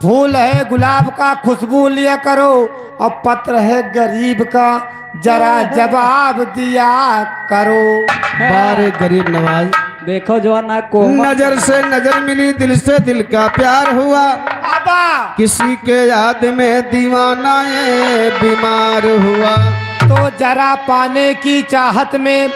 [SPEAKER 4] फूल है गुलाब का, खुशबू लिया करो। और पत्र है गरीब का, जरा जवाब दिया करो।
[SPEAKER 1] बारे गरीब नवाज,
[SPEAKER 7] देखो जो ना को
[SPEAKER 1] नजर से नजर मिली, दिल से दिल का प्यार हुआ,
[SPEAKER 4] बाबा
[SPEAKER 1] किसी के याद में दीवाना ये बीमार हुआ।
[SPEAKER 4] तो जरा पाने की चाहत में,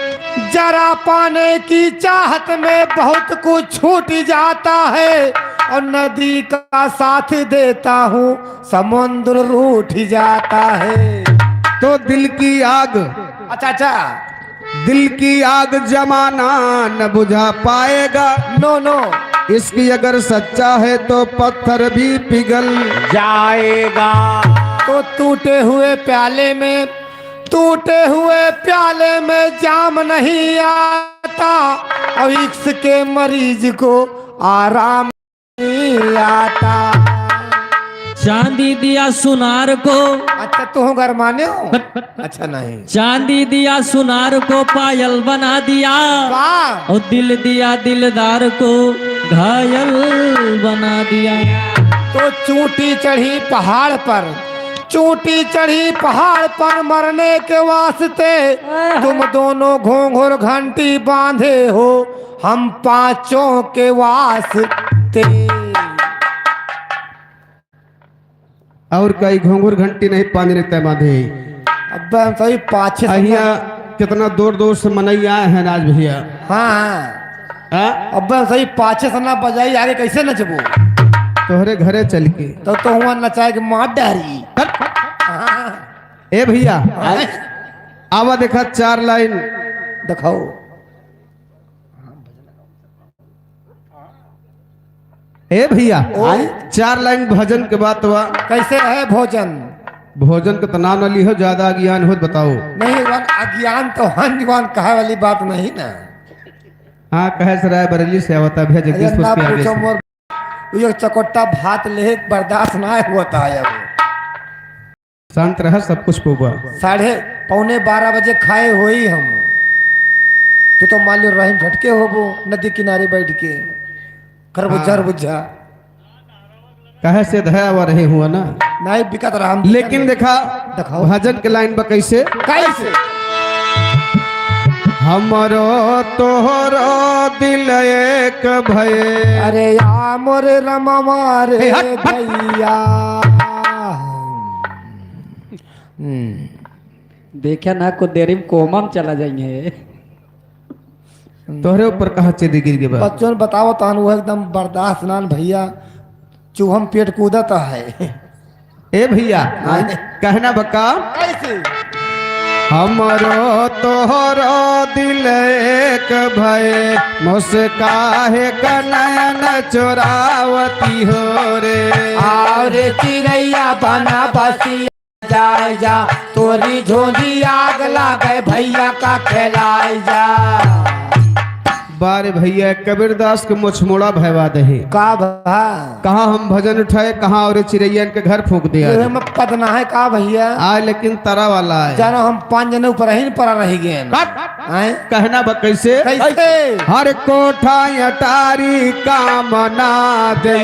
[SPEAKER 4] जरा पाने की चाहत में बहुत कुछ छूट जाता है। और नदी का साथ देता हूँ, समुद्र रूठ जाता है।
[SPEAKER 1] तो दिल की आग,
[SPEAKER 4] अच्छा अच्छा,
[SPEAKER 1] दिल की आग जमाना न बुझा पाएगा।
[SPEAKER 4] नो नो,
[SPEAKER 1] इसकी अगर सच्चा है तो पत्थर भी पिघल
[SPEAKER 3] जाएगा।
[SPEAKER 4] तो टूटे हुए प्याले में, टूटे हुए प्याले में जाम नहीं आता। और इश्क के मरीज को आराम नहीं आता।
[SPEAKER 8] चांदी दिया सुनार को,
[SPEAKER 4] अच्छा तू घर माने हो? अच्छा नहीं,
[SPEAKER 8] चांदी दिया सुनार को पायल बना दिया,
[SPEAKER 4] वाह।
[SPEAKER 8] और दिल दिया दिलदार को घायल बना दिया।
[SPEAKER 4] तो चोटी चढ़ी पहाड़ पर, चोटी चढ़ी पहाड़ पर मरने के वास्ते तुम दोनों घोंघर घंटी बांधे हो, हम पांचों के वास्ते।
[SPEAKER 1] और कई घोंघुर घंटी नहीं पानी रहता बांधे।
[SPEAKER 4] अब हम सभी पाँच
[SPEAKER 1] अहिया कितना दूर दूर से मनई आए हैं आज भैया।
[SPEAKER 4] हाँ हाँ,
[SPEAKER 1] हाँ?
[SPEAKER 4] अब हम सही पाँचे सन्ना बजाई, आगे कैसे नचबो?
[SPEAKER 1] तोहरे घरे चल के
[SPEAKER 4] तो हुआ नचाए के मार डारी। हाँ,
[SPEAKER 1] ए भैया आवा देखा 4 लाइन
[SPEAKER 4] दिखाओ।
[SPEAKER 1] ए भैया 4 लाइन भजन के बात हुआ।
[SPEAKER 4] कैसे है भोजन?
[SPEAKER 1] भोजन का तनाव न ली हो, ज्यादा ज्ञान हो बताओ।
[SPEAKER 4] नहीं वन अज्ञान तो हन कहा वाली बात नहीं ना।
[SPEAKER 1] हाँ कहे से राय बरेली से आवता भैया जगदीशपुर
[SPEAKER 4] ना
[SPEAKER 1] के आगे
[SPEAKER 4] पूछो
[SPEAKER 1] से।
[SPEAKER 4] मोर, ये चकोट्टा भात ले बर्दाश्त ना होता है। अब
[SPEAKER 1] शांत रह, सब कुछ होगा।
[SPEAKER 4] 12:30 खाए होई हम। तू तो मान लो रहीम झटके होबो नदी किनारे बैठ के खरबूजा बुझा
[SPEAKER 1] कहे से धया हुआ रहे हुआ ना।
[SPEAKER 4] नहीं बिकत रहा हम।
[SPEAKER 1] लेकिन देखा
[SPEAKER 4] दिखाओ।
[SPEAKER 1] भजन के लाइन बा कैसे,
[SPEAKER 4] कैसे
[SPEAKER 1] हमरो तोहरो दिल एक भये।
[SPEAKER 4] अरे या मोरे रमवा रे
[SPEAKER 1] हट, हट।
[SPEAKER 4] भैया।
[SPEAKER 7] देखा ना को देरी में कोमा में चला जाएंगे।
[SPEAKER 1] तोहरे ऊपर कहा चेदी गिर के बाद।
[SPEAKER 4] बच्चों ने बताओ तान वो एकदम बर्दाश्त नान भैया चूहम पेट कूदत है।
[SPEAKER 1] ए भैया कहना बका,
[SPEAKER 4] कैसे
[SPEAKER 1] हमरो तोहरो दिल एक भये, मुस्काहे का नयन चोरावती हो रे।
[SPEAKER 4] और चिड़ैया बना बसिया जाए जा तोरी झोली आग लागे भैया का खेलाए जा।
[SPEAKER 1] बारे भैया कबीरदास के मुछमोड़ा भयवा दे।
[SPEAKER 4] का भा
[SPEAKER 1] कहाँ हम भजन उठाए, कहाँ और चिड़ैया के घर फूक दिया
[SPEAKER 4] ये में पदना है का भैया।
[SPEAKER 1] आए, लेकिन तारा वाला है।
[SPEAKER 4] जानो हम 5 जने ऊपर ही पड़ा रह गए।
[SPEAKER 1] कहना बा कैसे,
[SPEAKER 4] कैसे
[SPEAKER 1] हर कोठा अटारी कामना दे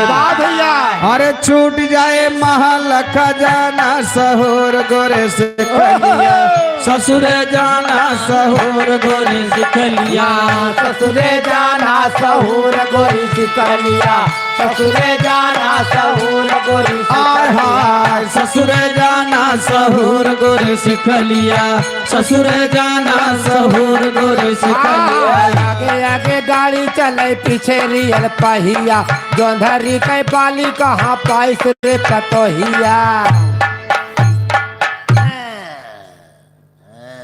[SPEAKER 4] वाह भैया।
[SPEAKER 1] अरे छूट जाए महल खजाना सहुर गोरे से कहिया, ससुर जाना सहुर गोरे से कहिया,
[SPEAKER 4] ससुरे जाना सहूर गोरी सिकलिया, ससुरे जाना सहूर गोरी
[SPEAKER 1] आय
[SPEAKER 4] सिकलिया।
[SPEAKER 1] हाय ससुर जाना सहुर गोरे से कहिया, ससुर जाना सहुर गोरे से कहिया।
[SPEAKER 4] आगे आगे गाड़ी चले पीछे रियल पहिया, जोंधरी के पाली कहाँ पाइस रे पतोहिया।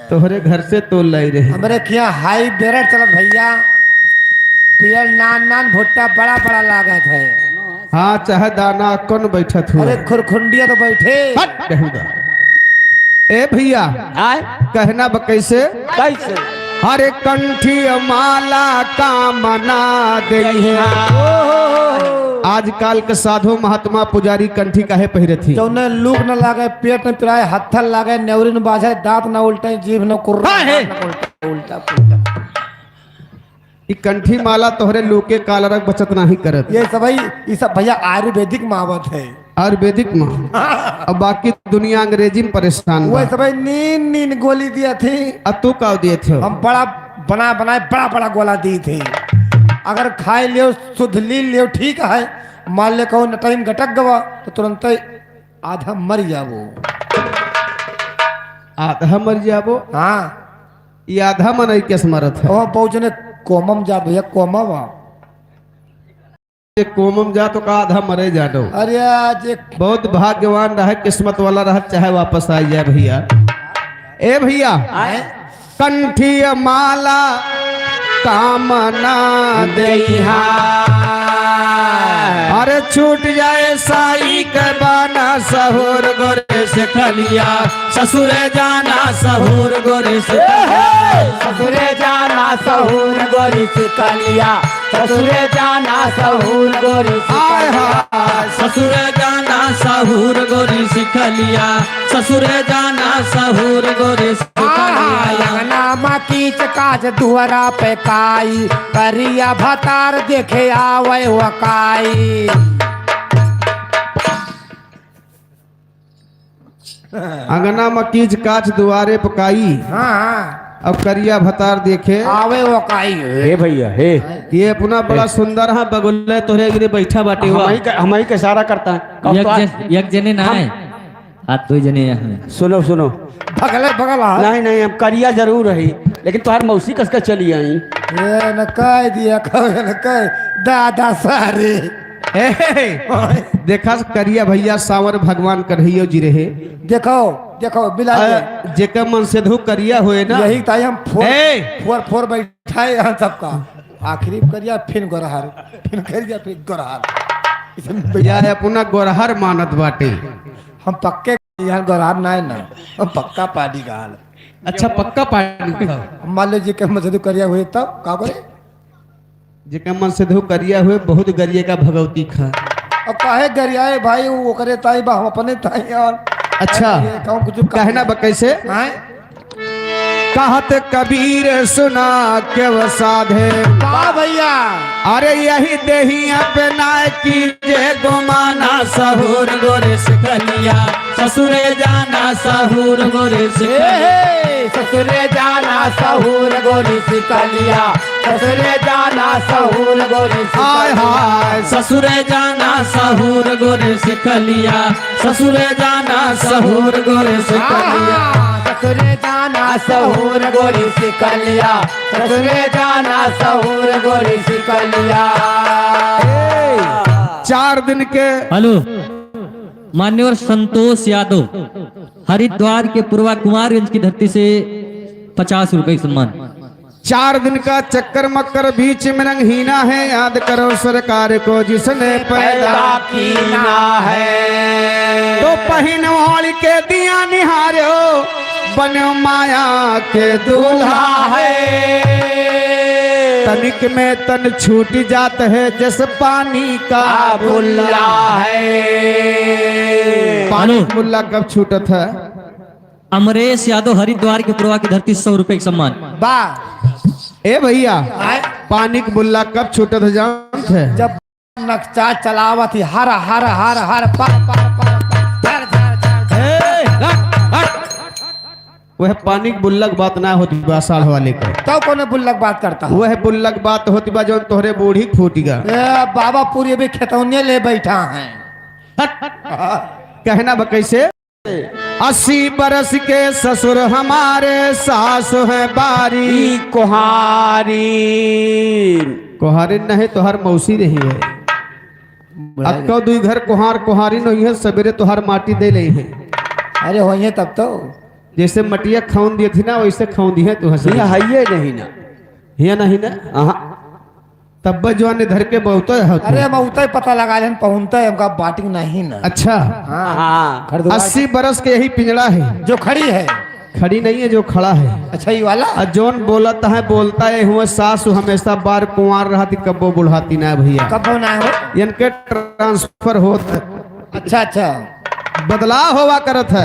[SPEAKER 1] तोहरे घर से तोल लाई रहे।
[SPEAKER 4] हमरे खिया हाई बेरड चलत भैया, पियर नान नान भुट्टा बड़ा बड़ा लागत है।
[SPEAKER 1] हाँ चाहे दाना कौन बैठत हुआ।
[SPEAKER 4] अरे खुरखुंडिया तो बैठे।
[SPEAKER 1] हट बेहुदा। ए भैया
[SPEAKER 3] आय
[SPEAKER 1] कहना बा कैसे,
[SPEAKER 3] कैसे
[SPEAKER 1] हरे कंठी माला कामना दे। आजकल के साधु महात्मा पुजारी कंठी काहे पहिरे थी।
[SPEAKER 4] जौने लूक न लागे, पेट न पिराए, हत्थल लागे, नेवरी न बाजे, दांत न उल्टे, जीभ न कुर्रा,
[SPEAKER 1] हाँ है।
[SPEAKER 4] उल्टा पुल्टा।
[SPEAKER 1] ई कंठी माला तोहरे लूके कालरक बचत नहीं करत।
[SPEAKER 4] ये सब भाई ये सब भैया आयुर्वेदिक मावत है।
[SPEAKER 1] आयुर्वेदिक में अब बाकी दुनिया अंग्रेजी में परेशान
[SPEAKER 4] वो
[SPEAKER 1] बा।
[SPEAKER 4] सब भाई नीन नीन गोली दिया थी।
[SPEAKER 1] अब तू का दिए थे।
[SPEAKER 4] हम बड़ा बनाए बड़ा बड़ा गोला दी थी। अगर खाए लियो शुद्ध ली लियो ठीक है, मान ले कहो न टाइम घटक गवा तो तुरंत ही आधा मर जाबो।
[SPEAKER 1] आधा मर जाबो।
[SPEAKER 4] हाँ
[SPEAKER 1] ये आधा मन के स्मरत है।
[SPEAKER 4] वो पहुंचने कोमम जा भैया कोमम।
[SPEAKER 1] ये कोमम जा तो का आधा मरे जाडो।
[SPEAKER 4] अरे आज एक
[SPEAKER 1] बहुत भाग्यवान रहे, किस्मत वाला रहे, चाहे वापस आ जाए भैया। ए भैया कंठी माला कामना देहा, अरे छूट जाए साई के बाना सहुर गोरे से खलिया, ससुर जाना सहुर गोरे से
[SPEAKER 4] ससुरे जाना सहूर गोरी सिकलिया, ससुरे जाना सहूर गोरी
[SPEAKER 1] आय
[SPEAKER 4] सिकलिया।
[SPEAKER 1] हाय ससुर जाना सहुर गोरे से खलिया, ससुर जाना सहुर गोरे से खलिया।
[SPEAKER 4] नामा कीच काज दुआरा पे काई, करिया भतार देखे आवे वकाई।
[SPEAKER 1] अंगना में कीच काच दुआरे पकाई,
[SPEAKER 4] हाँ हाँ
[SPEAKER 1] अब करिया भतार देखे
[SPEAKER 4] आवे वकाई।
[SPEAKER 3] हे भैया हे
[SPEAKER 1] ये अपना बड़ा सुंदर है बगुल्ले तोरे गिरे बैठा बाटे हुआ।
[SPEAKER 3] हम ही का इशारा करता है।
[SPEAKER 8] एक जने ना है, हाथ 2 जने हैं।
[SPEAKER 3] सुनो सुनो,
[SPEAKER 4] भगले भगल आ।
[SPEAKER 3] नहीं नहीं हम करिया जरूर रही, लेकिन तुम्हार मौसी कसकर चली आई।
[SPEAKER 4] ये न कह दिया कहे न कह दादा सारे।
[SPEAKER 1] देखा करिया भैया सांवर भगवान कन्हैया जी रहे।
[SPEAKER 4] देखो देखो बिला
[SPEAKER 1] जेकर मन से धू करिया हुए ना,
[SPEAKER 4] यही ताई हम
[SPEAKER 1] ए!
[SPEAKER 4] फोर फोर बैठाए यहाँ सबका। आखिरी करिया फिर गोरहार, फिर करिया फिर गोरहार।
[SPEAKER 1] भैया अपना गोरहर मानत बाटे।
[SPEAKER 4] हम पक्के यहाँ गोरहार ना है ना, हम पक्का पानी गाल।
[SPEAKER 1] अच्छा पक्का पानी का।
[SPEAKER 4] मान लो जी के मजदू करिया हुए तब का करे।
[SPEAKER 1] जेकर मन से धू करिया हुए बहुत गरिए का भगवती खा।
[SPEAKER 4] अब काहे गरियाए भाई वो करे ताई बा हम अपने ताई और
[SPEAKER 1] अच्छा
[SPEAKER 4] ये कहूँ कुछ
[SPEAKER 1] कहना बा कैसे
[SPEAKER 4] हैं?
[SPEAKER 1] कहत कबीर सुना के वो साधे
[SPEAKER 4] वाह भैया
[SPEAKER 1] अरे यही देही अपना कीजे गुमाना सहूर गोरे
[SPEAKER 8] कलिया ससुरे जाना सहूर गोरे से
[SPEAKER 4] ससुरे जाना सहूर गोरी सिकलिया ससुरे जाना सहूर गोरी
[SPEAKER 1] हाय हाय
[SPEAKER 8] ससुरे जाना सहूर गोरे से कलिया ससुरे जाना सहूर गोरे से कलिया
[SPEAKER 4] ससुरे जाना सहूर गोरी सिकलिया ससुरे जाना सहूर गोरी सिकलिया
[SPEAKER 1] 4 दिन के
[SPEAKER 8] हेलो मान्यवर संतोष यादव हरिद्वार के पूर्वा कुमारगंज की धरती से 50 रुपए सम्मान
[SPEAKER 1] 4 दिन का चक्कर मक्कर बीच में रंगहीना है याद करो सरकार को जिसने पैदा
[SPEAKER 2] कीना है
[SPEAKER 1] तो पहन ओढ़ के दिया निहारो बनो माया के दूल्हा है तनिक में तन छूट जात है जैसे पानी का
[SPEAKER 2] बुल्ला है
[SPEAKER 1] पानी बुल्ला कब छूटत है
[SPEAKER 8] अमरेश यादव हरिद्वार के पूर्वा की धरती से 100 रुपए का सम्मान
[SPEAKER 4] वाह
[SPEAKER 1] ए भैया पानी का बुल्ला कब छूटत है जानत है
[SPEAKER 4] जब नक्शा चलावत ही हर हर हर हर पर पर पर झर झर झर
[SPEAKER 1] वह पानी के बुल्लक बात ना होती बा साल वाले का
[SPEAKER 4] तो कौन बुल्लक बात करता है
[SPEAKER 1] वह बुल्लक बात होती बा जो तोहरे बूढ़ी फूटिगा
[SPEAKER 4] ए, बाबा पूरी भी खेतौनिया ले बैठा है
[SPEAKER 1] कहना बा कैसे 80 बरस के ससुर हमारे सास है बारी
[SPEAKER 2] कुहारी
[SPEAKER 1] कोहारी नहीं तो हर मौसी रही है अक्का दुई घर कोहार कोहारी नहीं है सवेरे तो हर माटी दे ले है
[SPEAKER 4] अरे होइए तब तो
[SPEAKER 1] जैसे मटिया खौन दी थी ना वैसे खौन दी है तो हंस
[SPEAKER 2] ये है ये नहीं ना
[SPEAKER 1] हिया नहीं ना तब जवान ने धर के बहुत
[SPEAKER 4] अरे मैं उतना ही पता लगा लेन पहुंचता है हमका बाटिंग नहीं ना
[SPEAKER 1] अच्छा
[SPEAKER 2] हाँ
[SPEAKER 4] खरीदवा
[SPEAKER 1] 80 बरस के यही पिंजड़ा है
[SPEAKER 4] जो खड़ी है
[SPEAKER 1] खड़ी नहीं है जो खड़ा है
[SPEAKER 4] अच्छा ये वाला
[SPEAKER 1] और जौन बोलता है बोलता है हुआ सास हमेशा बार कुंवार रहती कब्बो बुढ़ाती ना भैया
[SPEAKER 4] कब होना है
[SPEAKER 1] इनके ट्रांसफर होत
[SPEAKER 4] अच्छा अच्छा
[SPEAKER 1] बदलाव होवा करत है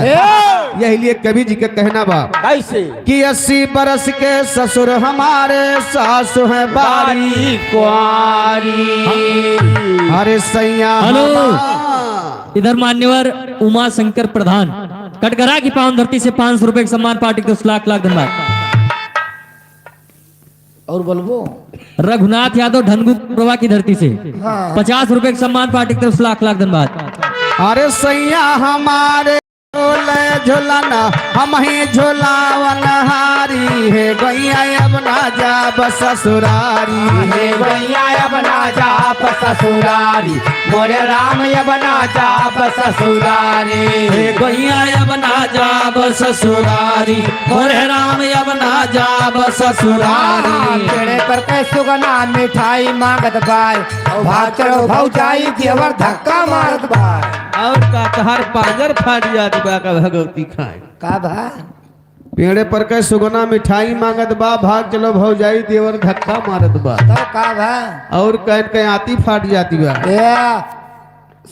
[SPEAKER 1] यही लिए कवि जी के कहना बा
[SPEAKER 2] कैसे
[SPEAKER 1] कि 80 बरस के ससुर हमारे सास है बारी
[SPEAKER 2] कुआरी
[SPEAKER 1] अरे सैया
[SPEAKER 8] हेलो।
[SPEAKER 1] हमार।
[SPEAKER 8] इधर मान्यवर उमा शंकर प्रधान कटघरा की पावन धरती से 500 रुपए का सम्मान पार्टी को 10 लाख धन्यवाद
[SPEAKER 4] और बोलबो
[SPEAKER 8] रघुनाथ यादव ढनगु प्रभा की धरती से
[SPEAKER 4] हाँ।
[SPEAKER 8] 50 रुपए का सम्मान पार्टी को 10 लाख धन्यवाद
[SPEAKER 1] अरे सैया हमारे झोले झुलाना हम ही झुलावन हारी है गैया अब ना जा बस ससुरारी
[SPEAKER 2] हे भैया अब ना जा ससुरारी मोरे राम अब ना जा ससुरारी
[SPEAKER 8] हे गैया अब ना जाब ससुरारी मोरे राम अब ना जाब ससुरारी
[SPEAKER 4] पेड़े पर के सुगना मिठाई मांगत बाय भाग चढ़ो भौजाई देवर धक्का मारत बाय
[SPEAKER 1] और का तहार पाजर फाट जात बा का भगवती खाए
[SPEAKER 4] का भाई
[SPEAKER 1] पेड़े पर के सुगना मिठाई मांगत बा भाग चलो भौजाई देवर धक्का मारत बा
[SPEAKER 4] तो का भाई
[SPEAKER 1] और कह के आती फाट जाती बा
[SPEAKER 4] ये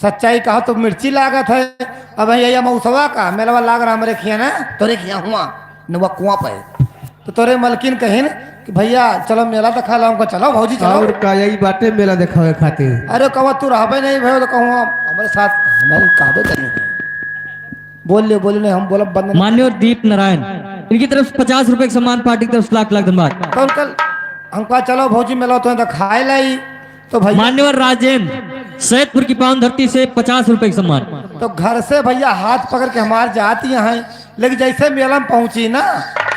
[SPEAKER 4] सच्चाई कहो तो मिर्ची लागत है अब ये मौसवा का मेलवा लाग रहा हमारे खिया ना तोरे खिया हुआ न कुआं पे तो तोरे मलकिन कहे न कि भैया चलो मेला दिखा लाऊंगा चलो भौजी चलो
[SPEAKER 1] और का यही बाटे मेला दिखावे खातिर
[SPEAKER 4] अरे कहो तू रहबे नहीं भयो तो कहूँ हमारे साथ हमारी काबे करेंगे बोल ले हम बोला बंद नहीं।
[SPEAKER 8] मान्यवर दीप नारायण इनकी तरफ से 50 रुपए का सम्मान पार्टी की तरफ से 1 लाख धन्यवाद
[SPEAKER 4] कल कल हम कहा चलो भौजी मेला तो खाए लाई तो भैया
[SPEAKER 8] मान्यवर राजेंद्र सैदपुर की पावन धरती से 50 रुपए का सम्मान
[SPEAKER 4] तो घर से भैया हाथ पकड़ के हमार जाती हैं लेकिन जैसे मेला में पहुंची ना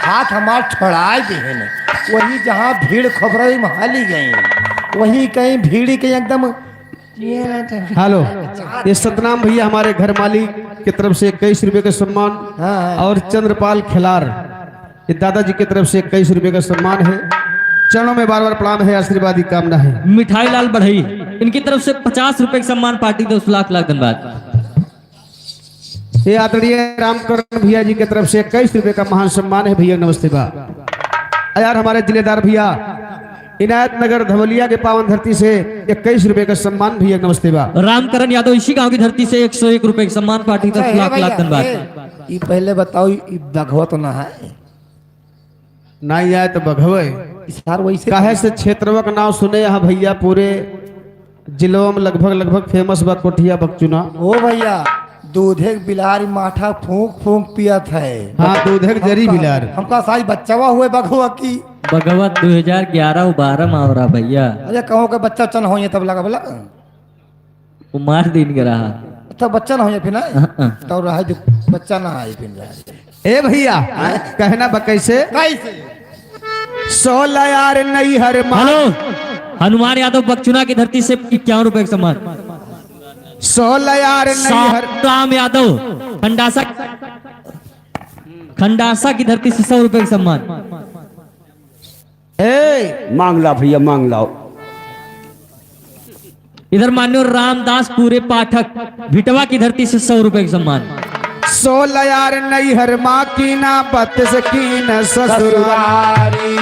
[SPEAKER 4] हाथ हमार छोड़ाए दिए ने वही जहाँ भीड़ खबरई महाली गई वही कहीं भीड़ के एकदम
[SPEAKER 1] हेलो ये सतनाम भैया हमारे घर मालिक की तरफ से 21 रुपए का सम्मान
[SPEAKER 4] हाँ।
[SPEAKER 1] और चंद्रपाल खिलार ये दादाजी की तरफ से 21 रुपए का सम्मान है चरणों में बार बार प्रणाम है आशीर्वाद की कामना है
[SPEAKER 8] मिठाई लाल बढ़ई इनकी तरफ से 50 रुपए का सम्मान पार्टी को 10 लाख धन्यवाद
[SPEAKER 1] ये आदरणीय रामकरण भैया जी की तरफ से 21 रुपए का महान सम्मान है भैया नमस्ते बा यार हमारे जिलेदार भैया इनायत नगर धवलिया के पावन धरती से 21 रुपए का सम्मान भैया नमस्ते बा।
[SPEAKER 8] रामकरण यादव इसी गांव की धरती से 101 रुपए का सम्मान पार्टी
[SPEAKER 4] अच्छा,
[SPEAKER 8] 10
[SPEAKER 4] हे
[SPEAKER 8] लाख
[SPEAKER 4] भैया,
[SPEAKER 8] लाख धन्यवाद।
[SPEAKER 4] ये पहले बताओ ये बघवा तो ना है
[SPEAKER 1] नहीं आए तो बघवे
[SPEAKER 4] इस बार वैसे
[SPEAKER 1] काहे से क्षेत्रवा का नाम सुने यहाँ भैया पूरे जिलों में लगभग फेमस बा कोठिया बकचुना।
[SPEAKER 4] ओ भैया दूधे बिलारी माठा फूंक फूंक पियत है।
[SPEAKER 1] हाँ दूधे के जरी बिलार।
[SPEAKER 4] हमका साई बच्चावा हुए बघवा की
[SPEAKER 8] भगवत 2011-12 में हो रहा भैया,
[SPEAKER 4] अरे कहो के बच्चा चन हो तब लगा बोला
[SPEAKER 8] वो मार दिन के रहा।
[SPEAKER 4] तो बच्चा ना हो फिर ना तो रहा जो बच्चा ना आए फिर रहा।
[SPEAKER 1] ए भैया कहना बा कैसे
[SPEAKER 4] कैसे
[SPEAKER 1] 16 यार नहीं हर
[SPEAKER 8] हेलो, हनुमान यादव बकचुना की धरती से 51 रुपए का सम्मान।
[SPEAKER 1] 16 यार नहीं हर
[SPEAKER 8] राम यादव खंडासा की धरती से 100 रुपए का सम्मान।
[SPEAKER 1] ए
[SPEAKER 2] मांग ला भैया मांग लाओ।
[SPEAKER 8] इधर मान्य रामदास पूरे पाठक भिटवा की धरती से 100 रुपए का सम्मान।
[SPEAKER 1] 16 यार नहीं हर माँ की ना 32 की न ससुरारी।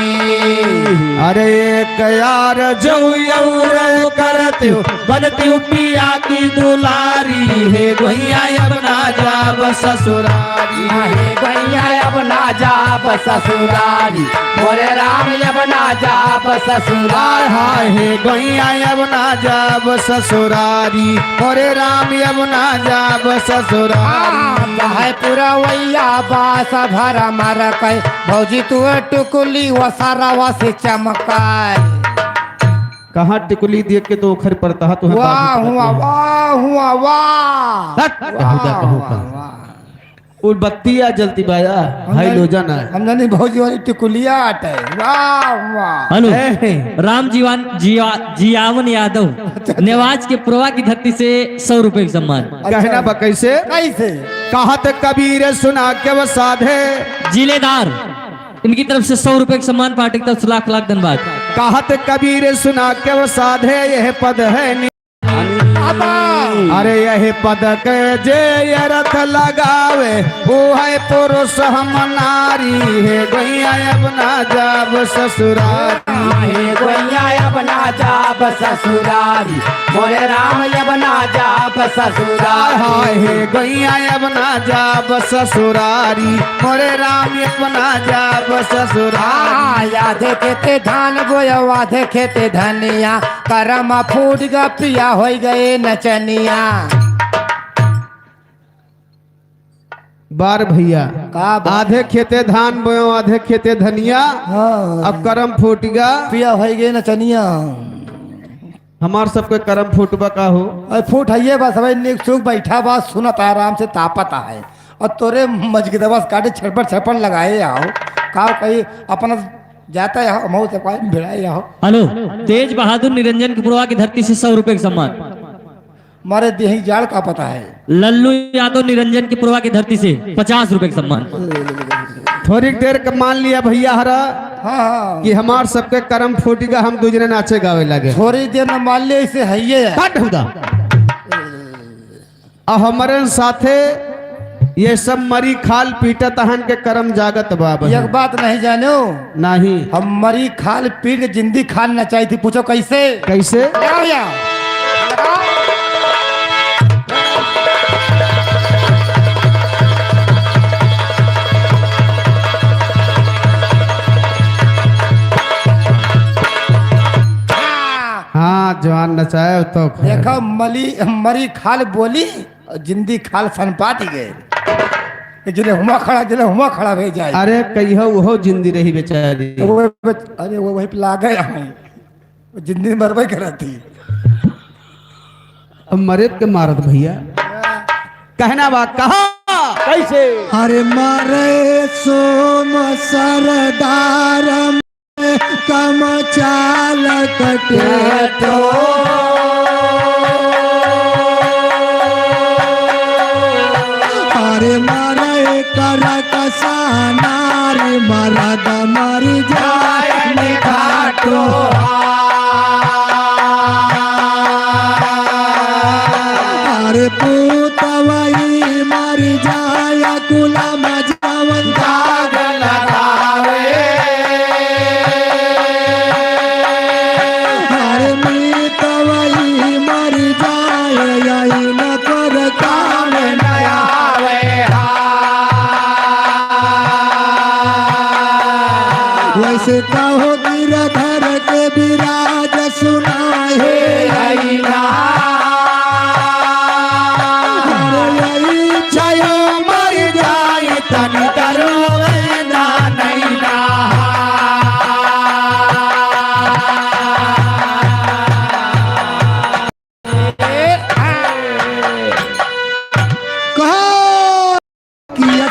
[SPEAKER 1] अरे एक यार जो यौर करते हो बनती हो पिया की दुलारी है गोइया अब ना जाब ससुरारी।
[SPEAKER 2] हे गैया अब ना जाब ससुरारी, मोरे राम अब ना जाब ससुरारी।
[SPEAKER 1] हाय हे गोइया अब ना जाब ससुरारी मोरे राम अब ना जाब ससुरारी।
[SPEAKER 4] है पूरा वैया बास भरा मार कई भौजी तू टुकुली वसारा से चमकाय।
[SPEAKER 1] कहाँ टिकुली देख के तो खर पड़ता है तो
[SPEAKER 4] वाह हुआ वाह हुआ वाह
[SPEAKER 1] और बत्तियां जलती बाया हाई लो जाना
[SPEAKER 4] हम जानी भौजी वाली टिकुलिया आटे वाह वाह।
[SPEAKER 8] हेलो, राम जियावन यादव नेवाज के पुरवा की धरती से 100 रुपए का सम्मान।
[SPEAKER 1] कहना बा कैसे
[SPEAKER 4] कैसे
[SPEAKER 1] कहत कबीर सुना के वो साधे
[SPEAKER 8] जिलेदार इनकी तरफ से 100 रुपए का सम्मान पार्टी की तरफ से लाख लाख धन्यवाद।
[SPEAKER 1] कहत कबीर सुना के वो साधे यह पद है अरे यह पद के जे रथ लगावे वो है पुरुष हम नारी है गैया अब ना जाब ससुरारी।
[SPEAKER 2] हे गैया अब ना जाब ससुरारी, मोरे राम अब ना जाब ससुरारी।
[SPEAKER 1] हाय हे गैया अब ना जाब ससुरारी मोरे राम अब ना जाब ससुरारी।
[SPEAKER 4] आधे खेते धान बोया आधे खेते धनिया करम फूट गा पिया हो गए नचनिया।
[SPEAKER 1] बार भैया
[SPEAKER 4] का बात?
[SPEAKER 1] आधे खेते धान बोयो आधे खेते धनिया
[SPEAKER 4] हाँ
[SPEAKER 1] अब करम फूटगा
[SPEAKER 4] पिया हो गए नचनिया।
[SPEAKER 1] हमार सबके करम फूटबा का हो।
[SPEAKER 4] अरे फूट है बस भाई निक सुख बैठा बात सुनत आराम से तापत है और तोरे मजगिदा बस काटे छड़पड़ लगाए आओ का कहीं अपना जाता है मऊ से कोई भिड़ाए आओ।
[SPEAKER 8] हेलो, तेज बहादुर निरंजन की पुरवा की धरती से 100 रुपए का सम्मान।
[SPEAKER 4] मारे देही जाड़ का पता है।
[SPEAKER 8] लल्लू यादव निरंजन की पुरवा की धरती से 50 रुपए का सम्मान।
[SPEAKER 1] थोड़ी देर का मान लिया भैया हरा
[SPEAKER 4] हाँ हाँ
[SPEAKER 1] कि हमार सबके करम फूटगा हम दूसरे नाचे गावे लगे।
[SPEAKER 4] थोड़ी देर में मान लिया इसे है ये
[SPEAKER 1] हट हुदा अब हमारे साथे ये सब मरी खाल पीटत हन के करम जागत बाबा
[SPEAKER 4] एक बात नहीं जानो
[SPEAKER 1] नहीं
[SPEAKER 4] हम मरी खाल पीट के जिंदी खाल नचाई थी पूछो कैसे
[SPEAKER 1] कैसे
[SPEAKER 4] आओ या
[SPEAKER 1] हाँ जवान नचाए तो
[SPEAKER 4] देखो मरी खाल बोली और जिंदी खाल सनपाटी गए जिन्हें हुआ खड़ा भेज जाए।
[SPEAKER 1] अरे कहियो वो जिंदी रही बेचारी
[SPEAKER 4] अरे वो वही पे लागे जिंदी मरबे करा थी
[SPEAKER 1] अब मरे के मारत भैया कहना बा कहा
[SPEAKER 2] कैसे
[SPEAKER 6] अरे मारे सोम सरदार कम चाल कटे तो अरे मारे कर कसाना रे मरद मर जाए घाटो अरे पूतवई मर जाए कुला मजावन दाग लगावे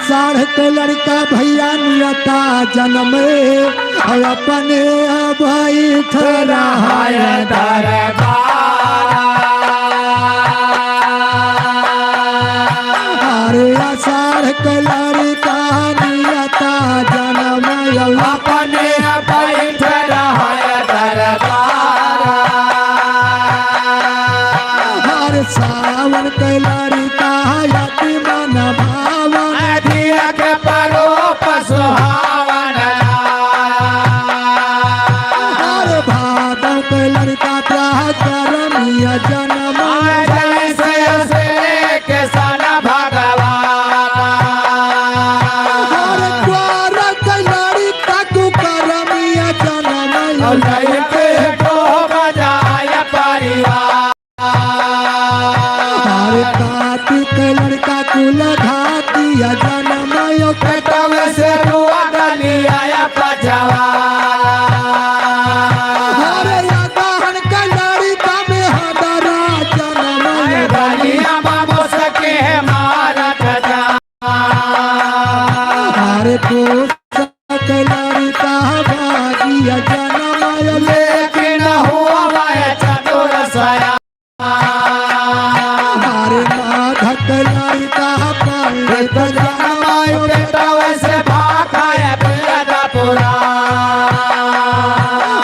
[SPEAKER 6] आषाढ़ के लड़का भैया नियता जन्म और अपने भाई ठहरा अरे आषाढ़ के लड़का नियता जन्म
[SPEAKER 2] अपने बैठ रहा दरबार
[SPEAKER 6] हर सावन के लड़का यति मन भावन
[SPEAKER 2] अधिया के परोप सुहावन
[SPEAKER 6] हर भादव के लड़का करमिया जन्म
[SPEAKER 2] जैसे के सन भगवान
[SPEAKER 6] हर द्वार के लड़का करमिया जन्म
[SPEAKER 2] लड़के को बजाय परिवार
[SPEAKER 6] हर कार्तिक के लड़का कुल घातिया जन्म
[SPEAKER 2] पेटव से रुआ गलिया पजवा
[SPEAKER 6] हर यादहन के लड़का में हदरा जन्म
[SPEAKER 2] गलिया बाबू सके मारत जा
[SPEAKER 6] हर कोस के लड़का भागिया जन्म
[SPEAKER 2] लेकिन हुआ वह चतुर सया
[SPEAKER 6] हर माधक लड़का पंडित जन्म
[SPEAKER 2] पेटव से भाखाय पियद पुरा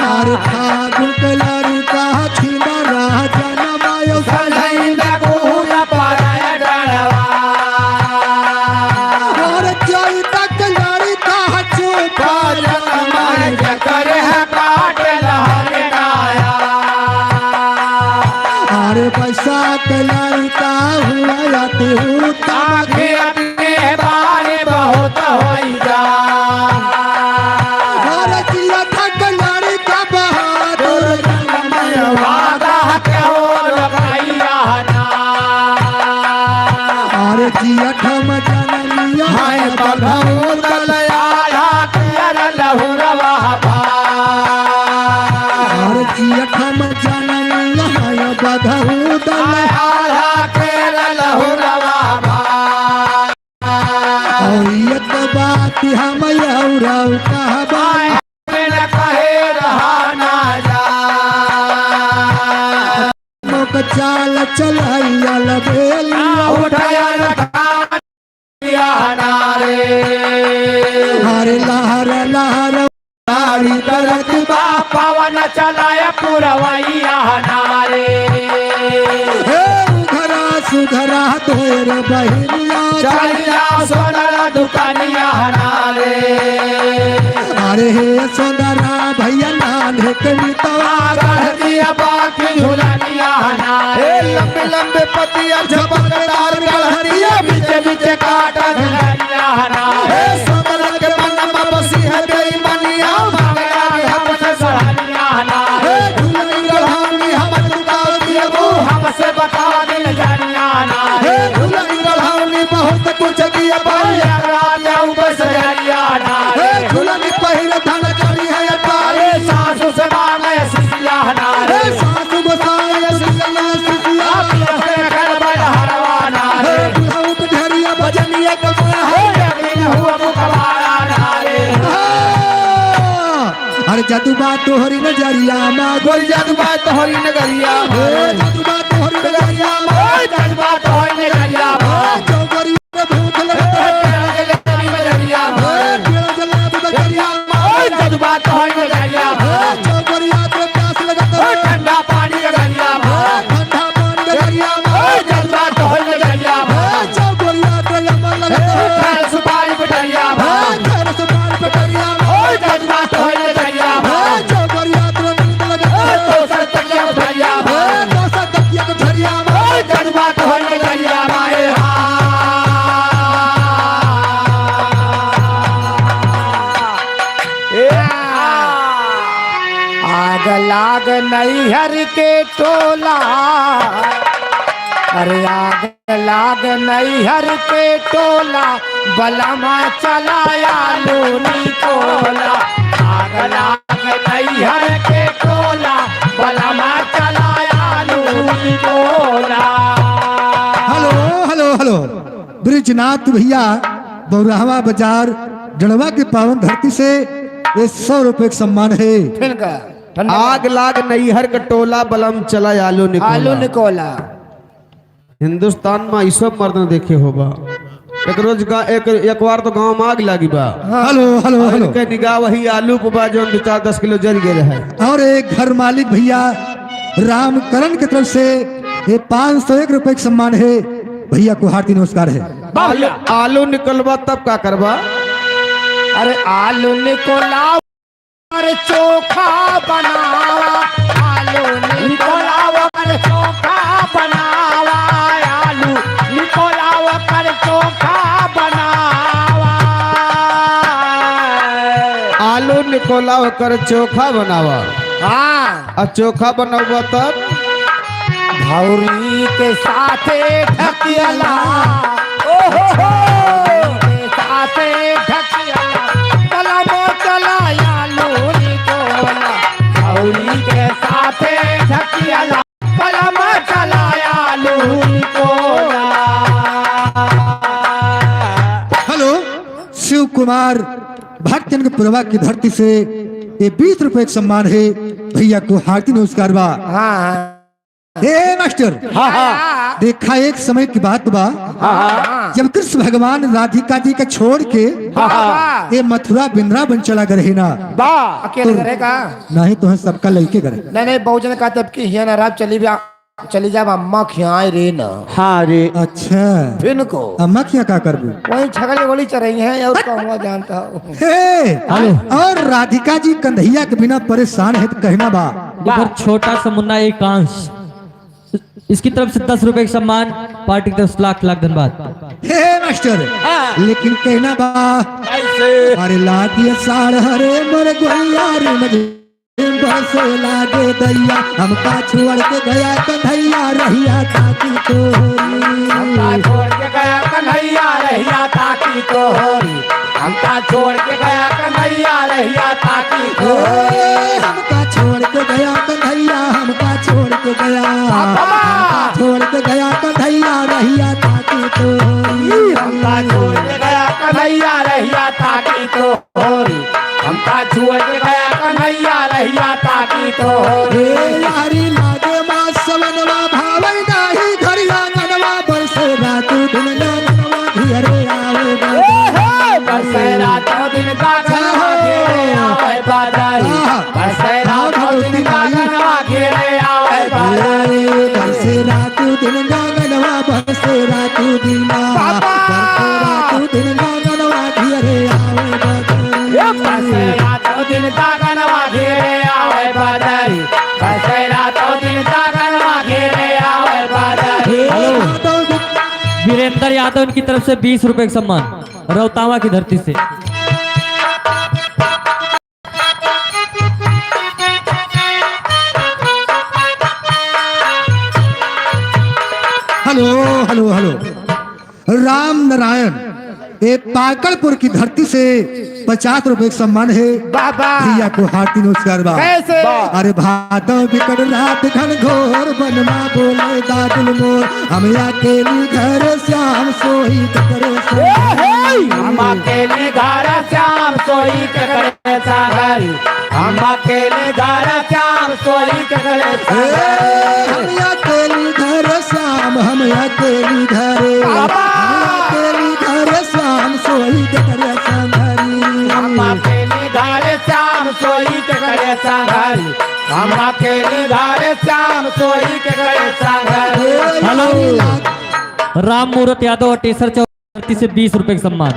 [SPEAKER 6] हर फागुन के लड़का छिमरा जन्म
[SPEAKER 2] सलैन कूल परय डरवा
[SPEAKER 6] हर चैत के लड़का चुप
[SPEAKER 2] मन करे काट लहर गाया
[SPEAKER 6] हर बैसाख लड़का हुआ तिहुता
[SPEAKER 2] अपने बारे बहुत होई जा
[SPEAKER 6] हर जियत के लड़का बहादुर
[SPEAKER 2] वादा के हो लगैया ना
[SPEAKER 6] हर जियत हम जनमिया
[SPEAKER 2] हाय बघऊ दलयाला कियर लहुरवा भा
[SPEAKER 6] हर जियत हम जनमिया बधऊ दल
[SPEAKER 2] आला केर लहुरवा भा
[SPEAKER 6] एक बात हम यौरव कहबा
[SPEAKER 2] बिन कहे रहा ना जा
[SPEAKER 6] मुक चाल चलैयल बेलिया
[SPEAKER 2] उठया रखा नारे
[SPEAKER 6] हर लहर लहर
[SPEAKER 2] साड़ी करत बा पवन चलाय पुरवैया नारे
[SPEAKER 6] हे उघरा सुघरा तोर बहिनिया
[SPEAKER 2] चलिया सोनर दुकानिया नारे
[SPEAKER 6] अरे हे सुंदरा भैया नान के मितवा
[SPEAKER 2] गढ़ दिया बाकी झुलनिया नारे लंबे लंबे पतिया झपकदार गढ़िया बीच बीच काट झुलनिया नारे सोनर के मन में बसी है बेईमानिया मंगला हमसे सरानिया नारे झुलनी गढ़ानी हम दुकान दिए वो हमसे बता दिल जानिया नारे झुलनी गढ़ानी बहुत कुछ दिया पाया राजा बस जानिया नारे
[SPEAKER 6] झुलनी पहिर धन करी है अटारे
[SPEAKER 2] सासु से मांगे सिसिया नारे
[SPEAKER 6] सासु गोसाई सिसिया सिसिया
[SPEAKER 2] से कर बढ़ावा नारे
[SPEAKER 6] बुढ़ऊ के ढेरिया
[SPEAKER 2] भजनिया कबूल है यकीन हुआ मुकवारा नारे
[SPEAKER 6] अरे जदुबा तोहरी नजरिया मा
[SPEAKER 2] कोई जज्बा तोहरी नगरिया
[SPEAKER 6] जदुबा तोहरी नजरिया मा
[SPEAKER 2] जज्बा तोहरी नगरिया
[SPEAKER 6] चौगरी में भूख लगता है तेरा जलाब बजरिया मा
[SPEAKER 2] जज्बा तोहरी नगरिया
[SPEAKER 6] चौगरी यात्रा प्यास लगता है
[SPEAKER 2] ठंडा पानी नगरिया
[SPEAKER 6] ठंडा पानी नजरिया मा
[SPEAKER 2] जज्बा तोहरी नगरिया
[SPEAKER 6] चौगरी यात्रा यमन लगता है
[SPEAKER 2] सुपारी पटरिया
[SPEAKER 6] तेरा सुपार पटरिया मा
[SPEAKER 2] जज्बा तोहरी नगरिया
[SPEAKER 6] चौगरी यात्रा नींद लगता है
[SPEAKER 2] तो सर तकिया उठरिया
[SPEAKER 6] दोसा तकिया के झरिया मा
[SPEAKER 2] जज्बा तोहरी नगरिया
[SPEAKER 4] आग लाग नैहर के टोला अरे आग लाग नैहर के टोला बलमा चलाया लूनी टोला आग लाग नैहर के टोला बलमा चलाया लूनी टोला
[SPEAKER 6] हेलो हेलो हेलो ब्रिजनाथ भैया बौराहवा बाजार जड़वा की पावन धरती से ये 100 रुपए का सम्मान है।
[SPEAKER 4] फिर का
[SPEAKER 1] आग लाग नैहर का टोला बलम चला आलू
[SPEAKER 4] आलू
[SPEAKER 1] निकोला।
[SPEAKER 4] निकोला
[SPEAKER 1] हिंदुस्तान में ई सब मर्द न देखे होबा। एक रोज एक बार तो गांव में आग लगी बा।
[SPEAKER 6] Hello hello hello.
[SPEAKER 1] के निगाह वही आलू पे बा जो 4-10 किलो जल गए है।
[SPEAKER 6] और एक घर मालिक भैया रामकरण की तरफ से ये 501 रुपए का सम्मान है। भैया को हार्दिक नमस्कार है।
[SPEAKER 1] आलू निकलबा तब का करबा?
[SPEAKER 4] अरे आलू निकोला और चोखा बनावा, आलू निकोला कर चोखा बनावा, आलू निकोला कर चोखा बनावा।
[SPEAKER 1] आलू निकोला कर चोखा बनावा।
[SPEAKER 4] हाँ
[SPEAKER 1] और चोखा बनावा तब
[SPEAKER 4] भौरी के साथे ढकियाला, ओहो हो के साथे ढकियाला, कलमो चला आलू निकोला। भौरी के साथे ढकियाला, कलमो चला आलू निकोला।
[SPEAKER 6] हेलो शिव कुमार भक्तजन के प्रभा की धरती से ये 20 रुपए का सम्मान है। भैया को हार्दिक नमस्कार बा।
[SPEAKER 4] हाँ
[SPEAKER 6] हे मास्टर, देखा एक समय की बात बा जब कृष्ण भगवान राधिका जी का छोड़ के ये मथुरा वृंदावन चला गए ना।
[SPEAKER 4] अकेले करेगा
[SPEAKER 6] नहीं तो है सबका लड़के करे।
[SPEAKER 4] नहीं बहुजन का तब की है ना रात चली जा अम्मा खियाए रे ना।
[SPEAKER 3] हाँ रे
[SPEAKER 6] अच्छा
[SPEAKER 4] फिर को
[SPEAKER 6] अम्मा क्या करबू?
[SPEAKER 4] वही छगल गोली चल रही है और कहूँगा जानता हूँ।
[SPEAKER 6] हे और राधिका जी कन्हैया के बिना परेशान है तो कहना बा।
[SPEAKER 8] इधर छोटा सा मुन्ना एकांश, इसकी तरफ से 10 रुपए का सम्मान, पार्टी की तरफ से लाख धन्यवाद।
[SPEAKER 6] हे मास्टर लेकिन कहना बा अरे लादिया साड़ हरे मर गोइया रे मजे बसे लागे दैया, हमका छोड़ के गया कन्हैया रहिया ताकी तोरी।
[SPEAKER 4] हमका छोड़ के गया कन्हैया रहिया ताकी तोरी, हमका छोड़ के गया कन्हैया रहिया ताकी तोरी।
[SPEAKER 6] हमका छोड़ के गया कन्हैया, हमका छोड़ के गया, हमका छोड़ के गया कन्हैया रहिया ताकी तोरी।
[SPEAKER 4] हमका छोड़ के गया कन्हैया रहिया ताकी तोरी, हमका छोड़ के गया कन्हैया रहिया ताकी तोरी।
[SPEAKER 6] हे यारी लागे माँ सवनवा भावै नाही घरिया ननवा बरसे रात दिन ननवा घिरे आवे
[SPEAKER 4] बरसे रात दिन का गनवा घेरे आवे बाजारी, बरसे रात दिन का गनवा घेरे आवे बाजारी।
[SPEAKER 6] बरसे रात दिन गनवा बरसे रात दिन बरसे रात दिन गनवा घिरे आवे
[SPEAKER 4] बरसे रात दिन का गनवा घेरे आवे बाजारी, बरसे रात दिन का गनवा घेरे आवे बाजारी।
[SPEAKER 8] वीरेंद्र यादव की तरफ से 20 रुपए का सम्मान, रौतावा की धरती से।
[SPEAKER 6] Hello hello hello. Ram Narayan ये पाकड़पुर की धरती से 50 रुपए का सम्मान है।
[SPEAKER 4] बाबा
[SPEAKER 6] भैया को हार्दिक नमस्कार बा।
[SPEAKER 4] कैसे?
[SPEAKER 6] अरे भादव बिकट रात घन घोर बनमा बोले दादुल मोर, हम अकेली घर श्याम सोई करे
[SPEAKER 4] हम अकेले घर श्याम सोई के करे सागरी, हम अकेले घर श्याम सोई के करे सागरी।
[SPEAKER 6] हम अकेली घर श्याम, हम अकेली घरे, हम अकेली घर श्याम सोई के करे संघरी।
[SPEAKER 4] हम अकेले घर श्याम सोई के करे सागरी, हम अकेले घर श्याम सोई के करे सागरी।
[SPEAKER 8] हेलो राम मूरत यादव अटेसर चौक धरती से 20 रुपए का सम्मान।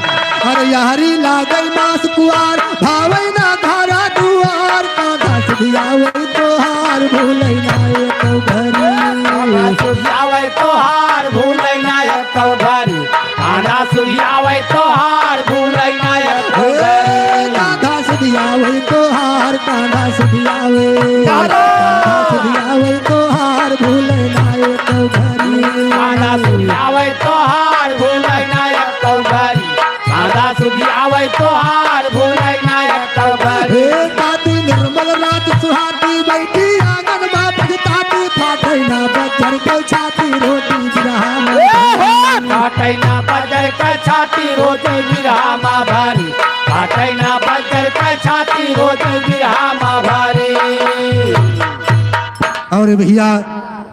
[SPEAKER 6] अरे यारी लागल मास कुआर भावै ना धारा दुआर, कांधा सुधियावै तोहार भूलै ना एको घरी।
[SPEAKER 4] सुझावे तोहार भूलै ना एको घरी, आना सुझावे तोहार भूलै ना एको घरी।
[SPEAKER 6] कांधा सुधियावै तोहार, कांधा सुधियावै, कांधा सुधियावै तोहार भूलै ना एको घरी।
[SPEAKER 4] आना सुझावे तोहार भूलै ना एको घरी, आना सुझावे तोहार भूलै ना एको घरी।
[SPEAKER 6] हे ताती निर्मल रात सुहाती बैठी आंगन में बजताती, फाटै ना बजर के छाती रोटी बिरहा
[SPEAKER 4] फाटै ना बजर के छाती रोटी
[SPEAKER 6] और भैया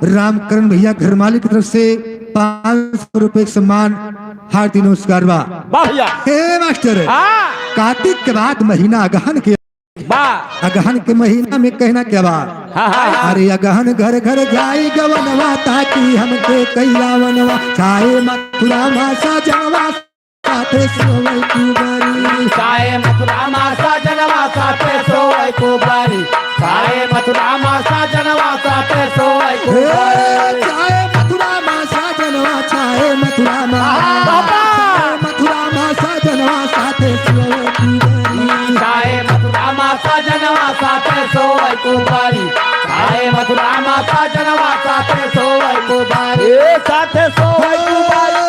[SPEAKER 6] रामकरण भैया घर मालिक की तरफ से 500 रुपए सम्मान हार्दिक नमस्कार बा।
[SPEAKER 2] वाह भैया
[SPEAKER 6] हे मास्टर,
[SPEAKER 2] हाँ
[SPEAKER 6] कार्तिक के बाद महीना अगहन के,
[SPEAKER 2] वाह
[SPEAKER 6] अगहन के महीना में कहना क्या बा?
[SPEAKER 2] हाँ हाँ
[SPEAKER 6] अरे अगहन घर घर जाई गवनवा ताकि हमके कैला वनवा चाहे मथुरा मासा जनवा साथे सोवै कुबरी।
[SPEAKER 2] चाहे मथुरा मासा जनवा साथे सोए कुबारी, चाहे मथुरा मासा जनवा साथे सोए
[SPEAKER 6] हे,
[SPEAKER 2] कुबारी।
[SPEAKER 6] चाहे मथुरा मासा जनवा, चाहे मथुरा
[SPEAKER 2] बाबा!
[SPEAKER 6] मथुरा मासा जनवा साथे सोवै कुबरी।
[SPEAKER 2] चाहे मथुरा मासा जनवा साथे सोए कुबारी, चाहे मथुरा मासा जनवा साथे सोए कुबारी, साथे सोए कुबारी।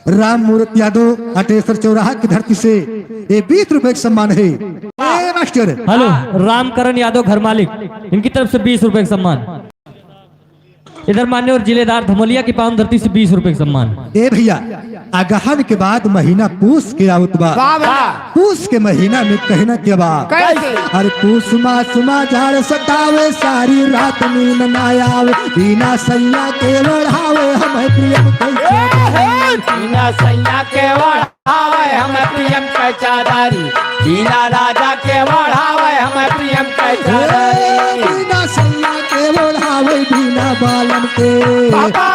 [SPEAKER 6] राम मूर्ति यादव अटेसर चौराहा की धरती से ये 20 रुपए का सम्मान है। ए मास्टर,
[SPEAKER 8] हेलो, रामकरण यादव घर मालिक, इनकी तरफ से 20 रुपए का सम्मान। इधर मान्यवर जिलेदार धमलिया की पावन धरती से 20 रुपए का सम्मान।
[SPEAKER 6] ए भैया अगहन के बाद महीना पूस के आवत बा। पूस के महीना में कहना क्या बा?
[SPEAKER 2] कैसे?
[SPEAKER 6] अरे पूस मासुमा झाड़ सतावे सारी रात नींद ना आवे, बिना सैया के बढ़ावे हमें प्रियम कैसे।
[SPEAKER 2] बिना सैया के बढ़ावे हमें प्रियम के चादारी, बिना राजा के बढ़ावे हमें प्रियम के चादारी।
[SPEAKER 6] बिना सैया के बढ़ावे बिना बालन के, बिना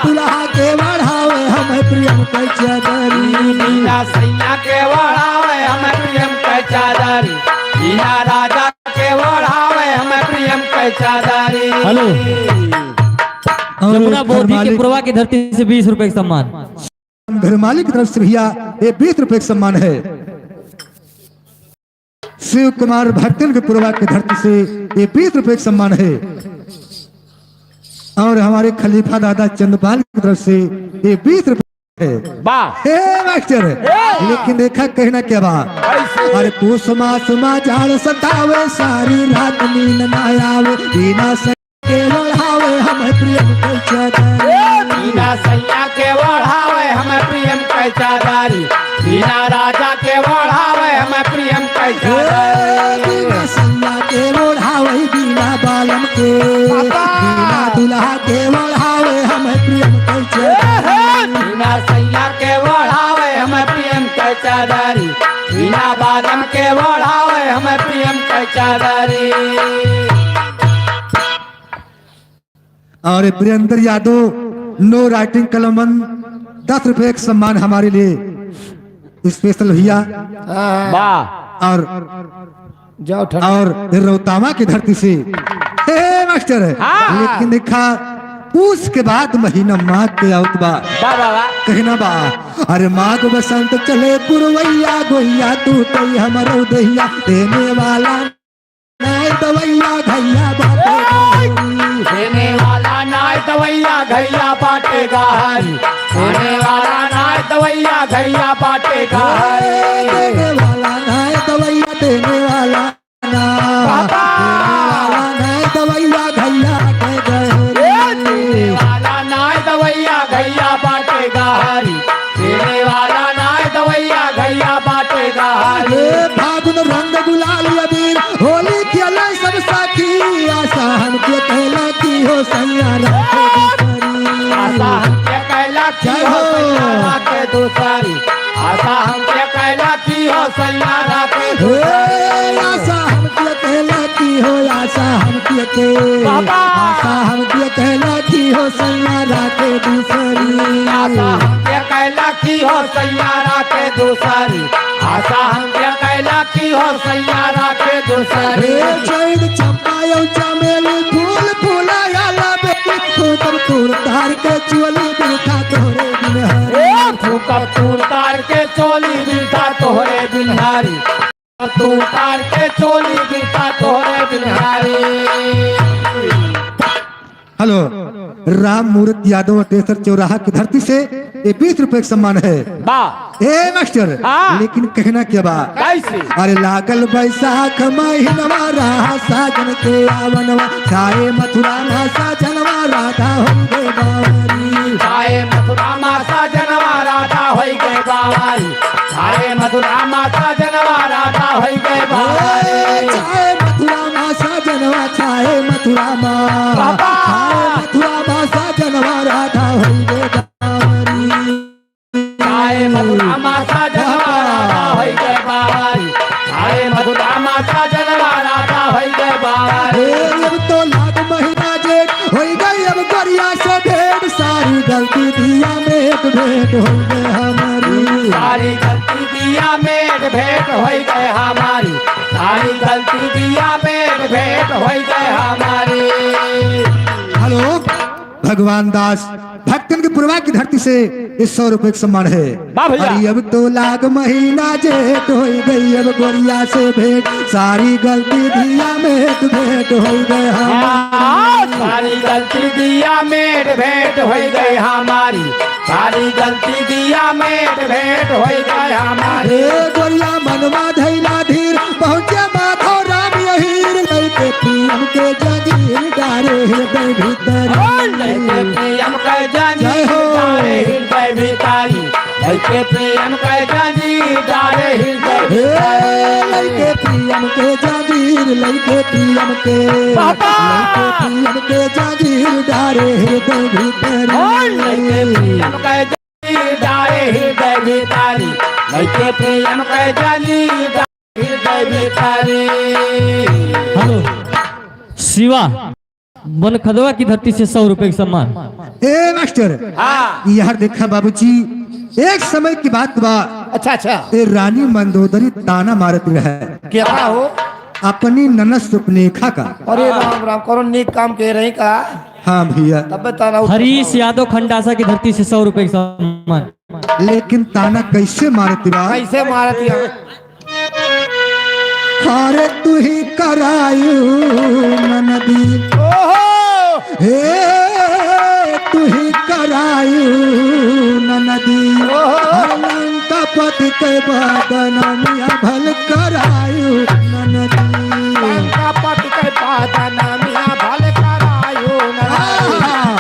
[SPEAKER 6] दुल्हा के बढ़ावे हमें प्रियम कैसे दरी।
[SPEAKER 2] बिना सैया के बढ़ावे हमें प्रियम के चादारी, बिना राजा के बढ़ावे हमें प्रियम के चादारी।
[SPEAKER 8] हेलो, जमुना बोधी के पुरवा की धरती से 20 रुपए का सम्मान।
[SPEAKER 6] घर मालिक की तरफ से भैया ये 20 रुपए का सम्मान है। शिव कुमार भक्तन के पुरवा की धरती से ये 20 रुपए का सम्मान है। और हमारे खलीफा दादा चंदपाल की तरफ से ये 20 रुपए है।
[SPEAKER 2] वाह
[SPEAKER 6] हे मास्टर, लेकिन देखा कहना क्या बा? अरे पूस मासुमा झाड़ सतावे सारी रात नींद ना आवे, बिना के बढ़ावे हमें प्रियम कैसे दरी।
[SPEAKER 2] बिना सैया के बढ़ावे हमें प्रियम के चादारी, बिना राजा के बढ़ावे हमें प्रियम के चादारी।
[SPEAKER 6] बिना सैया के बढ़ावे बिना बालम के, बिना दुल्हा के बढ़ावे हमें प्रियम कैसे दरी।
[SPEAKER 2] बिना सैया के बढ़ावे हमें प्रियम के चादारी, बिना बादम के बढ़ावे हमें प्रियम के चादारी।
[SPEAKER 6] और प्रियंकर यादव नो राइटिंग कलमन 10 रुपए का सम्मान हमारे लिए स्पेशल भैया।
[SPEAKER 2] वाह
[SPEAKER 6] और
[SPEAKER 4] जाओ
[SPEAKER 6] और रोहतामा की धरती से हे मास्टर, लेकिन देखा पूस के बाद महीना माघ के आवत बा। कहना बा अरे माघ बसंत चले पुरवैया गोइया तू तई हमरो दहिया, देने वाला नाय दवैया घैया बाटे,
[SPEAKER 2] देने वाला नाय दवैया घैया बाटेगा हरी, देने वाला नाय दवैया घैया बाटेगा हरी।
[SPEAKER 6] देने वाला नाय दवैया, देने वाला ना, देने वाला नाय दवैया घैया के
[SPEAKER 2] देने
[SPEAKER 6] गहरी।
[SPEAKER 2] वाला नाय दवैया घैया बाटेगा हरी, देने वाला नाय दवैया घैया बाटेगा हरी।
[SPEAKER 6] ये फागुन रंग गुलाल अबीर होली खेले सब साथी, आशा हमके कहला की हो सैया
[SPEAKER 2] आशा हमके कहला की हो सैया के दूसरी, आशा हमके कहला की हो सैया के दूसरी।
[SPEAKER 6] आशा हमके कहला की हो, आशा हमके के, आशा हमके कहला की हो सैया के दूसरी।
[SPEAKER 2] आशा हमके कहला की हो सैया के दूसरी, आशा हमके कहला की हो सैया के दूसरी।
[SPEAKER 6] चैन चंपायो चमेली फूल फूलाया बेटी, फूकर फूल तार के चोली बिरखा तोरे बिन हरे।
[SPEAKER 2] फूकर तूर तार के चोली बिरखा तोहरे बिनहारी, तूर तार के चोली बिरखा तोहरे बिनहारी।
[SPEAKER 6] हेलो, राम मूर्ति यादव अटेसर चौराहा की धरती से ये 20 रुपए का सम्मान है।
[SPEAKER 2] वाह
[SPEAKER 6] ए मास्टर, लेकिन कहना क्या बा?
[SPEAKER 2] कैसे?
[SPEAKER 6] अरे लागल बैसाख महीनवा रहा साजन के आवनवा, चाहे मथुरा ना साजनवा राधा हो गए बावरी।
[SPEAKER 2] चाहे मथुरा मासा जनवा राधा होई गए बावारी, चाहे मथुरा मासा जनवा राधा होई गए बावारी।
[SPEAKER 6] चाहे मथुरा मा साजनवा, चाहे मथुरा मा, अब गोरिया से भेंट सारी गलती दिया में भेंट हो गए हमारी
[SPEAKER 2] सारी गलती दिया में भेंट हो गए हमारी सारी गलती दिया में भेंट हो गए हमारी।
[SPEAKER 6] हेलो भगवान दास भक्तन के पूर्वा की धरती से 100 रुपए का सम्मान है।
[SPEAKER 2] वाह भैया।
[SPEAKER 6] अरे अब तो लाख महीना जेठ हो गई अब गोरिया से भेंट सारी गलती दिया में भेंट हो गए हमारी
[SPEAKER 2] सारी गलती दिया में भेंट हो गई हमारी सारी गलती दिया में भेंट हो गई हमारी।
[SPEAKER 6] हे गोरिया मनवा धैला धीर पहुँचे माधव राम यहीर लैके प्रियम के जगीर डारे हृदय भीतर
[SPEAKER 2] प्रियम के
[SPEAKER 6] जय हो।
[SPEAKER 2] हृदय भितारी लैके प्रियम के जगीर डारे हृदय
[SPEAKER 6] हे लैके प्रियम के जागीर लैके प्रियम के
[SPEAKER 2] बाबा।
[SPEAKER 6] लैके प्रियम के जागीर डारे हृदय भीतर
[SPEAKER 2] प्रियम के जगीर डारे हृदय भितारी लैके प्रियम के जगीर डारे हृदय भितारी।
[SPEAKER 8] हेलो शिवा बनखदवा की धरती से 100 रुपए का सम्मान।
[SPEAKER 6] ए मास्टर
[SPEAKER 2] हाँ
[SPEAKER 6] यार देखा बाबूजी एक समय की बात बा
[SPEAKER 4] अच्छा अच्छा
[SPEAKER 6] ए रानी मंदोदरी ताना मारत रहे
[SPEAKER 4] क्या हो?
[SPEAKER 6] अपनी ननद सुपनेखा का।
[SPEAKER 4] अरे राम राम करो नेक काम कह रहे का
[SPEAKER 6] हाँ भैया
[SPEAKER 4] तब बताना
[SPEAKER 8] हरीश यादव खंडासा की धरती से 100 रुपए का सम्मान।
[SPEAKER 6] लेकिन ताना कैसे मारती बा
[SPEAKER 4] कैसे मारती है?
[SPEAKER 6] अरे तू ही करायू ननदी हे तू ही करायू ननदी लंका पति के बदनमिया भल करायू ननदी
[SPEAKER 4] लंका पति के बादनमिया भल करायो ननदी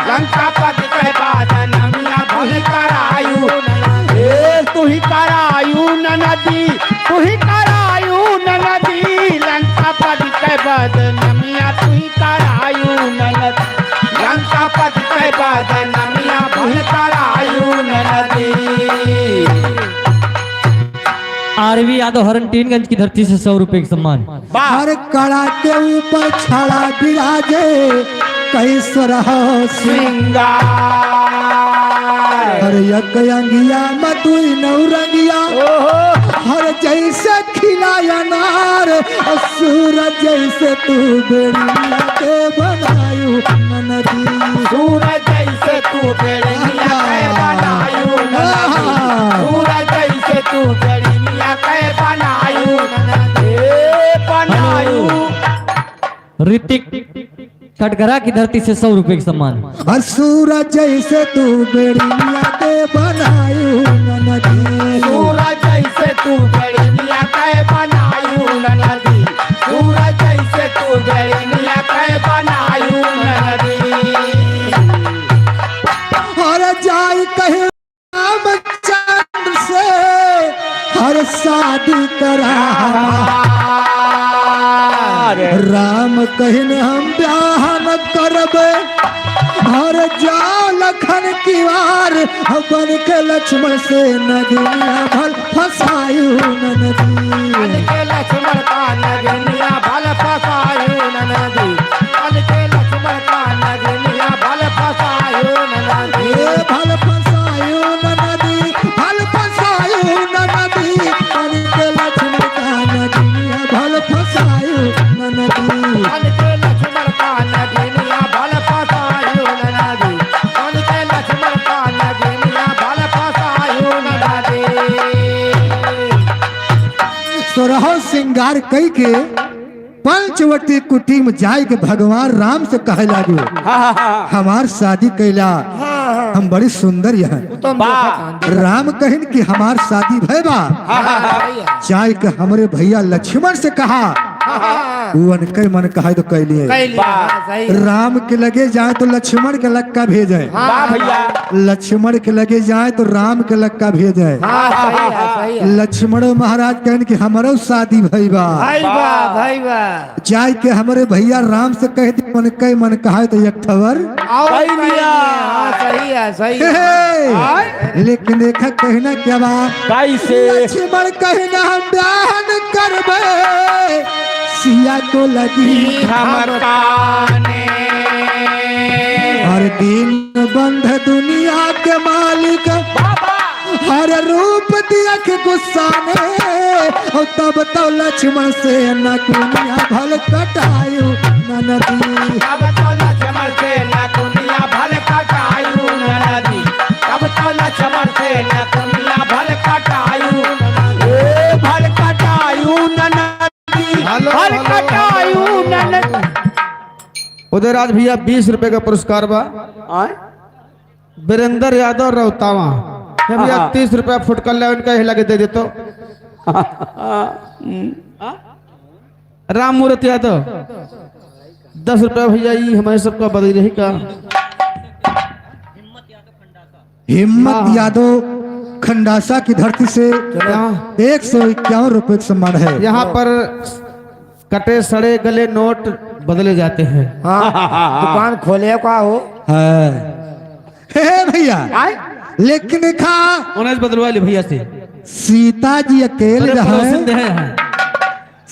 [SPEAKER 4] लंका पति के बादनमिया भल करायो ननदी
[SPEAKER 2] तू ही करायू ननदी तू ही करायू ननदी लंका पति के बदनमिया तू ही करायू ननदी लंका पति के बदनमिया तू ही करायू ननदी।
[SPEAKER 8] आरवी यादव हरनटीनगंज की धरती से 100 रुपए का सम्मान।
[SPEAKER 6] हर कड़ा के ऊपर छड़ा विराजे कैसर
[SPEAKER 2] श्रृंगार
[SPEAKER 6] हर यक अंगिया मधुई नौरंगिया हर जैसे खिलाया नार और सूरज जैसे तू बेड़िया के बनायू ननदी
[SPEAKER 2] सूरज जैसे तू बेड़िया के बनायू ननदी सूरज जैसे तू बेड़िया के बनायू ननदी बनायू।
[SPEAKER 8] ऋतिक कटघरा की धरती से 100 रुपए का सम्मान।
[SPEAKER 6] और सूरज जैसे तू बेड़िया के बनायू ननदी
[SPEAKER 2] सूरज जैसे तू बेड़िया के बनायू ननदी सूरज जैसे तू बेड़िया के बनायू ननदी।
[SPEAKER 6] हर जाई कहे रामचंद्र से हर शादी करा राम कहन हम ब्याह न करबे हर जा लखन की वार बन के लक्ष्मण से नदिया भल फसायू ननदी
[SPEAKER 2] के लक्ष्मण का नगनिया भल फसायू ननदी के लक्ष्मण का नगनिया भल फसायू ननदी
[SPEAKER 6] ये भल फसायू ननदी भल फसायू ननदी बन के लक्ष्मण का नदिया भल फसायू ननदी
[SPEAKER 2] के लक्ष्मण का नगनिया भल फसायू ननदी के लक्ष्मण का नगनिया भल फसायू ननदी।
[SPEAKER 6] सोरहो श्रृंगार कई के पंचवटी कुटी में जाय के भगवान राम से कहे लागू हमार शादी कैला हम बड़ी सुंदर यहाँ राम कहन कि हमार शादी भैबा जाय के हमरे भैया लक्ष्मण से कहा वो अनकई मन कहा तो कैलिए राम के लगे जाए तो लक्ष्मण के लक्का भेजे लक्ष्मण के लगे जाए तो राम के लक्का भेजे लक्ष्मण महाराज कहन कि हमारो शादी भैबा जाय के हमारे भैया राम से कह दी मन कई मन कहा तो एक खबर
[SPEAKER 4] सही है सही है।
[SPEAKER 6] लेकिन देखा कहना क्या बात लक्ष्मण कहना हम ब्याह करबे सिया को लगी
[SPEAKER 2] हमर काने
[SPEAKER 6] और अंध दुनिया के मालिक हर रूप दिया के गुस्सा ने और तब तो लक्ष्मण से नकुनिया भल कटायु ननदी।
[SPEAKER 2] तब तो लक्ष्मण से नकुनिया भल कटायु ननदी। तब तो लक्ष्मण से नकुनिया भल कटायु भल कटायु ननदी। भल कटायु ननदी।
[SPEAKER 1] उदय राज भैया 20 रुपए का पुरस्कार बा। वीरेंद्र यादव रौतावा भैया 30 रुपया फुटकर ले उनका ही लगे दे देतो। राम मूर्त यादव 10 रुपया भैया ये हमारे सबका बदल रही का।
[SPEAKER 6] हिम्मत यादव खंडासा की धरती से 151 रुपए का सम्मान है।
[SPEAKER 1] यहाँ पर कटे सड़े गले नोट बदले जाते हैं।
[SPEAKER 4] हाँ दुकान खोले का हो
[SPEAKER 6] हे भैया लेकिन खा
[SPEAKER 1] उन्हें बदलवा ले भैया से।
[SPEAKER 6] सीता जी अकेले रहे,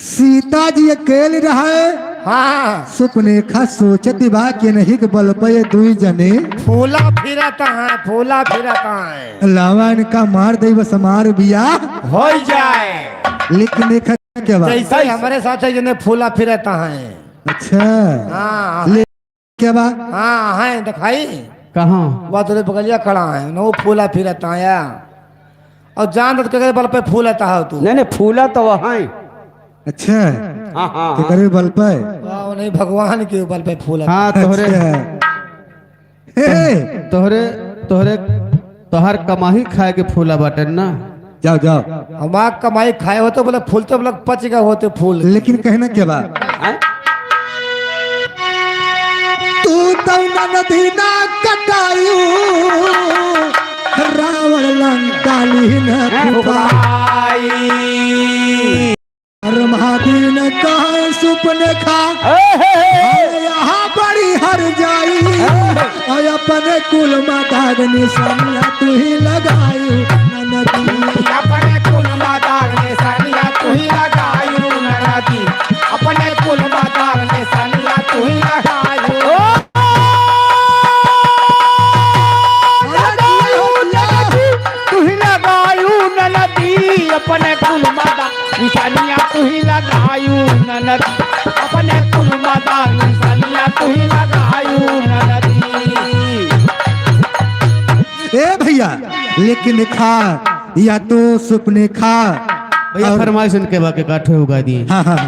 [SPEAKER 6] सीता जी अकेले रहे।
[SPEAKER 4] हाँ
[SPEAKER 6] सुपने खा सोचत बा के नहीं के बल पे दुई जने
[SPEAKER 4] फूला फिरता है, फूला फिरता है।
[SPEAKER 6] लावन का मार दे बस मार बिया
[SPEAKER 2] हो जाए।
[SPEAKER 6] लेकिन क्या बात
[SPEAKER 4] जैसे हमारे साथ है जिन्हें फूला फिरता है।
[SPEAKER 6] अच्छा
[SPEAKER 4] हाँ
[SPEAKER 6] ले क्या बात
[SPEAKER 4] हाँ है दिखाई
[SPEAKER 1] कहाँ
[SPEAKER 4] वह तेरे बगलिया खड़ा है न, वो फूला फिरता है और जान के बल पे फूलता है तू।
[SPEAKER 2] नहीं फूला तो वहाँ है।
[SPEAKER 6] अच्छा
[SPEAKER 2] हाँ हाँ
[SPEAKER 6] तो करे बल पे
[SPEAKER 4] वाह, नहीं भगवान के बल पे फूलता।
[SPEAKER 1] हाँ तोहरे
[SPEAKER 6] हे
[SPEAKER 1] तोहरे तोहरे तोहर कमाही खाए के फूला बाटन ना।
[SPEAKER 6] जाओ जाओ
[SPEAKER 4] हमारा कमाई खाए होते बोले फूलते बोले पच गए होते फूल।
[SPEAKER 6] लेकिन कहना क्या बात तू तो नदी ना कटायू रावण लंका लीन महादीन कहा सुपने खा यहाँ बड़ी हर जाई और अपने कुल माता निशानिया तू ही लगायू नदी।
[SPEAKER 2] अपने कुल माता ने सानिया तू ही लगायू नदी। अपने कुल माता ने सानिया तू ही लगायू तू ही लगायू नदी। अपने कुल माता निशानिया तू ही लगायू नदी। अपने कुल माता निशानिया तू ही लगायू नदी।
[SPEAKER 6] ए भैया लेकिन खा या तो सुपने खा
[SPEAKER 1] भैया फरमाइश इनके बाके काठे उगा दिए।
[SPEAKER 6] हाँ हाँ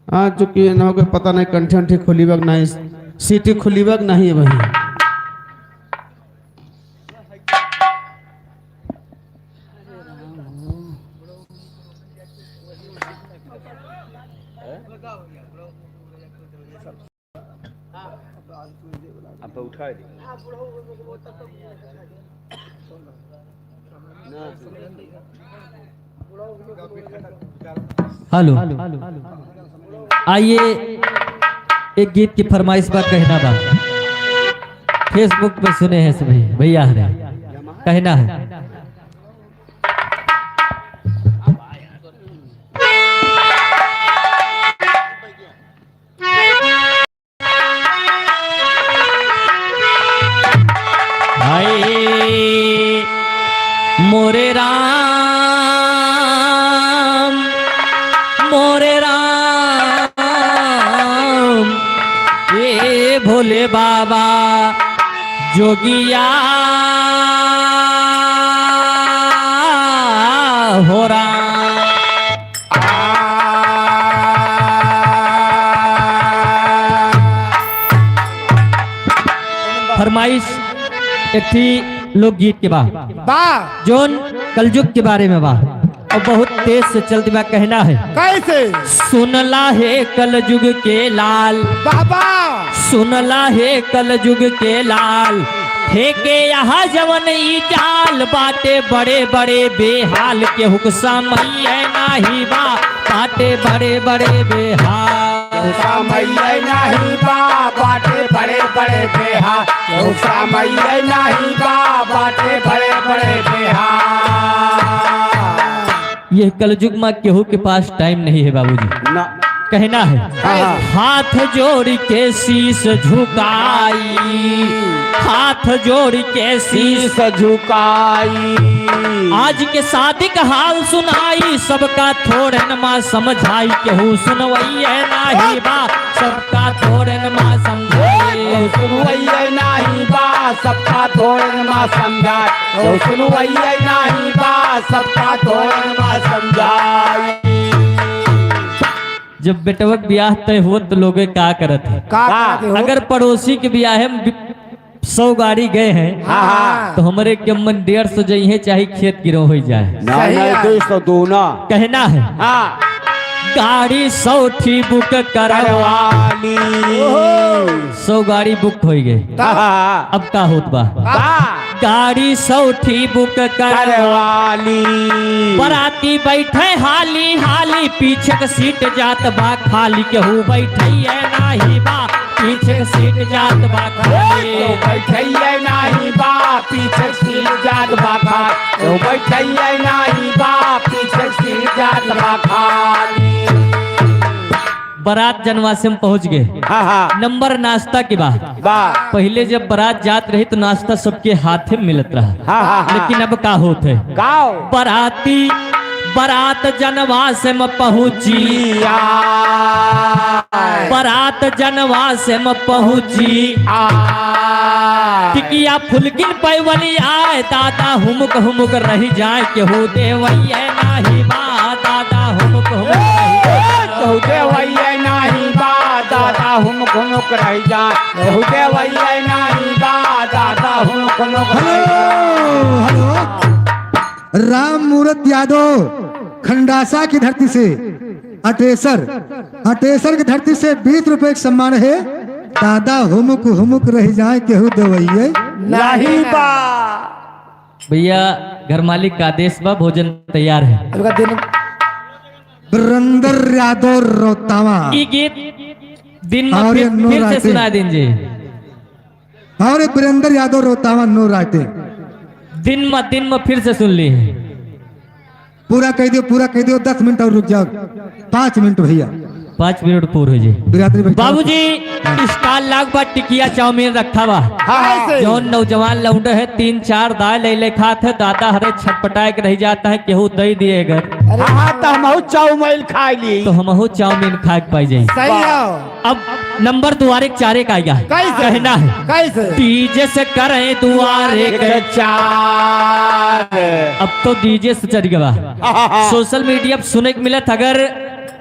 [SPEAKER 1] हाँ चूंकि न हो पता नहीं कंठे खुली वक्त नहीं सीटी खुली वक्त नहीं है भाई।
[SPEAKER 8] हेलो आइए एक गीत की फरमाइश पर कहना बा। फेसबुक पे सुने हैं सभी भैया हमारे कहना है। भाई मोरे राम मोरे राम ये भोले बाबा जोगिया हो राम। फरमाइश एक थी लोकगीत के बाद
[SPEAKER 4] वाह
[SPEAKER 8] जोन कलयुग के बारे में बा और बहुत तेज से चलती बा। कहना है
[SPEAKER 4] कैसे
[SPEAKER 8] सुनला है कलयुग के लाल
[SPEAKER 4] बाबा
[SPEAKER 8] सुनला है कलयुग के लाल फेंके यहाँ जवन ई जाल बाटे बड़े बड़े बेहाल के हुक्सा मई है नाही बा बाटे बड़े बड़े बेहाल
[SPEAKER 2] समैया नहीं बा बाटे बड़े बड़े बेहाल। समैया नहीं बा बाटे बड़े बड़े बेहाल।
[SPEAKER 8] यह कलयुग में केहू के पास टाइम नहीं है बाबूजी।
[SPEAKER 2] ना
[SPEAKER 8] कहना है हाथ जोड़ के शीश झुकाई, हाथ जोड़ के शीश
[SPEAKER 2] झुकाई।
[SPEAKER 8] आज के शादी का हाल सुनाई, सबका थोड़े नमा समझाई, केहू सुनवैया नाही बा, सबका थोड़े नमा समझाई,
[SPEAKER 2] सुनवैया नाही बा, सबका थोड़े नमा समझाई, सुनवैया नाही बा, सबका थोड़े नमा समझाई।
[SPEAKER 8] जब बेटवक ब्याह तय हो तो लोग क्या करत है?
[SPEAKER 4] का करते हो?
[SPEAKER 8] अगर पड़ोसी के ब्याह में 100 गाड़ी गए हैं
[SPEAKER 2] हाँ।
[SPEAKER 8] तो हमारे के मन 150 जइहे चाहे खेत गिरो हो जाए।
[SPEAKER 2] नहीं नहीं 202 ना
[SPEAKER 8] कहना है
[SPEAKER 2] हाँ।
[SPEAKER 8] गाड़ी 100 ठी बुक करवा,
[SPEAKER 2] करवाली
[SPEAKER 8] 100 गाड़ी बुक हो गए।
[SPEAKER 2] हाँ।
[SPEAKER 8] अब का होत बा?
[SPEAKER 2] हाँ।
[SPEAKER 8] गाड़ी 100 ठी बुक करवा,
[SPEAKER 2] करवाली
[SPEAKER 8] बराती बैठे हाली हाली, पीछे के सीट जात बा खाली, केहू बैठे नाही बा, पीछे के सीट जात बा खाली,
[SPEAKER 2] बैठैया नहीं बा, पीछे सीट जात बा खाली, बैठैया नहीं बा, पीछे सीट जात बा खाली।
[SPEAKER 8] बारात जनवासे में पहुंच गए।
[SPEAKER 2] हाँ हाँ
[SPEAKER 8] नंबर नाश्ता के बाद
[SPEAKER 2] बा
[SPEAKER 8] पहले जब बारात जात रही तो नाश्ता सबके हाथे में मिलत रहा,
[SPEAKER 2] हाँ हाँ हाँ।
[SPEAKER 8] लेकिन अब का होत है?
[SPEAKER 2] गाओ
[SPEAKER 8] बाराती बारात जनवास में पहुंची, बारात जनवास में पहुंची, टिकिया फुलकिन पैवली आए, दादा हुमुक हुमुक रह जाए, केहू देवैया नाही बा, दादा हुमुक हुमुक रह जाए,
[SPEAKER 2] कहू देवैया नहीं बा, दादा हुमुक हुमुक रह जा, कहू देवैया नहीं बा, दादा हुमुक हुमुक रह जा।
[SPEAKER 6] हेलो राम मूरत यादव खंडासा की धरती से अटेसर, अटेसर की धरती से 20 रुपए का सम्मान है। दादा हुमुक हुमुक रह जाए केहू देवैये
[SPEAKER 2] नहीं बा
[SPEAKER 8] भैया घर मालिक का आदेश बा, भोजन तैयार है।
[SPEAKER 4] अब का दिन
[SPEAKER 6] बरंदर यादव रोतावा
[SPEAKER 8] ये गीत दिन में
[SPEAKER 6] और ये
[SPEAKER 8] फिर से
[SPEAKER 6] नौराते।
[SPEAKER 8] सुना दीजिए।
[SPEAKER 6] और बरंदर यादव रोतावा नो राटे
[SPEAKER 8] दिन में फिर से सुन ली है।
[SPEAKER 6] पूरा कह दियो, पूरा कह दियो। 10 मिनट और रुक जाओ, 5 मिनट भैया।
[SPEAKER 8] 5 मिनट पूरे हो जाए।
[SPEAKER 6] बिरादरी बैठा
[SPEAKER 8] बाबूजी स्टाल लाख बार टिकिया चाउमीन रखा बा, जौन नौजवान लौंडे है 3-4 दाल ले खात है, दादा हरे छटपटाए के रह जाता है, केहू दही दिए घर
[SPEAKER 2] हाँ तो हम चाउमीन खाई ली
[SPEAKER 8] तो हम चाउमीन खा के पाई जाए।
[SPEAKER 4] सही है।
[SPEAKER 8] अब नंबर दुआरे के चारे का आएगा,
[SPEAKER 4] कैसे?
[SPEAKER 8] कहना है
[SPEAKER 4] कैसे?
[SPEAKER 8] डीजे से करें दुआरे के
[SPEAKER 2] चार।
[SPEAKER 8] अब तो डीजे से चढ़ गया। सोशल मीडिया पर सुने को मिलत, अगर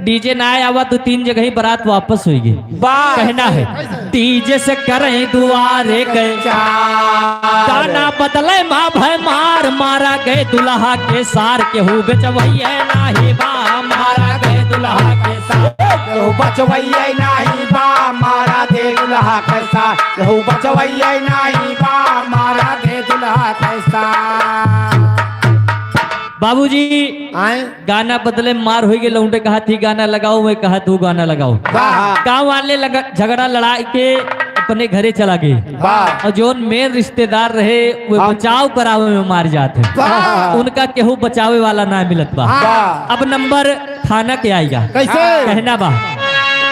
[SPEAKER 8] डीजे ना आया तो 3 जगह ही बारात वापस होगी। कहना है डीजे से करें दुआरे के गाना बदले माँ भय मार, मारा गए दुल्हा के सार, केहू बेचवैया नाही बा, मारा गए दुल्हा के सार,
[SPEAKER 2] केहू बचवैया नहीं बा, मारा दे दुल्हा कैसा, केहू बचवैया नहीं बा, मारा दे दुल्हा कैसा।
[SPEAKER 8] बाबूजी
[SPEAKER 4] आए
[SPEAKER 8] गाना बदले मार हो गए, लौंडे कहा थी गाना लगाओ, मैं कहा तू गाना लगाओ। गाँव वाले झगड़ा लड़ाई के अपने घरे चला गए, और जो मेन रिश्तेदार रहे वो बचाव करावे में मार जाते, उनका केहू बचावे वाला ना मिलत बा। अब नंबर थाना के आएगा।
[SPEAKER 4] कैसे?
[SPEAKER 8] कहना बा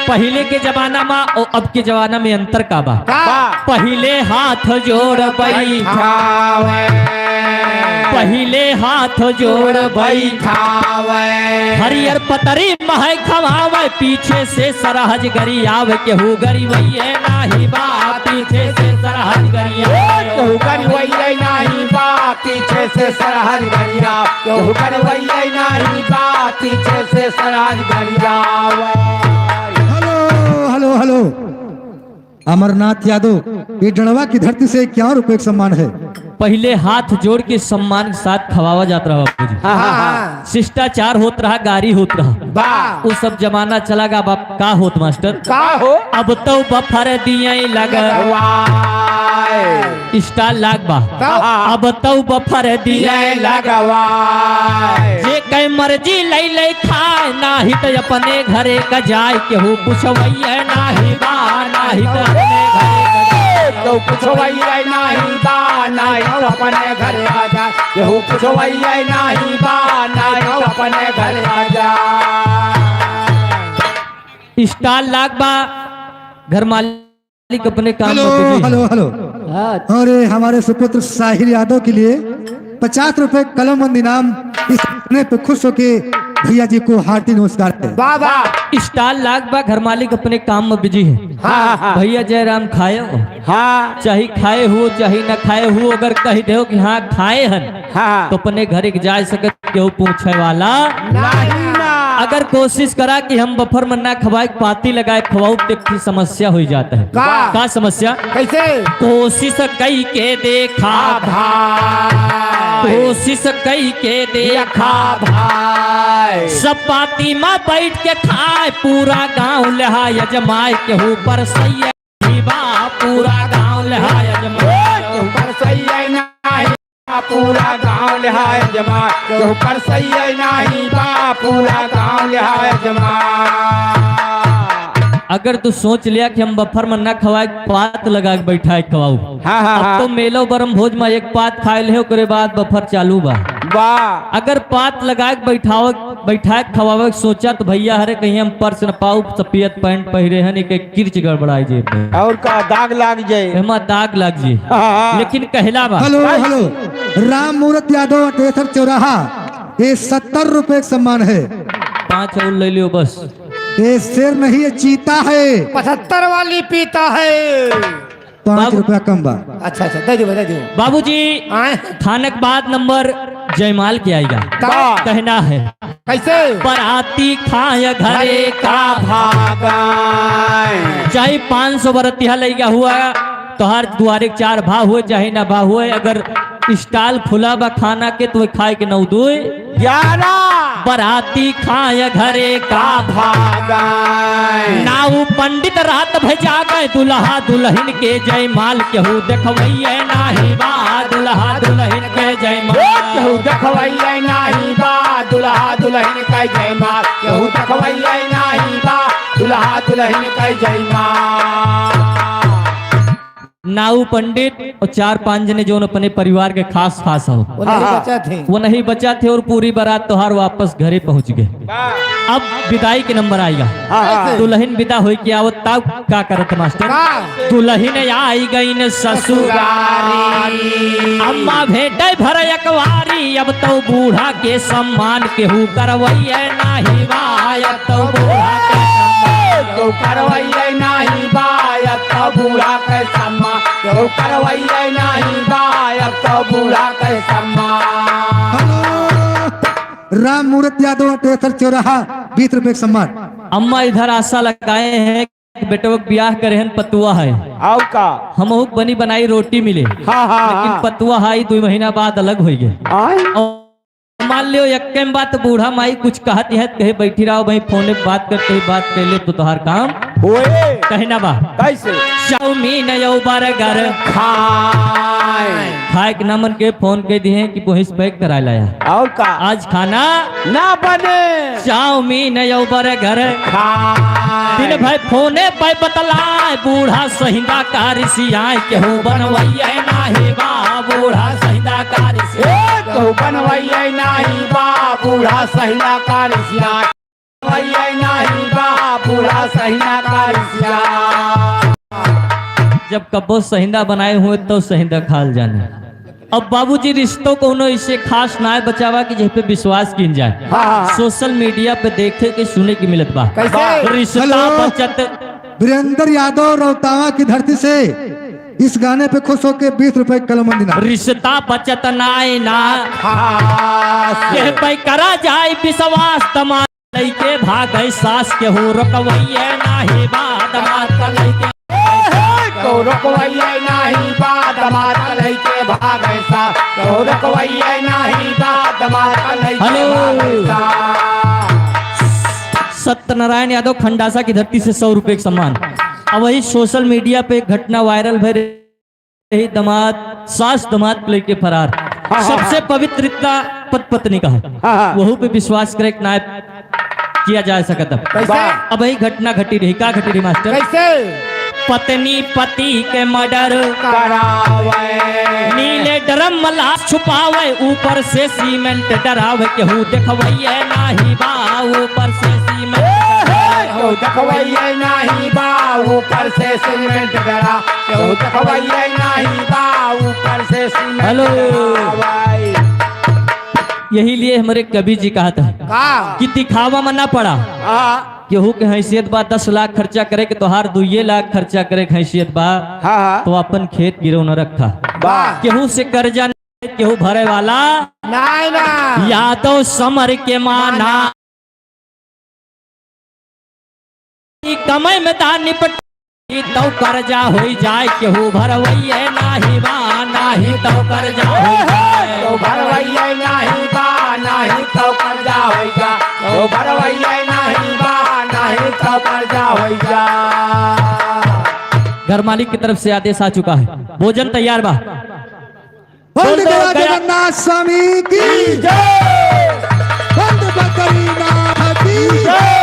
[SPEAKER 8] पहले के जमाना में और अब के जमाना में अंतर का बा। पहले हाथ जोड़ बैठावे, पहले हाथ जोड़ बैठावे, हरियर पतरी मह खवावे, पीछे से सरहज गरी आवे, केहू गरीबैया नाही बा, पीछे से सरहज गरी आवे,
[SPEAKER 2] केहू गरीबैया नहीं बा, पीछे से सरहद गरिया, केहू गरीबैया नहीं बा, पीछे से सरहद गरिया।
[SPEAKER 6] Hello hello hello Amarnath Yadav ये डणवा की धरती से 51 रुपए का सम्मान है।
[SPEAKER 8] पहले हाथ जोड़ के सम्मान के साथ खवावा जाता रहा बापूजी, शिष्टाचार होत रहा, गाड़ी होत रहा, वो सब जमाना चला गा। बाप का होत मास्टर
[SPEAKER 2] का हो
[SPEAKER 8] अब तो बफर दिए लगा स्टार लाग बा, अब तो बफर दिए
[SPEAKER 2] लगवाए,
[SPEAKER 8] जे कई मर्जी ले खाए, नाही तो अपने घरे का जाए, केहू पूछवैया नाही बा, नाही तो अपने घरे का जाए,
[SPEAKER 2] केहू पूछवैया नहीं बा, नहीं तो अपने घर आ जा, केहू पूछवैया नहीं बा, नहीं तो अपने घर आ जा।
[SPEAKER 8] स्टार लाख बा घर मालिक अपने काम
[SPEAKER 6] हेलो
[SPEAKER 8] में busy है।
[SPEAKER 6] हेलो हेलो अरे हमारे सुपुत्र साहिल यादव के लिए 50 रुपए कलम इनाम इस गाने पे खुश होके भैया जी को हार्दिक नमस्कार है।
[SPEAKER 4] बाबा
[SPEAKER 8] स्टार लाख बा घर मालिक अपने काम में बिजी है। भैया जयराम खाए हो
[SPEAKER 2] हाँ
[SPEAKER 8] चाहे खाए हो चाहे न खाए हो, अगर कह दो कि हाँ खाए हन
[SPEAKER 2] हाँ
[SPEAKER 8] तो अपने घर के जा सकत केहू पूछे वाला।
[SPEAKER 2] नहीं ना
[SPEAKER 8] अगर कोशिश करा कि हम बफर में ना खवाए पाती लगाए खवाऊ तो समस्या हो जाता है। का समस्या?
[SPEAKER 4] कैसे?
[SPEAKER 8] कोशिश कई के देखा
[SPEAKER 2] भाई
[SPEAKER 8] कोशिश कई के देखा
[SPEAKER 2] भाई
[SPEAKER 8] सब पाती में बैठ के खाए पूरा गांव लहाय जमाए केहू पर सही बा पूरा गांव लहाय जमाए
[SPEAKER 2] ऊपर सही है नहीं पूरा गांव लिहाय जमा ऊपर सही है नहीं बा पूरा गांव लिहाय जमा।
[SPEAKER 8] अगर तू सोच लिया कि हम बफर में न खवाए पात लगा के बैठाए खवाऊ
[SPEAKER 2] हाँ हाँ
[SPEAKER 8] अब तो मेलो बरम भोज में एक पात खाए ले ओकरे बाद बफर चालू बा।
[SPEAKER 2] वाह
[SPEAKER 8] अगर पात लगा के बैठाए खवावे के सोचा तो भैया हरे कहीं हम पर्स न पाऊ सफेद पैंट पहरे हन एक किर्च गड़बड़ाई जेब में
[SPEAKER 2] और का दाग लाग जाए
[SPEAKER 8] एमा दाग लग जी।
[SPEAKER 2] हाँ।
[SPEAKER 8] लेकिन कहला बा
[SPEAKER 6] हेलो हेलो राम मूर्त यादव अटेसर चौराहा ये 70 रुपए का सम्मान है।
[SPEAKER 8] 5 और ले लियो बस।
[SPEAKER 6] ये शेर नहीं है चीता है।
[SPEAKER 4] 75 वाली पीता है।
[SPEAKER 6] 5 रुपया कम बा।
[SPEAKER 4] अच्छा अच्छा दे दो दे दो।
[SPEAKER 8] बाबूजी
[SPEAKER 4] आए
[SPEAKER 8] थानक बाद नंबर जयमाल के आएगा
[SPEAKER 4] का-
[SPEAKER 8] कहना है
[SPEAKER 4] कैसे?
[SPEAKER 8] बराती खाए घरे का
[SPEAKER 2] भागाए
[SPEAKER 8] चाहे 500 बरतिया लैया हुआ तो हर दुआरे 4 भाव हुए चाहे ना भाव हुए, अगर स्टाल खुला बा खाना के तो खाए के 9 2
[SPEAKER 2] 11
[SPEAKER 8] बराती खाए घरे का
[SPEAKER 2] भागाए
[SPEAKER 8] नाऊ पंडित रात भेजा गए दुल्हा दुल्हन के जयमाल केहू देखवैये नाही बा दुल्हा दुल्हन के जयमाल
[SPEAKER 2] केहू देखवैया नहीं बा दुल्हा दुल्हन के जयमाल केहू देखवैया नहीं बा दुल्हा दुल्हन के जयमाल।
[SPEAKER 8] नाऊ पंडित और 4-5 जने जो अपने परिवार के खास खास हो
[SPEAKER 4] वो नहीं बचा थे।
[SPEAKER 8] वो नहीं बचा थे और पूरी बारात त्योहार वापस घरे पहुंच गए। अब विदाई के नंबर आएगा। दुल्हन विदा हो के आवत तब क्या करत मास्टर?
[SPEAKER 4] का?
[SPEAKER 8] दुल्हन आई गई न ससुरारी अम्मा भेटे भर अकवारी अब तो बूढ़ा के सम्मान केहू करवैये नाही बा अब तो बूढ़ा के
[SPEAKER 2] केहू करवैया नहीं बा अब तो बूढ़ा के सम्मान केहू करवैया नहीं बा अब तो बूढ़ा के सम्मान।
[SPEAKER 6] हेलो राम मूर्त यादव अटेसर चौराहा 20 रुपए का सम्मान।
[SPEAKER 8] अम्मा इधर आशा लगाए हैं कि बेटवा के ब्याह करे हन पतुआ है
[SPEAKER 2] और का
[SPEAKER 8] हम बनी बनाई रोटी मिले
[SPEAKER 2] हाँ हाँ
[SPEAKER 8] लेकिन पतुआ हाई 2 महीना बाद अलग हो गए।
[SPEAKER 2] आए
[SPEAKER 8] और मान लियो एक बात बूढ़ा माई कुछ कहती है कहे बैठी रहो भाई फोन पे बात करते ही बात कर ले तो तोहार काम
[SPEAKER 2] होए
[SPEAKER 8] कहना बा
[SPEAKER 2] कैसे
[SPEAKER 8] चाउमीन यो बर्गर
[SPEAKER 2] खाए
[SPEAKER 8] खाए के नमन के फोन के दिए कि बहिस पैक करा लाया
[SPEAKER 2] और का
[SPEAKER 8] आज खाना
[SPEAKER 2] ना बने
[SPEAKER 8] चाउमीन यो बर्गर
[SPEAKER 2] खाए
[SPEAKER 8] दिन भाई फोने पे बतलाए बूढ़ा सहिंदा कारसियाए केहू बनवैया नाही बा बूढ़ा सहिंदा कारसिया
[SPEAKER 2] केहू बनवैया नहीं बा बूढ़ा सहिना कारसिया बनवैया नहीं बा बूढ़ा सहिना कारसिया।
[SPEAKER 8] जब कब्बो सहिंदा बनाए हुए तो सहिंदा खाल जाने। अब बाबूजी रिश्तों को उन्होंने इससे खास ना बचावा कि जिस पे विश्वास किन जाए।
[SPEAKER 2] हाँ।
[SPEAKER 8] सोशल मीडिया पे देखे के सुने की मिलत बा
[SPEAKER 4] कैसे?
[SPEAKER 8] रिश्ता
[SPEAKER 6] हेलो।
[SPEAKER 8] बचत
[SPEAKER 6] वीरेंद्र यादव रौतावा की धरती से इस गाने पे खुश होके 20 रुपए कलम दिना।
[SPEAKER 8] रिश्ता बचत नाय ना
[SPEAKER 2] खास
[SPEAKER 8] के पे करा जाए विश्वास तमा लइके भागै सास के हो रोकवैये नाही बा दमाद का लइके
[SPEAKER 2] केहू रोकवैया नहीं बा दमाद का लइके भागे सा केहू रोकवैया नहीं बा दमाद का लइके
[SPEAKER 8] हेलो।
[SPEAKER 2] भागे सा।
[SPEAKER 8] सत्यनारायण यादव खंडासा की धरती से 100 रुपए का सम्मान। अब वही सोशल मीडिया पे एक घटना वायरल भर रही दमाद सास दमाद को लेके फरार। सबसे पवित्र रिश्ता पत्नी का है वहू पे विश्वास करे ना किया जा सकता।
[SPEAKER 4] कैसे?
[SPEAKER 8] अब वही घटना घटी रही का घटी रही मास्टर?
[SPEAKER 4] कैसे?
[SPEAKER 8] पत्नी पति के मर्डर
[SPEAKER 2] करावे
[SPEAKER 8] नीले ड्रम लाश छुपावे ऊपर से सीमेंट डरावे केहू देखवैये नाही बा ऊपर से सीमेंट
[SPEAKER 4] केहू देखवैये नाही बा ऊपर से सीमेंट गड़ा केहू देखवैये नाही बा ऊपर से सीमेंट
[SPEAKER 8] हेलो।
[SPEAKER 4] गड़ा भाई।
[SPEAKER 8] यही लिए हमारे कवि जी कहा था
[SPEAKER 4] का
[SPEAKER 8] कि दिखावा में ना पड़ा
[SPEAKER 4] हाँ
[SPEAKER 8] केहू के हैसियत बा 10 लाख खर्चा करे के तोहार 2 लाख खर्चा करे के हैसियत बा
[SPEAKER 4] हाँ
[SPEAKER 8] तो अपन खेत गिरो न रखा
[SPEAKER 4] वाह
[SPEAKER 8] केहू से कर्जा नहीं, केहू भरे वाला
[SPEAKER 4] नहीं ना
[SPEAKER 8] यादव समर के माना कमय में दान निपट तो कर्जा हो जाए केहू भरवैये नाही बा नाही तो कर्जा हो जाए
[SPEAKER 4] तो भरवैये नहीं बा नहीं तो कर्जा होइगा तो भरवैये नहीं बा नहीं तो कर्जा होइगा।
[SPEAKER 8] घर मालिक की तरफ से आदेश आ चुका है भोजन तैयार बा
[SPEAKER 6] बोल गया जगन्नाथ स्वामी की जय, बंद बकरीनाथ की जय।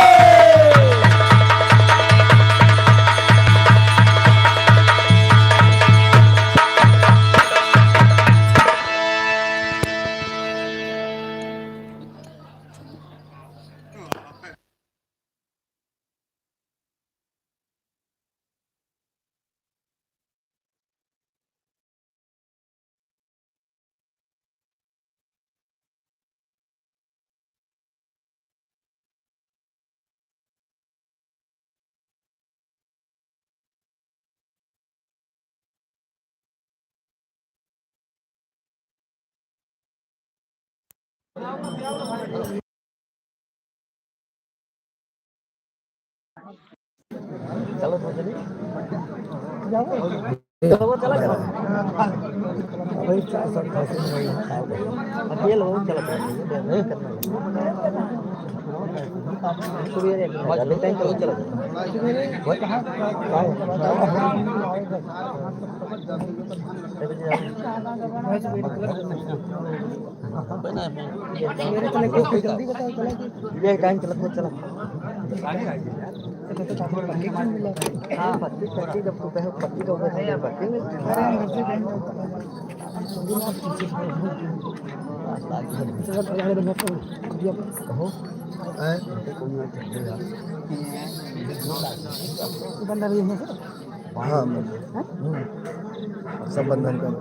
[SPEAKER 6] सब बंधन कर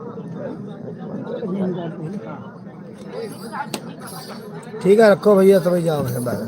[SPEAKER 6] ठीक है रखो भैया तभी जाओ बाहर